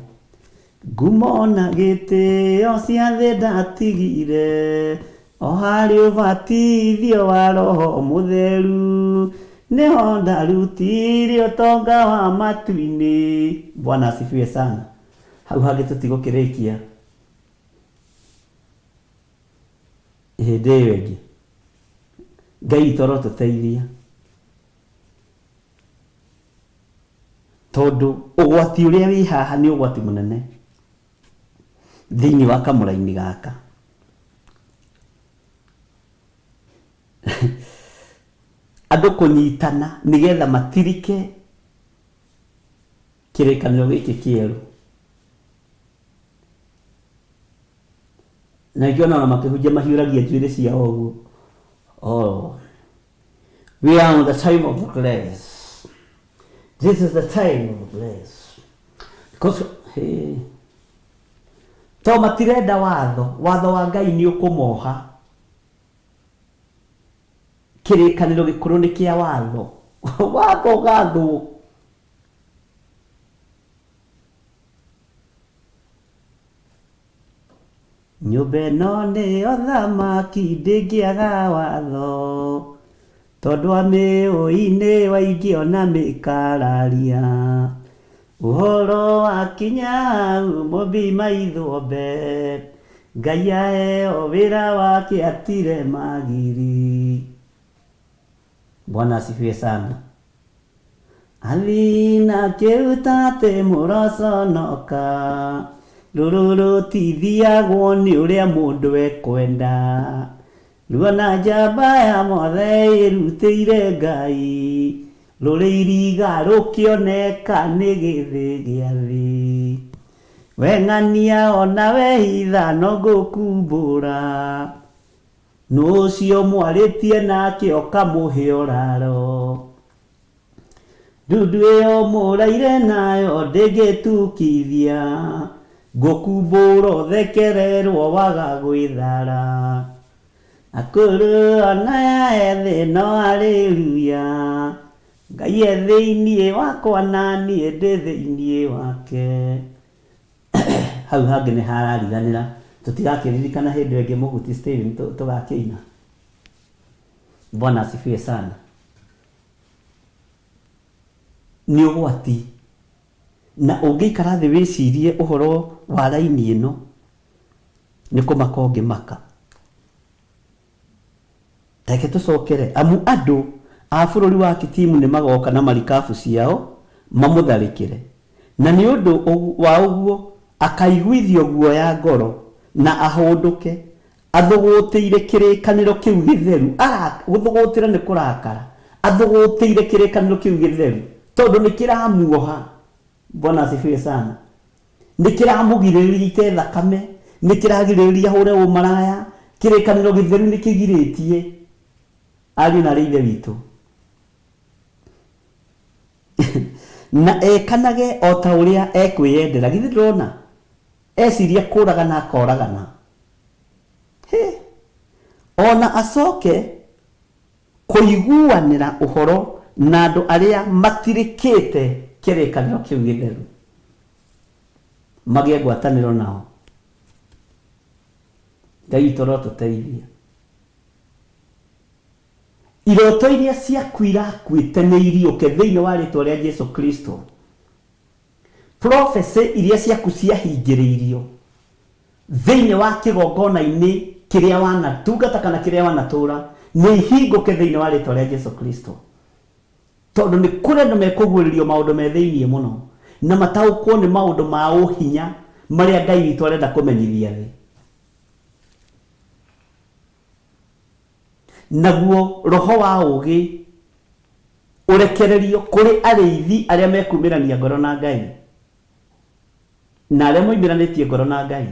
[SPEAKER 1] Ngumo na gĩtĩo cia thĩ ndatigire, o harĩ ũbatithio wa Roho Mũtheru, nĩho ndarutire ũtonga wa matu-inĩ. Bwana asifiwe sana. Hau hangĩ tũtigũkĩrĩkia hĩndĩ ĩyo ĩngĩ. Ngai tũrotũteithia, tondũ ũgwati ũrĩa wĩ haha nĩ ũgwati mũnene thĩinĩ wa kamũra-inĩ gaka. Andũ kũnyitana nĩgetha matirike kĩrĩkanĩro gĩkĩ kĩerũ, na ngiona ona makĩhunjia mahiũragia njuĩrĩ ciao ũguo. Oh, we are on the time of grace. This is the time of grace. Because to matirenda watho wa Ngai nĩ ũkũmoha. Kĩrĩkanĩro gĩkũrũ nĩ kĩa watho. Watho gathwo. nyũmba ĩno nĩyo thamaki ndĩngĩaga watho, tondũ amĩũi-inĩ waingĩ ona mĩkararia, ũhoro wakinya hau mũmbi maitho mbe, Ngai aheo wĩra wake atire magiri. Bwana asifiwe sana. Alina kĩruta atĩ mũroconoka, rũrũ rũtithiagwo nĩ ũrĩa mũndũ ekwenda, ruona njamba ya mothe ĩrutĩire Ngai, rũrĩ iriga rũkĩoneka nĩ gĩthĩ gĩa thĩ, weng'ania ona wehitha no ngũkumbũra, nũcio mwarĩtie nake ũkamũhe ũraro, ndundu ĩyo mũraire nayo ndĩngĩtukithia, ngũkumbũra ũthekererwo waga gwĩthara, akũrũ ona ethĩ no haleluya, Ngai e thĩiniĩ wakwa na niĩ ndĩ thĩiniĩ wake. Hau hangĩ nĩ harariganĩra, tũtigakĩririkana hĩndĩ ĩngĩ Mũguti Stephen tũgakĩina. Bwana asifiwe sana. Nĩ ũgwati, na ũngĩikara thĩ wĩcirie ũhoro wa raini ĩno, nĩ kũmaka ũngĩmaka. Reke tũcokere, amu andũ a bũrũri wa Kitimu nĩ magoka na marikabu ciao mamũtharĩkĩre, na nĩ ũndũ wa ũguo akaiguithio guoya ngoro na ahũndũke, athũgũtĩire kĩrĩkanĩro kĩu gĩtheru. Gũthũgũtĩra nĩ kũrakara, athũgũtĩire kĩrĩkanĩro kĩu gĩtheru, tondũ nĩ kĩramuoha. Bwana asifiwe sana. Nĩ kĩramũgirĩrĩria ite thakame, nĩ kĩragirĩrĩria hũre ũmaraya, kĩrĩkanĩro gĩtheru nĩ kĩgirĩtie. Ariũ na ithe witũ, na ekanage o ta ũrĩa ekwĩyendera. Githĩ ndĩrona eciria kũragana akoragana, ona acoke kũiguanĩra ũhoro na andũ arĩa matirĩkĩte kĩrĩkanĩro kĩu gĩtheru, magĩe ngwatanĩro nao. Ngai witũ rotũteithie. Iroto iria ciaku irakuĩte nĩ iriũke thĩinĩ wa rĩtwa rĩa Jesu Kristo. Prophecy iria ciaku ciahingĩrĩirio thĩinĩ wa kĩgongona-inĩ kĩrĩa wanatungata kana kĩrĩa wanatũra, nĩ ihingũke thĩinĩ wa rĩtwa rĩa Jesu Kristo. Tondũ nĩ kũrĩ andũ mekũguũrĩrio maũndũ me thĩinĩ mũno, na mataũkwo nĩ maũndũ ma ũhinya marĩa Ngai witũ arenda kũmenyithia thĩ. Naguo roho wa ũgĩ ũrekererio kũrĩ arĩithi arĩa mekumĩrania ngoro na Ngai, na arĩa moimĩranĩtie ngoro na Ngai,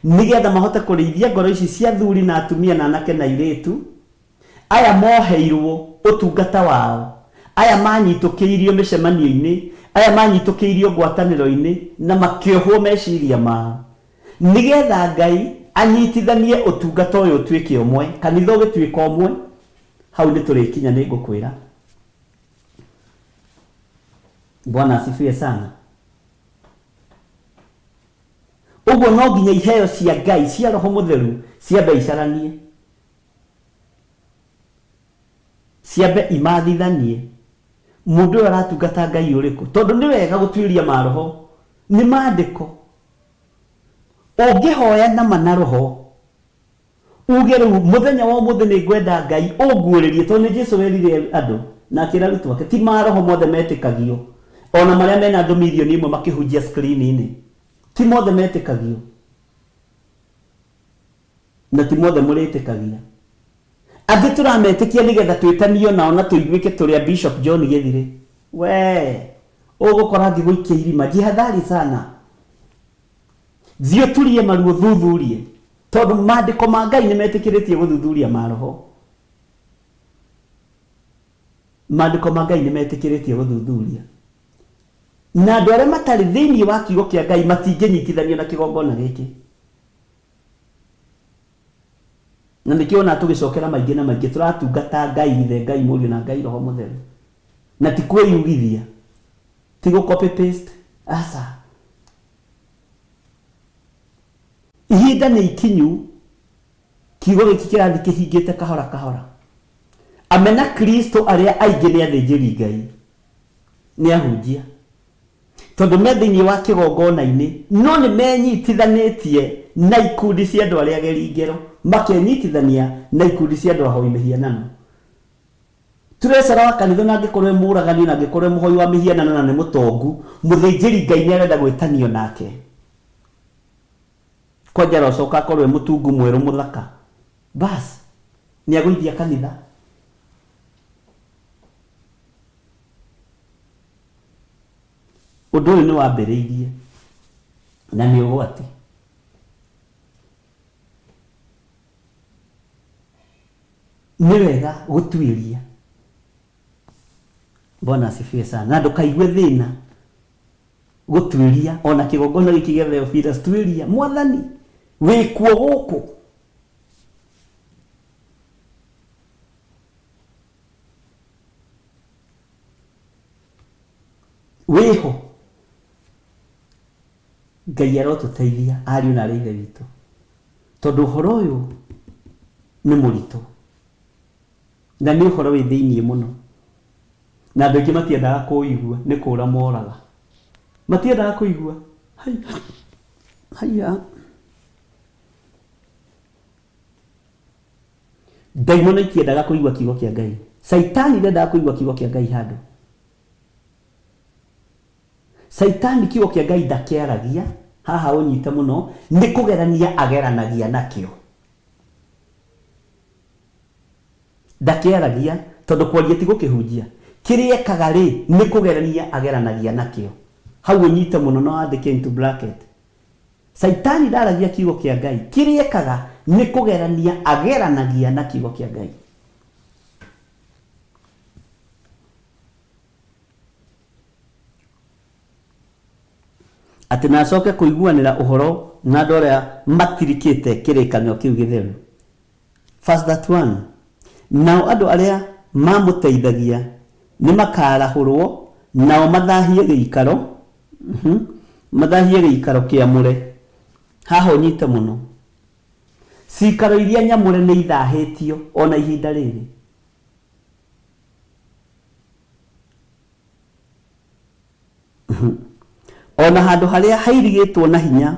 [SPEAKER 1] nĩgetha mahote kũrĩithia ngoro ici cia athuri na atumia na anake na airĩtu aya moheirwo ũtungata wao, aya manyitũkĩirio mĩcemanio-inĩ, aya manyitũkĩirio ngwatanĩro-inĩ na makĩohwo meciria mao, nĩgetha Ngai anyitithanie ũtungata ũyũ ũtuĩke ũmwe, kanitha ũgĩtuĩka ũmwe. Hau nĩ tũrĩkinya, nĩ ngũkwĩra. Bwana asifiwe sana. Ũguo no nginya iheo cia Ngai cia Roho Mũtheru ciambe icaranie, ciambe imathithanie. Mũndũ ũyũ aratungata Ngai ũrĩkũ? Tondũ nĩ wega gũtuĩria maroho, nĩ maandĩko. Ũngĩhoya na mana roho, uge rĩu mũthenya wa ũmũthĩ nĩ ngwenda Ngai ũnguũrĩrie, tondũ nĩ Jesũ werire andũ na akĩra arutwo ake, ti maroho mothe metĩkagio, ona marĩa mena andũ mirioni ĩmwe makĩhunjia screen-inĩ, ti mothe metĩkagio, na ti mothe mũrĩtĩkagia. Angĩ tũrametĩkia nĩgetha twĩtanio nao na tũiguĩke tũrĩa Bishop John Gĩthire. We ũgũkora ngĩgũikia irima, jihadhari sana. Thiĩ ũturie maruo, thuthurie, tondũ maandĩko ma Ngai nĩ metĩkĩrĩtie gũthuthuria maroho. Maandĩko ma Ngai nĩ metĩkĩrĩtie gũthuthuria, na andũ arĩa matarĩ thĩinĩ wa kiugo kĩa Ngai matingĩnyitithanio na kĩgongona gĩkĩ. Na nĩkĩo ona tũgĩcokera maingĩ na maingĩ tũratungata Ngai Ithe, Ngai Mũriũ na Ngai Roho Mũtheru, na ti kwĩyugithia, ti gũ copy paste, aca. ihinda nĩ ikinyu kiugo gĩkĩ kĩrathi kĩhingĩte kahora kahora. Amena Kristo arĩa aingĩ nĩ athĩnjĩri Ngai, nĩ ahunjia, tondũ me thĩinĩ wa kĩgongona-inĩ no nĩ menyitithanĩtie na ikundi cia andũ arĩa ageri ngero, makenyitithania na ikundi cia andũ ahoi mĩhianano. Turesara wa kanitha na angĩkorwo mũragani na angĩkorwo mũhoi wa mĩhianano na nĩ mũtongu, mũthĩnjĩri Ngai nĩ arenda gwĩtanio nake. Kwanja rocoka akorwo mũtungu mwerũ mũthaka, bas nĩ agũithia kanitha. Ũndũ ũyũ nĩ wambĩrĩirie na nĩ ũgwati. Nĩ wega gũtuĩria. Bwana asifiwe sana. Na ndũkaigue thĩna gũtuĩria ona kĩgongona gĩkĩ gĩa Theophilus, tuĩria Mwathani wĩkuo gũkũ. Wĩho. Ngai arotũteithia ariũ na arĩa ithe witũ, tondũ ũhoro ũyũ nĩ mũritũ na nĩ ũhoro wĩ thĩinĩ mũno, na andũ aingĩ matiendaga kũigua, nĩ kũũra moraga, matiendaga kũigua. Haya, ndaimono itiendaga kũigua kiugo kĩa Ngai, Saitani ndendaga kũigua kiugo kĩa Ngai handũ. Saitani kiugo kĩa Ngai ndakĩaragia, haha ũnyite mũno, nĩ kũgerania ageranagia nakĩo. Ndakĩaragia tondũ kwaria ti gũkĩhunjia, kĩrĩa ekaga rĩ nĩ kũgerania ageranagia nakĩo. Hau ũnyite mũno no andĩke into bracket. Saitani ndaragia kiugo kĩa Ngai, kĩrĩa ekaga nĩ kũgerania ageranagia na kiugo kĩa Ngai. Atĩ na acoke kũiguanĩra ũhoro na andũ arĩa matirikĩte kĩrĩkanĩro kĩu gĩtheru. Verse that one. Nao andũ arĩa mamũteithagia nĩ makarahũrwo, nao mathahie gĩikaro, mathahie gĩikaro kĩamũre. Haha ũnyite mũno. Ciikaro iria nyamũre nĩ ithahĩtio ona ihinda rĩrĩ. Ona handũ harĩa hairigĩtwo na hinya,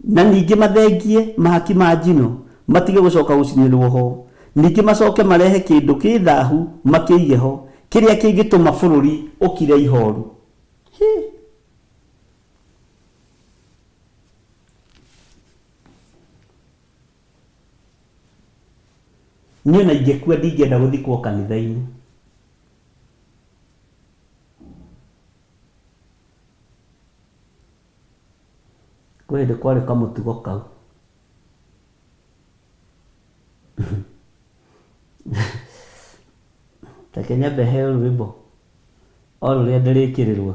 [SPEAKER 1] na ningĩ mathengie mahaki ma njino matige gũcoka gũcinĩrwo ho, ningĩ macoke marehe kĩndũ kĩthahu makĩige ho, kĩrĩa kĩngĩtũma bũrũri ũkire ihoru. Niĩ na ingĩkua ndingĩenda gũthikwo kanitha-inĩ. Kwĩ hĩndĩ kwarĩ kamũtugo kau. Reke nyambe heo rwĩmbo o rũrĩa ndĩrĩkĩrĩrwo,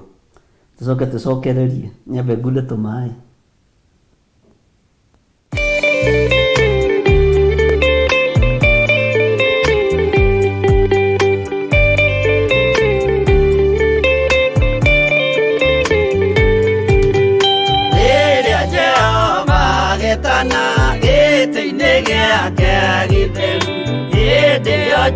[SPEAKER 1] tũcoke tũcokererie, nyambe ngunde tũmaĩ.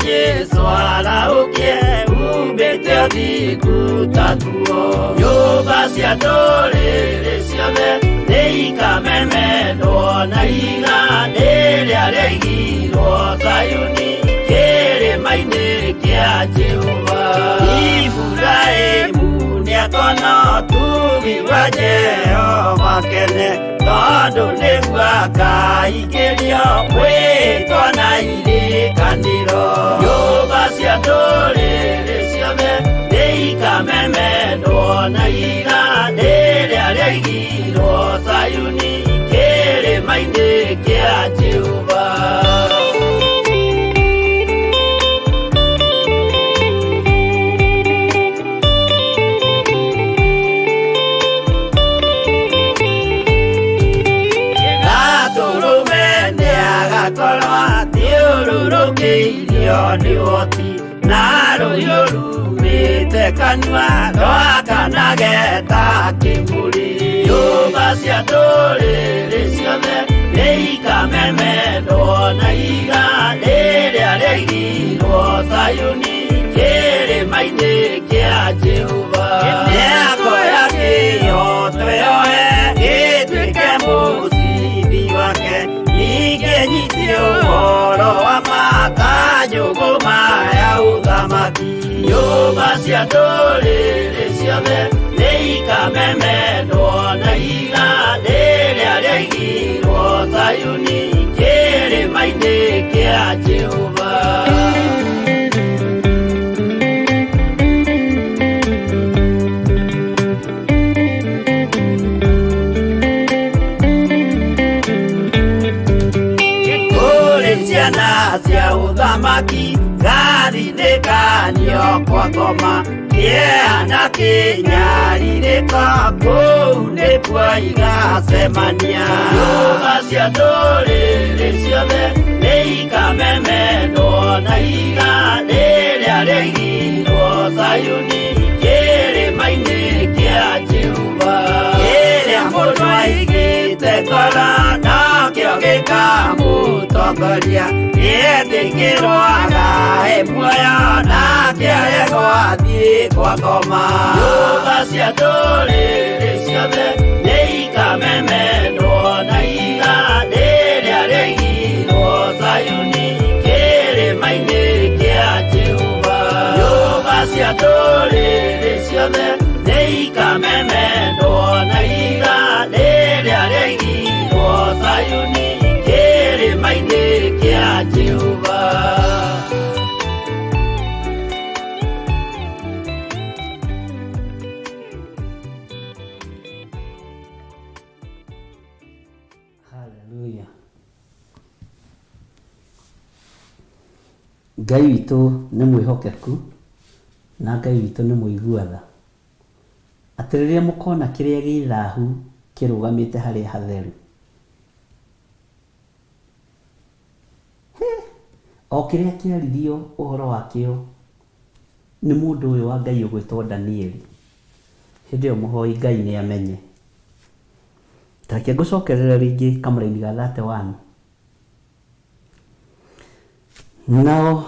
[SPEAKER 2] Jesu araukie umbĩte ũthingu tatuo, nyũmba cia ndũrĩrĩ ciothe nĩ ikamemenwo na igandĩ rĩrĩa rĩaigirwo Zayuni kĩrĩma-inĩ kĩa Jehova. Iburahĩmu nĩakona ũtugi wa Jehova kene, tondũ nĩguo akaingĩrio mwĩtwo na irikanĩro. Nyũmba cia ndũrĩrĩ ciothe nĩ ikamemenwo na igandĩ rĩrĩa rĩaigirwo Zayuni kĩrĩma-inĩ kĩa Jehova. Nĩ woti na rũhiũ rumĩte kanua rwakanageta kĩmũrĩ. Nyũmba nyũmba cia ndũrĩrĩ ciothe nĩikamemendwo na igandĩ rĩrĩa rĩaigirwo Zayuni kĩrĩma-inĩ kĩa Jehova. Mĩako ya kĩyo twĩyoe gĩtuĩke mũcibi wake, ningĩ nyitie ũhoro wa makanyũngũ maya ũthamaki. Nyũmba cia ndũrĩrĩ ciothe nĩikamemendwo na igandĩ rĩrĩa rĩaigirwo Zayuni kĩrĩma-inĩ kĩa Jehova. Ciana cia ũthamaki gathinĩkanio kwa ngoma, kĩeha kĩnyarirĩka kũu nĩkuo igacemania. Nyũmba cia ndũrĩrĩ ciothe nĩikamemendwo na igandĩ rĩrĩa rĩaigirwo Zayuni kĩrĩma-inĩ kĩa Jehova. Kĩrĩa mũndũ aigĩte ngoro nakĩo gĩkamũtongoria, nĩetĩkĩrwaga muoyo nake arego athiĩ kwa ngoma. Nyũmba cia ndũrĩrĩ ciothe nĩikamemendwo na igandĩ rĩrĩa rĩaigirwo Zayuni kĩrĩma-inĩ kĩa Jehova. Nyũmba cia ndũrĩrĩ ciothe nĩikamemendwo na igandĩ rĩrĩa rĩaigirwo Zayuni kĩrĩma-inĩ kĩa Jehova.
[SPEAKER 1] Hallelujah. Ngai witũ nĩ mwĩhokeku na Ngai witũ nĩ mũiguatha. Atĩ rĩrĩa mũkona kĩrĩa gĩ thahu kĩrũgamĩte harĩa hatheru, o kĩrĩa kĩaririo ũhoro wakĩo nĩ mũndũ ũyũ wa Ngai ũgwĩtwo Danieli, hĩndĩ ĩyo mũhoi Ngai nĩ amenye. Tareke ngũcokerera rĩngĩ kamũra-inĩ ga 31. Nao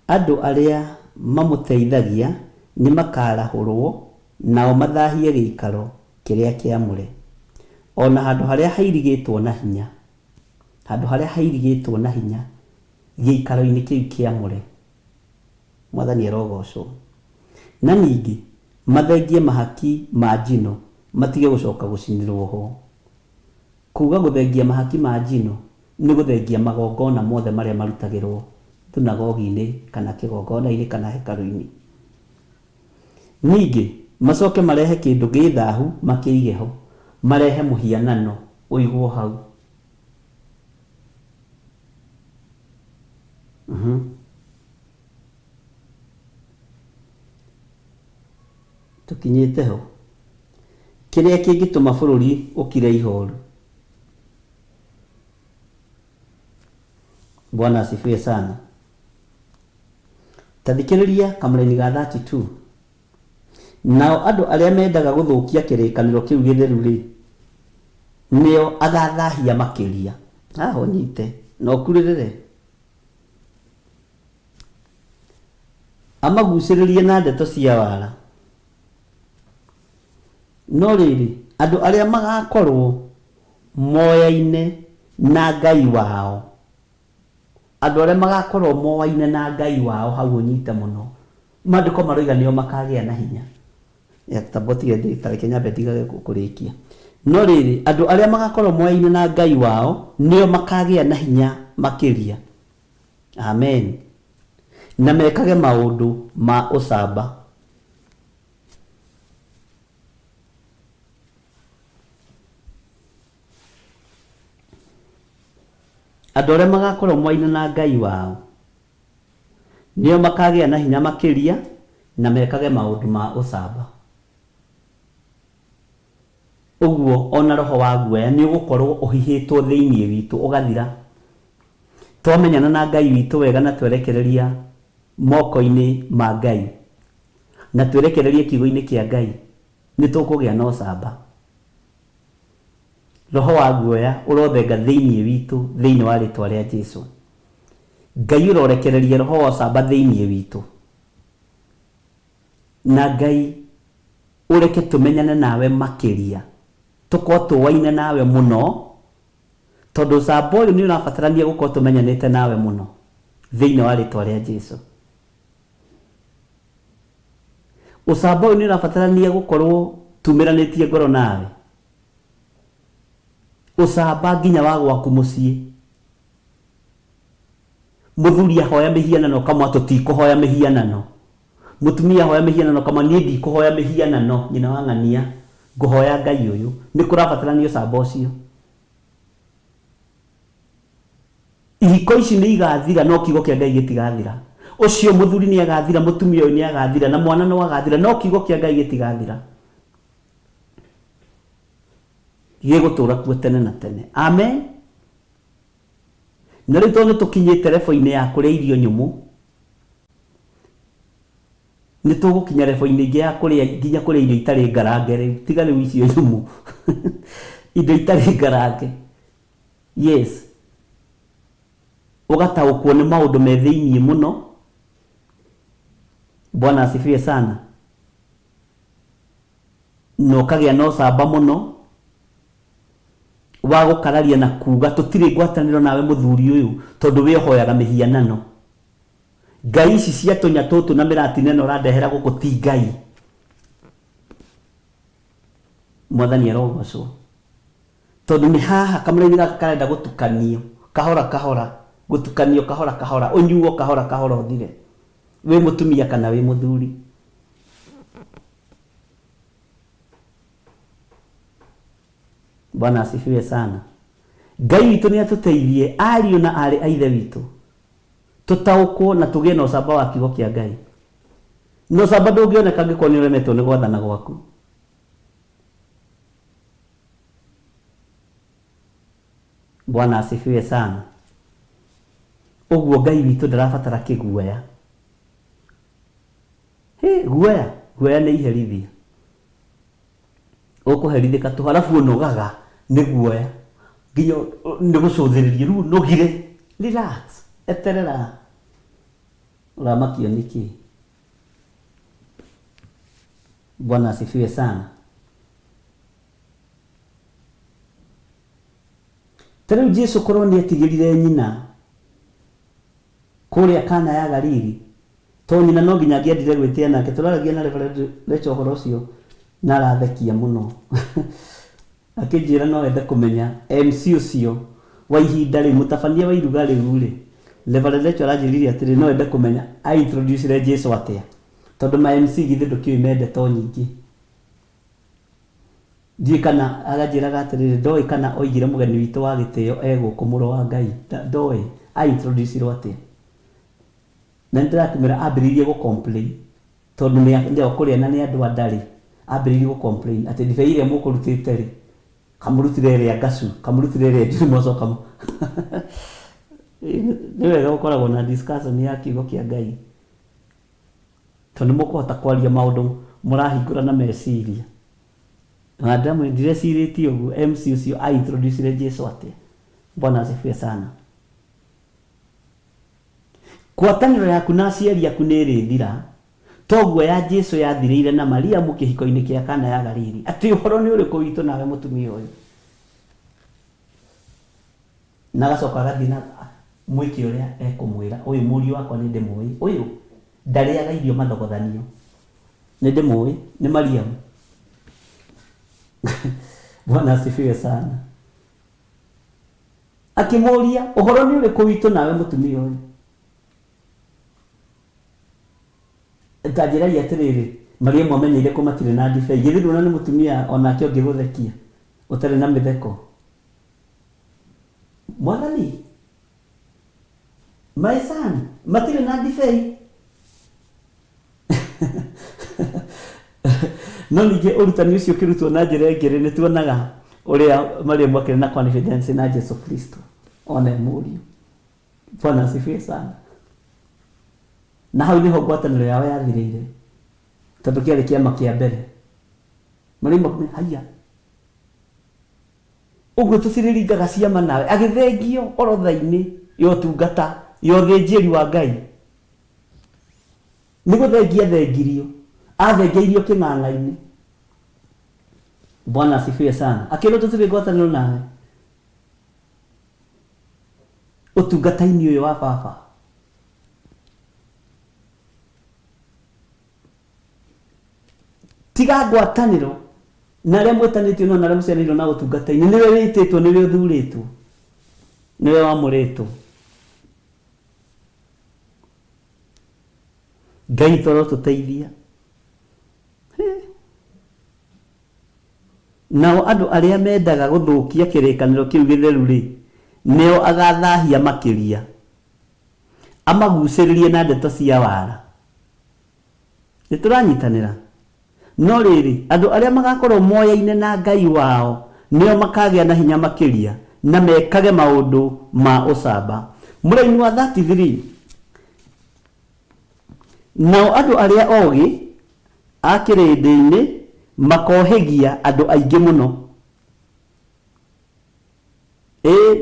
[SPEAKER 1] andũ arĩa mamũteithagia nĩ makarahũrwo, nao mathahie gĩikaro kĩrĩa kĩamũre, ona handũ harĩa hairigĩtwo na hinya, handũ harĩa hairigĩtwo na hinya gĩikaro-inĩ kĩu kĩamũre. Mwathani arogocwo. Na ningĩ mathengie mahaki ma njino matige gũcoka gũcinĩrwo ho. Kuga gũthengia mahaki ma njino nĩ gũthengia magongona mothe marĩa marutagĩrwo thunagogi-inĩ kana kĩgongona-inĩ kana hekarũ-inĩ. Ningĩ macoke marehe kĩndũ gĩ thahu makĩige ho, marehe mũhianano ũigwo hau. Tukinyĩte ho, kĩrĩa kĩngĩtũma bũrũri ũkire ihoru. Bwana asifiwe sana. Tathikĩrĩria kamũra-inĩ ga 32. Nao andũ arĩa mendaga gũthũkia kĩrĩkanĩro kĩu gĩtheru rĩ, nĩo agathahia makĩria. Haho nyite na ũkurĩrĩre, amagucĩrĩrie na ndeto cia wara. No rĩrĩ, andũ arĩa magakorwo moyaine na Ngai wao, andũ arĩa magakorwo moyaine na Ngai wao hau ũnyite mũno, maandĩko maroiga nĩo makagĩa na hinya. Tabotige tareke nyambe ndigage kũrĩkia. No rĩrĩ, andũ arĩa magakorwo moyaine na Ngai wao nĩo makagĩa na hinya makĩria. Amen. Na mekage maũndũ ma ũcamba. Andũ arĩa magakorwo moyaine na Ngai wao nĩo makagĩa na hinya makĩria na mekage maũndũ ma ũcamba. Ũguo ona roho wa guoya nĩ ũgũkorwo ũhihĩtwo thĩinĩ witũ ũgathira. Twamenyana na Ngai witũ wega na twerekereria moko-inĩ ma Ngai na twerekererie kiugo-inĩ kĩa Ngai, nĩ tũkũgĩa na ũcamba. roho wa guoya urothenga thiini witu thiini wa ritwa ria Jesu. Ngai urorekereria roho wa camba thiini witu, na Ngai ureke tumenyane nawe makiria, tukorwo tuwaine nawe muno, tondu camba uyu ni urabatarania gukorwo tumenyanite nawe muno thiini wa ritwa ria Jesu. Ucamba uyu ni urabatarania gukorwo tumiranitie ngoro nawe, ucamba nginya wa gwaku mucii. Muthuri ahoya mihianano kama tutikuhoya mihianano, mutumia ahoya mihianano kama ni ndikuhoya mihianano, nyina wa ng'ania nguhoya Ngai uyu. Ni kurabatarania ucamba ucio. Ihiko ici ni igathira, no kiugo kia Ngai gitigathira. Ucio muthuri ni agathira, mutumia uyu ni agathira, na mwana no agathira, no kiugo kia Ngai gitigathira. Gigutura kuo tene na tene. Amen. Na riu tondu tukinyite level-ini ya kuria irio nyumu, ni tugukinya level-ini ingi ya kuria nginya kuria irio itari ngarange. Riu tiga riu icio nyumu indo itari ngarange. Yes, ugataukwo ni maundu me thiini muno. Bwana asifiwe sana. No kagia no camba muno wa gukararia na kuga tutire ngwataniro nawe muthuri uyu tondu we hoyaga mihianano. Ngai ici cia tunya tutu na mirati neno randehera guku ti Ngai. Mwathani arogocwo tondu ni haha kamuraini gaka karenda gutukanio kahora kahora, gutukanio kahora kahora, unyuo kahora kahora uthire, we mutumia kana we muthuri. Bwana asifiwe sana. Ngai witu ni atuteithie ariu na ari a ithe witu tutaukwo na tugie na ucamba wa kiugo kia Ngai. No camba ndungioneka ngikwo ni uremetwo ni gwathana gwaku. Bwana asifiwe sana. Uguo Ngai witu ndarabatara kiguoya. Guoya ni iherithia. Ukuherithika tu halafu unogaga ni guoya. Nginya ni gucuthiriria ru nogire. Relax, eterera. Uramakio niki. Bwana asifiwe sana. Tere Jesu koroni atigirire nyina kuria Kana ya Galili, to nyina no nginya ngiendire gwitia nake. Turaragia na Recho horo ucio na arathekia muno akijira no ende kumenya MC ucio wa ihinda ri mutabania wa iruga riu ri Reverend Recho arajiririe atiri no ende kumenya a introduce Jesu atia, tondu ma MC githe ndukiu mende to nyingi. Ndi kana agajiraga atiri ndoi kana oigire mugeni witu wa gitio eguku muro wa Ngai ndoi a introduce ro atia. Na ndiratumira ambiririe go complain tondu ni ndio kuria na ni andu andari ambiririe go complain ati ndiveiire mukurutite ri kamurutire ri agacu kamurutire ri ndimozo kamu. Ni wega gukoragwo na discussion ya kiugo kia Ngai tondu mukuhota kwaria maundu murahingura na meciria. Madamu ndirecirĩtie ũguo MC ucio a introduce Jesu atia. Bwana asifiwe sana. Ngwatanĩro yaku na aciari aku nĩ ĩrĩthira toguo ya Jesu yathirĩire na Maria kĩhiko-inĩ kĩa Kana ya Galili. Atĩ ũhoro nĩ ũrĩkũ witũ nawe mũtumia ũyũ? Na gacoka gathi na mwĩke ũrĩa ekũmwĩra ũyũ mũriũ wakwa nĩ ndĩmũĩ, ũyũ ndarĩaga irio mathogothanio, nĩ ndĩmũĩ, nĩ Mariamu. Bwana asifiwe sana. Akimũria ũhoro nĩ ũrĩkũ witũ nawe mũtumia ũyũ? Tajiragia atiriri Mariamu amenyeire ko matire na ndibei. Githirwo na nĩ mũtumia onake ũngĩgũthekia ũtarĩ na mĩtheko. Mwathani, my son, matire na ndibei. No ningĩ ũrutani ũcio ũkĩrutwo na njĩra ĩngĩ nĩ tuonaga ũrĩa Mariamu akĩrĩ na confidence na Jesu Kristo ona mũriũ. Bwana asifiwe sana. Na hau niho ngwatanĩro yao yathirĩire tondũ kĩarĩ kĩama kĩa mbere. Mariamu haya Uguo tuciriringaga ciama nawe agithengio orotha-ini yo tungata yo thinjiri wa Ngai ni guthengia thengirio athengeirio king'ang'a-ini. Bwana asifiwe sana. Akiro tutire ngwataniro nawe utungata-ini uyu wa baba. Tiga ngwataniro na rĩa mwetanĩtio no na rĩa mũciaranĩirwo na ũtungata-inĩ nĩwe wĩtĩtwo, nĩwe ũthurĩtwo, nĩwe wamũrĩtwo. Ngai toro tũteithia. Nao andũ arĩa mendaga gũthũkia kĩrĩkanĩro kĩu gĩtheru rĩ, nĩo agathahia makĩria, amagucĩrĩrie na ndeto cia wara. Nĩtũranyitanĩra. No rĩrĩ andũ arĩa magakorwo moyaine na Ngai wao nĩo makagĩa na hinya makĩria na mekage maũndũ ma ũcamba. Mũraini wa 33. Nao andũ arĩa ogĩ a kĩrĩndĩ-inĩ makohĩgia andũ aingĩ mũno.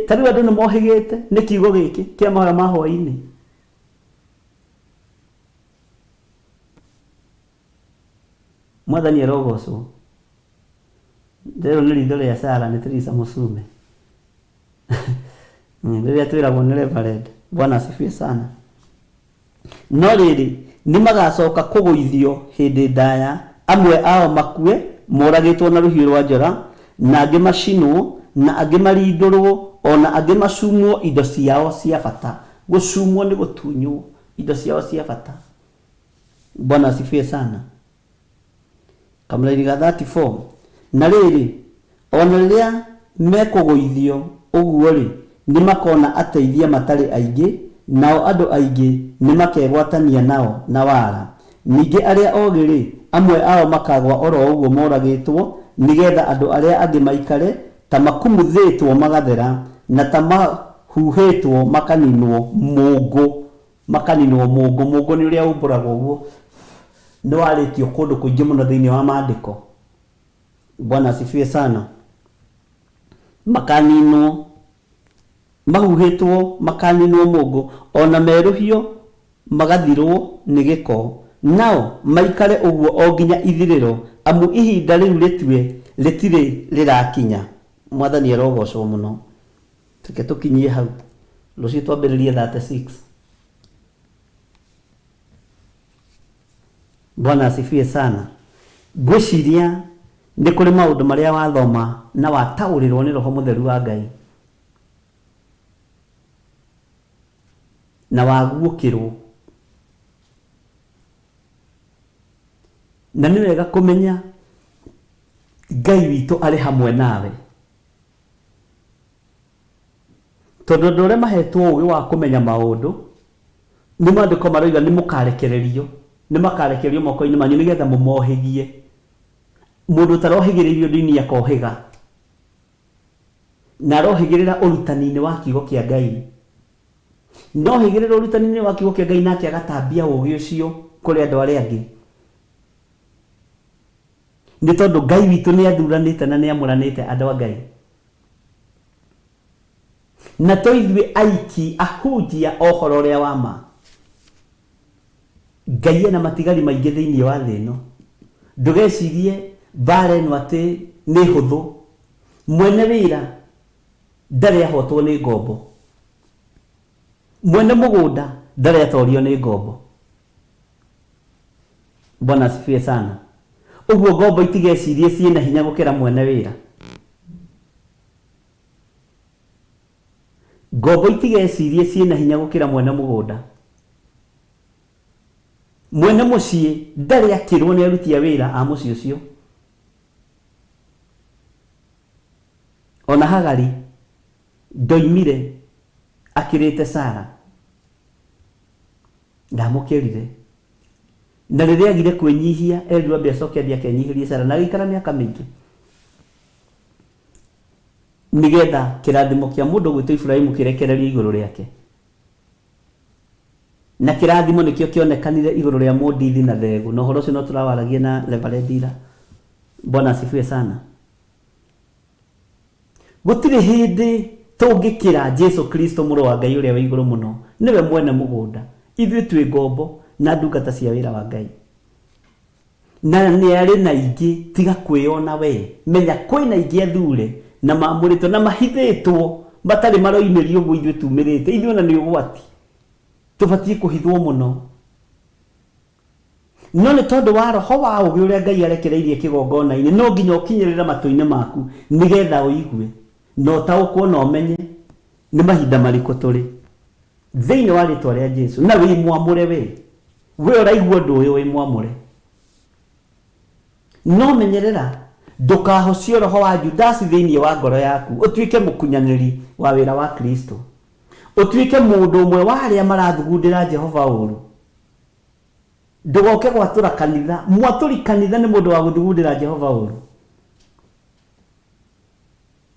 [SPEAKER 1] Tarĩu andũ nĩ mohĩgĩte nĩ kiugo gĩkĩ kĩa mahoya ma hwaĩ-inĩ. Mwathani arogocwo. Ndero nĩ ritho rĩa Sara nĩ Teresa Musume. Rĩrĩa twĩragwo nĩ Reverend. Bwana asifiwe sana. No rĩrĩ nĩ magacoka kũgũithio hĩndĩ ndaya, amwe ao makue moragĩtwo na rũhiũ rwa njora, na angĩ macinwo, na angĩ marindũrwo, ona angĩ macumwo indo ciao cia bata. Gũcumwo nĩ gũtunywo indo ciao cia bata. Bwana asifiwe sana. Kamũraini ga 34. Na rĩrĩ ona rĩrĩa mekũgũithio ũguo rĩ nĩ makona ateithia matarĩ aingĩ, nao andũ aingĩ nĩ makegwatania nao na wara. Ningĩ arĩa ogĩ rĩ amwe ao makagwa oro ũguo moragĩtwo, nĩgetha andũ arĩa angĩ maikare ta makumuthĩtwo magathera, na ta mahuhĩtwo makaninwo mũngũ. Makaninwo mũngũ. Mũngũ nĩ ũrĩa ũmbũragwo ũguo. Nĩ warĩtio kũndũ kũingĩ mũno thĩinĩ wa maandĩko. Bwana asifiwe sana. Makaninwo, mahuhĩtwo, makaninwo mũngũ, ona merũhio magathirwo nĩ gĩko. Nao maikare ũguo o nginya ithirĩro, amu ihinda rĩu rĩtirĩ rĩrakinya. Mwathani arogocwo mũno. Tũke tũkinyie hau. Rũciũ twambĩrĩrie 36. Bwana asifiwe sana. Ngwĩciria nĩ kũrĩ maũndũ marĩa wathoma na wataũrĩrwo nĩ Roho Mũtheru wa Ngai na waguũkĩrwo. Na nĩ wega kũmenya Ngai witũ arĩ hamwe nawe. Tondũ andũ arĩa mahetwo ũũgĩ wa kũmenya maũndũ nĩ maandĩko maroiga nĩ mũkarekererio. Nĩ makarekererio moko-inĩ manyu nĩgetha mũmohĩgie. Mũndũ ũtarohĩgĩrĩrio ndini akohĩga. Na arohĩgĩrĩra ũrutani-inĩ wa kiugo kĩa Ngai. No hĩgĩrĩra ũrutani-inĩ wa kiugo kĩa Ngai nake agatambia ũũgĩ ũcio kũrĩ andũ arĩa angĩ. Nĩ tondũ Ngai witũ nĩ athuranĩte na nĩ amũranĩte andũ a Ngai. Na to ithuĩ aiki ahunjia ũhoro ũrĩa wa ma. Ngai ena matigari maingĩ thĩinĩ wa thĩ ĩno. Ndũgecirie mbara ĩno atĩ nĩ hũthũ. Mwene wĩra ndarĩ ahotwo nĩ ngombo. Mwene mũgũnda ndarĩ atorio nĩ ngombo. Bwana asifiwe sana. Ũguo ngombo itigecirie ciĩna hinya gũkĩra mwene wĩra. Ngombo itigecirie ciĩna hinya gũkĩra mwene mũgũnda. Mwene mũciĩ ndarĩ akĩrwo nĩ aruti a wĩra a mũciĩ ũcio. Ona Hagari ndoimire akĩrĩte Sara. Ndamũkĩrire. Na rĩrĩa agire kwĩnyihia erirwo ambe acoke athiĩ akenyihĩrie Sara na agĩikara mĩaka mĩingĩ. Nĩgetha kĩrathimo kĩa mũndũ gwĩtwo Iburahĩmu kĩrekererio igũrũ rĩake. Na kĩrathimo nĩkĩo kĩonekanire igũrũ rĩa Mũndithi na Thegu. Na ũhoro ũcio no tũrawaragia na Reverend Ira. Bwana asifiwe sana. gutire hindi tungikira Jesu Kristo mũrũ wa Ngai ũrĩa wa igũrũ mũno, niwe mwene mũgũnda, ithuĩ twĩ ngombo na ndungata cia wĩra wa Ngai. Na nĩ arĩ na ingĩ tiga kwĩona we, menya kwĩna ingĩ athure na mamũrĩtwo na mahithĩtwo matarĩ maroimĩrio ũguo ithuĩ tumĩrĩte. Ithuĩ ona nĩ ũgwati tũbatiĩ kũhithwo mũno, no nĩ tondũ wa roho wa ũgĩ ũrĩa Ngai arekereirie kĩgongona-inĩ, no nginya ũkinyĩrĩre matũ-inĩ maku nĩgetha ũigue na ũtaũkwo na ũmenye nĩ mahinda marĩkũ tũrĩ thĩinĩ wa rĩtwa rĩa Jesu. Na wĩ mwamũre we ũraigua ũndũ ũyũ wĩ mwamũre, no menyerera ndũkahocie roho wa Judasi thĩinĩ wa ngoro yaku, ũtuĩke mũkunyanĩri wa wĩra wa Kristo, ũtuĩke mũndũ ũmwe wa arĩa marathugundĩra Jehova ũru. Ndũgoke gwatũra kanitha, mwatũri kanitha nĩ mũndũ wa gũthugundĩra Jehova ũru,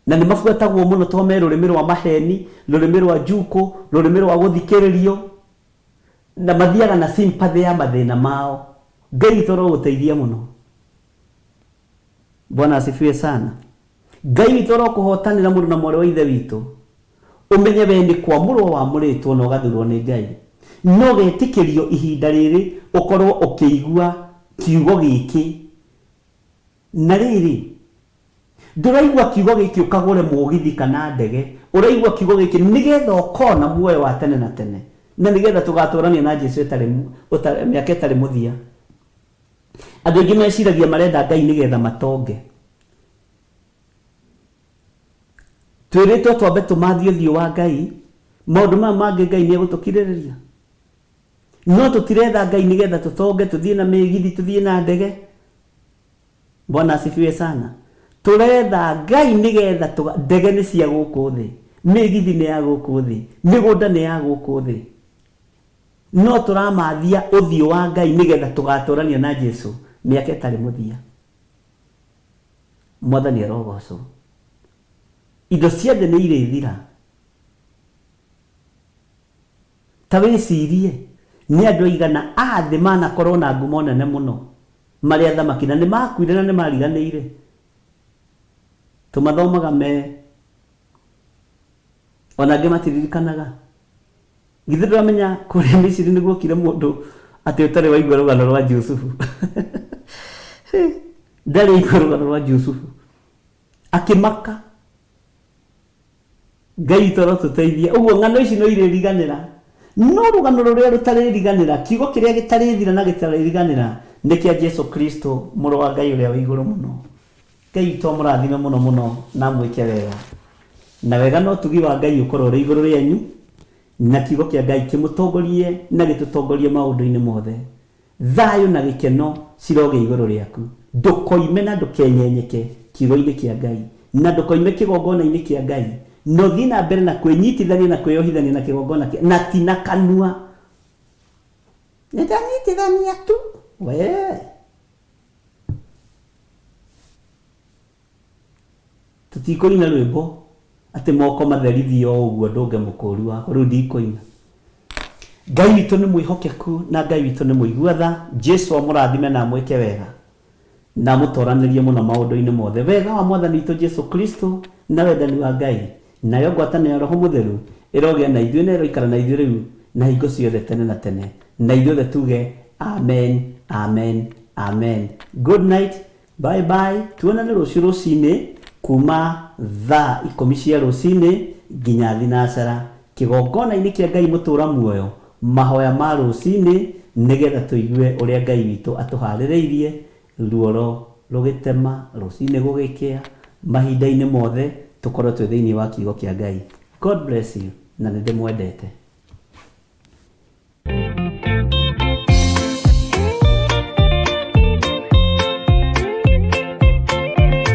[SPEAKER 1] na nĩ mabuatagwo mũno to me rũrĩmĩ rwa maheni, rũrĩmĩ rwa njuko, rũrĩmĩ rwa gũthikĩrĩrio, na mathiaga na sympathy ya mathĩna mao. Ngai witũ arogũteithia mũno. Bwana asifiwe sana. Ngai witũ arokũhotanĩra mũndũ na mwarĩ wa ithe witũ, ũmenye we nĩ kwamũrwo wamũrĩtwo na ũgathurwo nĩ Ngai, no getĩkĩrio ihinda rĩrĩ ũkorwo ũkĩigua kiugo gĩkĩ. Na rĩrĩ ndũraigua kiugo gĩkĩ ũkagũre mũgithi kana ndege, ũraigua kiugo gĩkĩ nĩgetha ũkona muoyo wa tene na tene, na nĩgetha tũgatũrania na Jesu mĩaka ĩtarĩ mũthia. Andũ aingĩ meciragia marenda Ngai nĩgetha matonge. Twĩrĩtwo twambe tũmathie ũthiũ wa Ngai, maũndũ maya mangĩ Ngai nĩ egũtũkirĩrĩria, no tũtiretha Ngai nĩgetha tũtonge, tũthiĩ na mĩgithi, tũthiĩ na ndege. Bwana asifiwe sana. Tũretha Ngai nĩgetha ndege nĩ cia gũkũ thĩ, mĩgithi nĩ ya gũkũ thĩ, mĩgũnda nĩ ya gũkũ thĩ, no tũramathia ũthiũ wa Ngai nĩgetha tũgatũrania na Jesu mĩaka ĩtarĩ mũthia. Mwathani arogocwo. Indo ciothe nĩ irĩthira. Ta wĩcirie nĩ andũ aigana a thĩ manakorwo na ngumo nene mũno marĩ athamaki na nĩ makuire na nĩ mariganĩire. Tũmathomaga me ona angĩ matiririkanaga. Githĩ ndũramenya kũrĩa Misiri nĩguo kire mũndũ atĩ ũtarĩ waigua rũgano rwa Jusufu. Ndarĩ igua rũgano rwa Jusufu akĩmaka. Ngai toro tũteithie. Ũguo ng'ano ici no irĩriganĩra, no rũgano rũrĩa rũtarĩriganĩra, kiugo kĩrĩa gĩtarĩthira na gĩtarĩriganĩra nĩ kĩa Jesu Kristo mũrũ wa Ngai ũrĩa wa igũrũ mũno. Ngai witũ amũrathime mũno mũno na mwĩke wega, na wega no tugi wa Ngai ũkorwo ũrĩ igũrũ rĩanyu, na kiugo kĩa Ngai kĩmũtongorie na gĩtũtongorie maũndũ-inĩ mothe. Thayũ na gĩkeno ciroge igũrũ rĩaku. Ndũkoime na ndũkenyenyeke kiugo-inĩ kĩa Ngai, na ndũkoime kĩgongona-inĩ kĩa Ngai, no thiĩ na mbere na kwĩnyitithania na kwĩyohithania na kĩgongona na ti na kanua. Nĩndanyitithania tu we. Tũtikũina rwĩmbo atĩ moko matherithio ũguo ndũnge mũkũri wako, rĩu ndikũina. Ngai witũ nĩ mwĩhokeku na Ngai witũ nĩ mũigua tha. Jesu amũrathime na mwĩke wega na mũtoranĩrie mũno maũndũ-inĩ mothe. Wega wa Mwathani witũ Jesu Kristo na wendani wa Ngai nayo ngwatanĩro ya Roho Mũtheru ĩrogĩa na ithuĩ na ĩroikara na ithuĩ rĩu na hingo ciothe tene na tene. Na ithuothe tuge amen, amen, amen. Good night, bye bye. Tuonane rũciũ rũcinĩ kuma thaa 10 cia rũcinĩ nginya thinacara kĩgongona-inĩ kĩa Ngai mũtũra muoyo, mahoya ma rũcinĩ, nĩgetha tũigue ũrĩa Ngai witũ atũharĩrĩirie, ruoro rũgĩtema, rũcinĩ gũgĩkĩa, mahinda-inĩ mothe tũkorwo twĩ thĩinĩ wa kiugo kĩa Ngai. God bless you na nĩ ndĩmwendete.